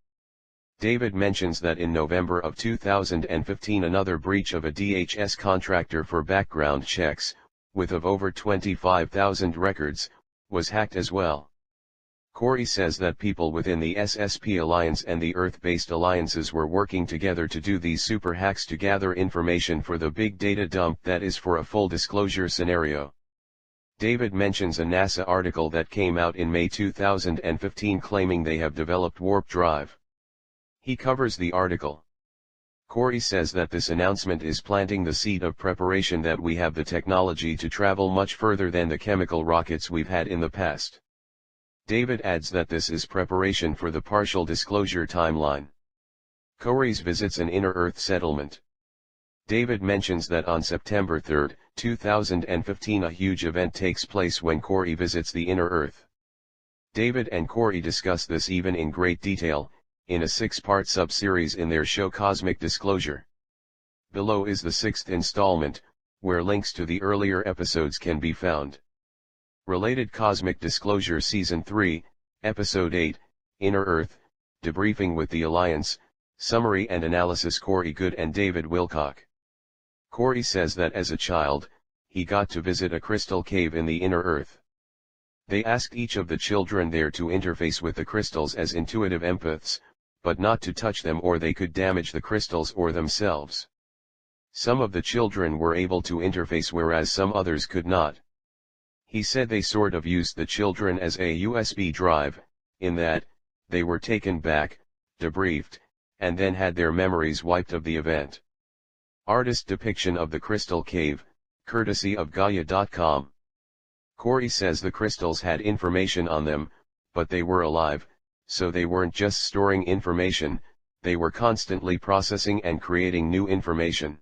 David mentions that in November of 2015 another breach of a DHS contractor for background checks, with of over 25,000 records, was hacked as well. Corey says that people within the SSP Alliance and the Earth-based alliances were working together to do these super hacks to gather information for the big data dump that is for a full disclosure scenario. David mentions a NASA article that came out in May 2015 claiming they have developed warp drive. He covers the article. Corey says that this announcement is planting the seed of preparation that we have the technology to travel much further than the chemical rockets we've had in the past. David adds that this is preparation for the partial disclosure timeline. Corey visits an inner Earth settlement. David mentions that on September 3, 2015 a huge event takes place when Corey visits the inner Earth. David and Corey discuss this even in great detail, in a 6-part sub-series in their show Cosmic Disclosure. Below is the 6th installment, where links to the earlier episodes can be found. Related Cosmic Disclosure Season 3, Episode 8, Inner Earth, Debriefing with the Alliance, Summary and Analysis. Corey Goode and David Wilcock. Corey says that as a child, he got to visit a crystal cave in the inner Earth. They asked each of the children there to interface with the crystals as intuitive empaths, but not to touch them or they could damage the crystals or themselves. Some of the children were able to interface whereas some others could not. He said they sort of used the children as a USB drive, in that, they were taken back, debriefed, and then had their memories wiped of the event. Artist depiction of the crystal cave, courtesy of Gaia.com. Corey says the crystals had information on them, but they were alive, so they weren't just storing information, they were constantly processing and creating new information.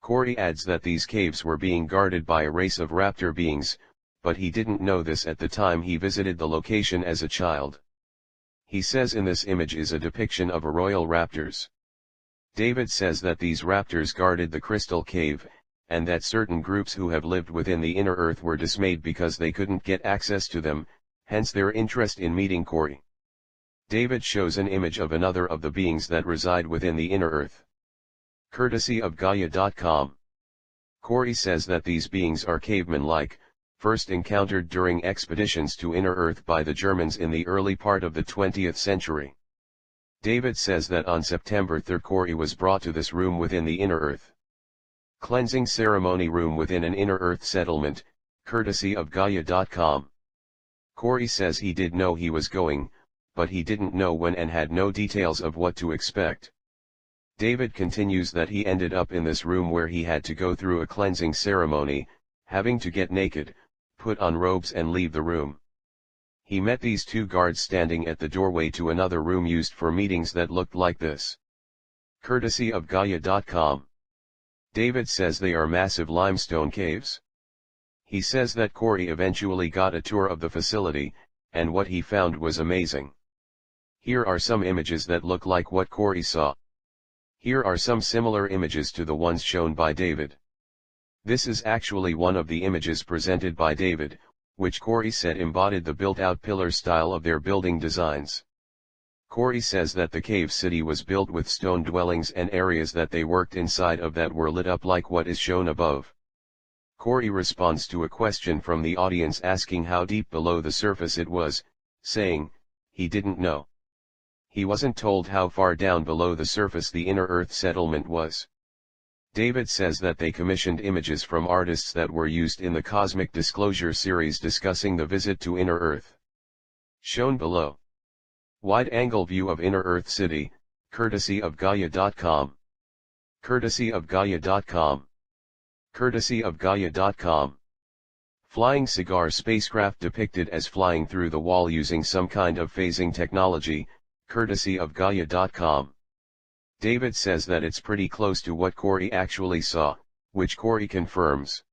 Corey adds that these caves were being guarded by a race of raptor beings, but he didn't know this at the time he visited the location as a child. He says in this image is a depiction of a royal raptors. David says that these raptors guarded the crystal cave, and that certain groups who have lived within the inner Earth were dismayed because they couldn't get access to them, hence their interest in meeting Corey. David shows an image of another of the beings that reside within the inner Earth. Courtesy of Gaia.com. Corey says that these beings are caveman-like, first encountered during expeditions to inner Earth by the Germans in the early part of the 20th century. David says that on September 3 Corey was brought to this room within the inner Earth cleansing ceremony room within an inner Earth settlement, courtesy of Gaia.com. Corey says he did know he was going, but he didn't know when and had no details of what to expect. David continues that he ended up in this room where he had to go through a cleansing ceremony, having to get naked, put on robes and leave the room. He met these two guards standing at the doorway to another room used for meetings that looked like this. Courtesy of Gaia.com. David says they are massive limestone caves. He says that Corey eventually got a tour of the facility, and what he found was amazing. Here are some images that look like what Corey saw. Here are some similar images to the ones shown by David. This is actually one of the images presented by David, which Corey said embodied the built-out pillar style of their building designs. Corey says that the cave city was built with stone dwellings and areas that they worked inside of that were lit up like what is shown above. Corey responds to a question from the audience asking how deep below the surface it was, saying, he didn't know. He wasn't told how far down below the surface the inner Earth settlement was. David says that they commissioned images from artists that were used in the Cosmic Disclosure series discussing the visit to inner Earth. Shown below. Wide-angle view of inner Earth city, courtesy of Gaia.com. Courtesy of Gaia.com. courtesy of Gaia.com. Flying cigar spacecraft depicted as flying through the wall using some kind of phasing technology, courtesy of Gaia.com. David says that it's pretty close to what Corey actually saw, which Corey confirms.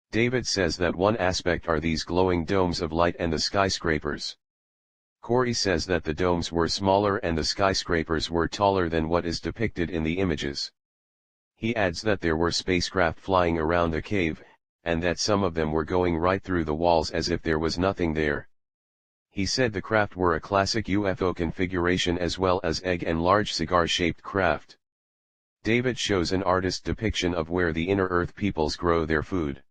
David says that one aspect are these glowing domes of light and the skyscrapers. Corey says that the domes were smaller and the skyscrapers were taller than what is depicted in the images. He adds that there were spacecraft flying around the cave, and that some of them were going right through the walls as if there was nothing there. He said the craft were a classic UFO configuration as well as egg and large cigar-shaped craft. David shows an artist depiction of where the inner Earth peoples grow their food.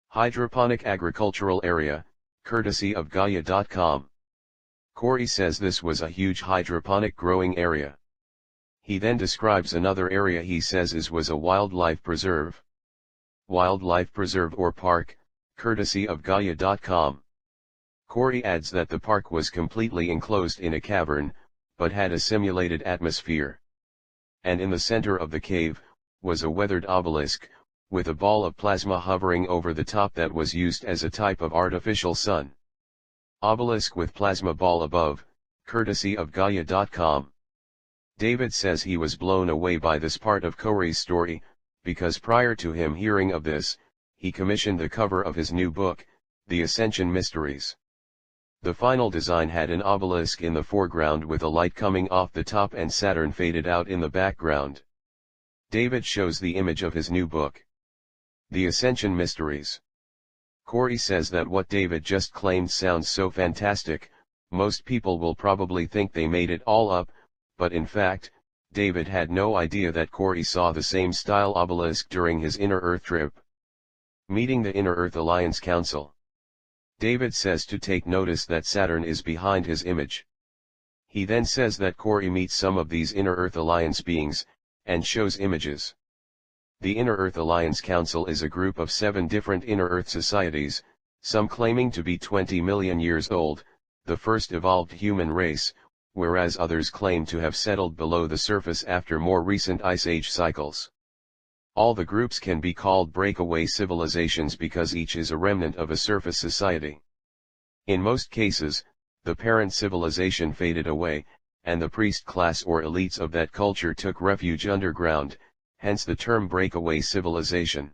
Hydroponic agricultural area, courtesy of Gaia.com. Corey says this was a huge hydroponic growing area. He then describes another area he says was a wildlife preserve. Wildlife preserve or park, courtesy of Gaia.com. Corey adds that the park was completely enclosed in a cavern, but had a simulated atmosphere. And in the center of the cave, was a weathered obelisk, with a ball of plasma hovering over the top that was used as a type of artificial sun. Obelisk with plasma ball above, courtesy of Gaia.com. David says he was blown away by this part of Corey's story, because prior to him hearing of this, he commissioned the cover of his new book, The Ascension Mysteries. The final design had an obelisk in the foreground with a light coming off the top and Saturn faded out in the background. David shows the image of his new book, The Ascension Mysteries. Corey says that what David just claimed sounds so fantastic, most people will probably think they made it all up, but in fact, David had no idea that Corey saw the same style obelisk during his Inner Earth trip. Meeting the Inner Earth Alliance Council. David says to take notice that Saturn is behind his image. He then says that Corey meets some of these Inner Earth Alliance beings, and shows images. The Inner Earth Alliance Council is a group of 7 different Inner Earth societies, some claiming to be 20 million years old, the first evolved human race, whereas others claim to have settled below the surface after more recent Ice Age cycles. All the groups can be called breakaway civilizations because each is a remnant of a surface society. In most cases, the parent civilization faded away, and the priest class or elites of that culture took refuge underground, hence the term breakaway civilization.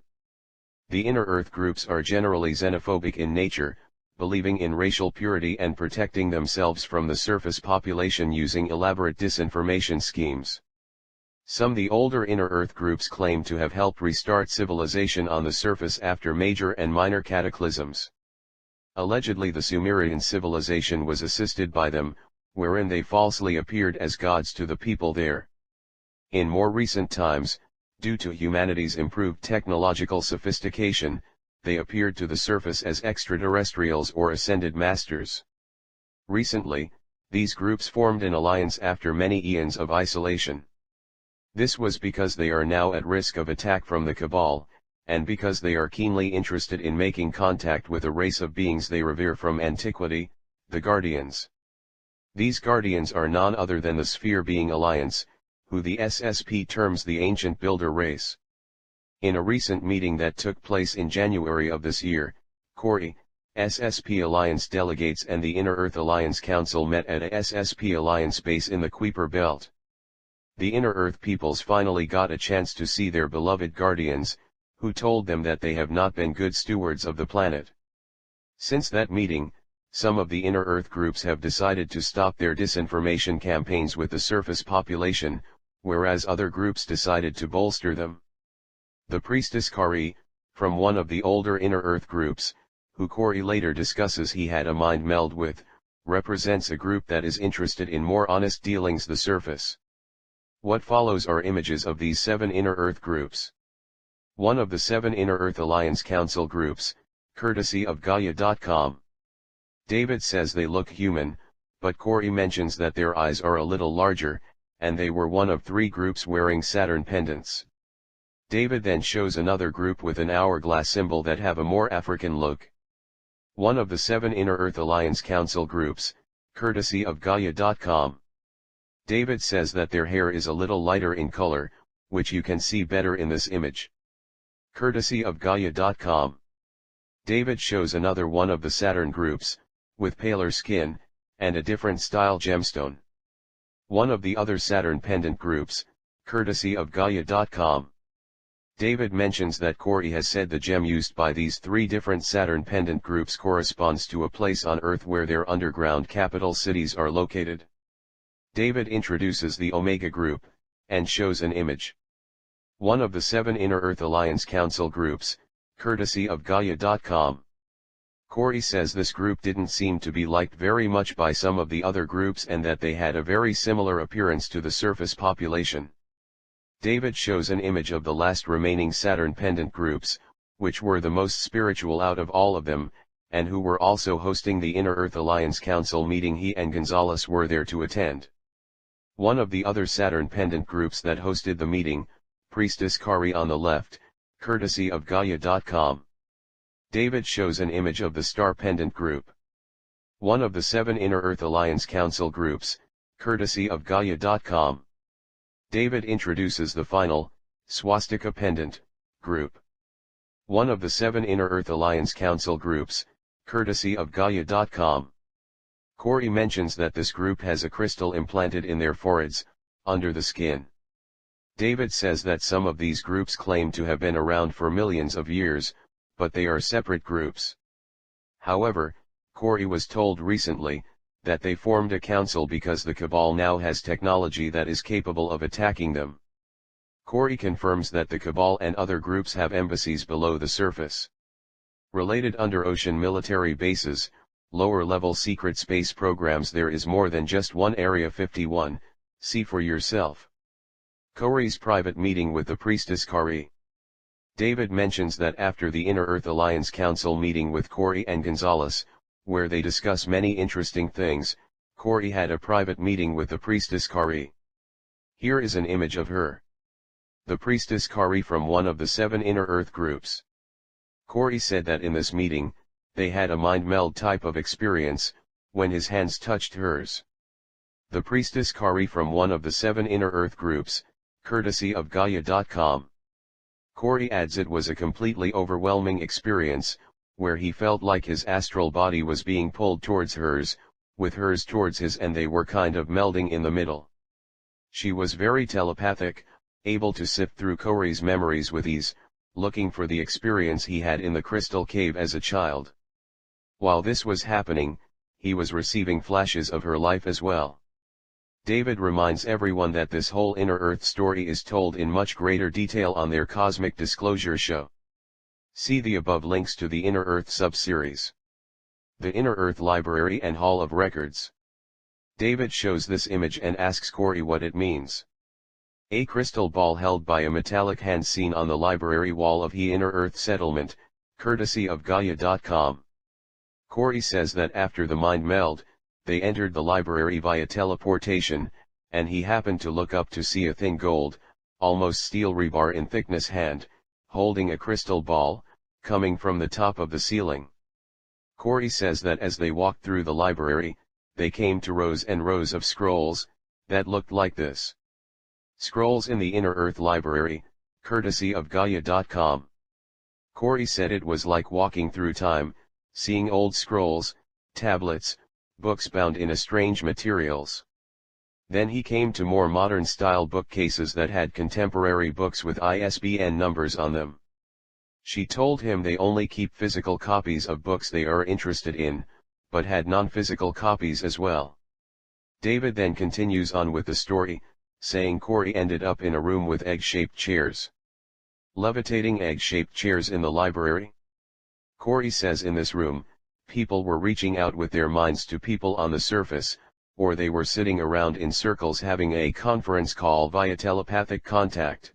The Inner Earth groups are generally xenophobic in nature, believing in racial purity and protecting themselves from the surface population using elaborate disinformation schemes. Some of the older Inner Earth groups claim to have helped restart civilization on the surface after major and minor cataclysms. Allegedly the Sumerian civilization was assisted by them, wherein they falsely appeared as gods to the people there. In more recent times, due to humanity's improved technological sophistication, they appeared to the surface as extraterrestrials or ascended masters. Recently, these groups formed an alliance after many eons of isolation. This was because they are now at risk of attack from the Cabal, and because they are keenly interested in making contact with a race of beings they revere from antiquity, the Guardians. These Guardians are none other than the Sphere Being Alliance, who the SSP terms the Ancient Builder Race. In a recent meeting that took place in January of this year, Corey, SSP Alliance delegates and the Inner Earth Alliance Council met at a SSP Alliance base in the Kuiper Belt. The Inner Earth peoples finally got a chance to see their beloved Guardians, who told them that they have not been good stewards of the planet. Since that meeting, some of the Inner Earth groups have decided to stop their disinformation campaigns with the surface population, whereas other groups decided to bolster them. The priestess Kari, from one of the older Inner Earth groups, who Corey later discusses he had a mind meld with, represents a group that is interested in more honest dealings the surface. What follows are images of these 7 Inner Earth groups. One of the 7 Inner Earth Alliance Council groups, courtesy of Gaia.com. David says they look human, but Corey mentions that their eyes are a little larger, and they were one of 3 groups wearing Saturn pendants. David then shows another group with an hourglass symbol that have a more African look. One of the 7 Inner Earth Alliance Council groups, courtesy of Gaia.com. David says that their hair is a little lighter in color, which you can see better in this image. Courtesy of Gaia.com. David shows another one of the Saturn groups, with paler skin, and a different style gemstone. One of the other Saturn pendant groups, courtesy of Gaia.com. David mentions that Corey has said the gem used by these three different Saturn pendant groups corresponds to a place on Earth where their underground capital cities are located. David introduces the Omega group, and shows an image. One of the 7 Inner Earth Alliance Council groups, courtesy of Gaia.com. Corey says this group didn't seem to be liked very much by some of the other groups and that they had a very similar appearance to the surface population. David shows an image of the last remaining Saturn pendant groups, which were the most spiritual out of all of them, and who were also hosting the Inner Earth Alliance Council meeting he and Gonzalez were there to attend. One of the other Saturn pendant groups that hosted the meeting, Priestess Kari on the left, courtesy of Gaia.com. David shows an image of the Star pendant group. One of the 7 Inner Earth Alliance Council groups, courtesy of Gaia.com. David introduces the final, Swastika pendant, group. One of the 7 Inner Earth Alliance Council groups, courtesy of Gaia.com. Corey mentions that this group has a crystal implanted in their foreheads, under the skin. David says that some of these groups claim to have been around for millions of years, but they are separate groups. However, Corey was told recently, that they formed a council because the Cabal now has technology that is capable of attacking them. Corey confirms that the Cabal and other groups have embassies below the surface. Related under-ocean military bases, lower-level secret space programs. There is more than just one Area 51, see for yourself. Corey's private meeting with the Priestess Kari. David mentions that after the Inner Earth Alliance Council meeting with Corey and Gonzalez, where they discuss many interesting things, Corey had a private meeting with the Priestess Kari. Here is an image of her. The Priestess Kari from one of the 7 Inner Earth groups. Corey said that in this meeting, they had a mind meld type of experience, when his hands touched hers. The Priestess Kari from one of the 7 Inner Earth groups, courtesy of Gaia.com. Corey adds it was a completely overwhelming experience, where he felt like his astral body was being pulled towards hers, with hers towards his, and they were kind of melding in the middle. She was very telepathic, able to sift through Corey's memories with ease, looking for the experience he had in the crystal cave as a child. While this was happening, he was receiving flashes of her life as well. David reminds everyone that this whole Inner Earth story is told in much greater detail on their Cosmic Disclosure show. See the above links to the Inner Earth sub-series. The Inner Earth Library and Hall of Records. David shows this image and asks Corey what it means. A crystal ball held by a metallic hand seen on the library wall of the Inner Earth settlement, courtesy of Gaia.com. Corey says that after the mind meld, they entered the library via teleportation, and he happened to look up to see a thin gold, almost steel rebar in thickness hand, holding a crystal ball, coming from the top of the ceiling. Corey says that as they walked through the library, they came to rows and rows of scrolls, that looked like this. Scrolls in the Inner Earth Library, courtesy of Gaia.com. Corey said it was like walking through time, seeing old scrolls, tablets, books bound in strange materials. Then he came to more modern-style bookcases that had contemporary books with ISBN numbers on them. She told him they only keep physical copies of books they are interested in, but had non-physical copies as well. David then continues on with the story, saying Corey ended up in a room with egg-shaped chairs. Levitating egg-shaped chairs in the library? Corey says in this room, people were reaching out with their minds to people on the surface, or they were sitting around in circles having a conference call via telepathic contact.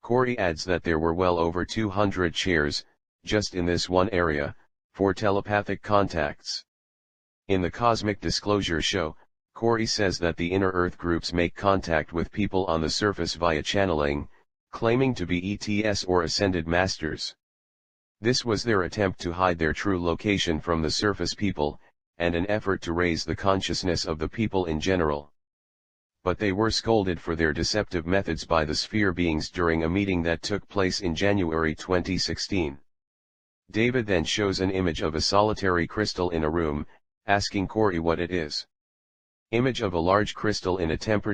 Corey adds that there were well over 200 chairs, just in this one area, for telepathic contacts. In the Cosmic Disclosure show, Corey says that the Inner Earth groups make contact with people on the surface via channeling, claiming to be ETS or Ascended Masters. This was their attempt to hide their true location from the surface people, and an effort to raise the consciousness of the people in general. but they were scolded for their deceptive methods by the sphere beings during a meeting that took place in January 2016. David then shows an image of a solitary crystal in a room, asking Corey what it is. Image of a large crystal in a tempered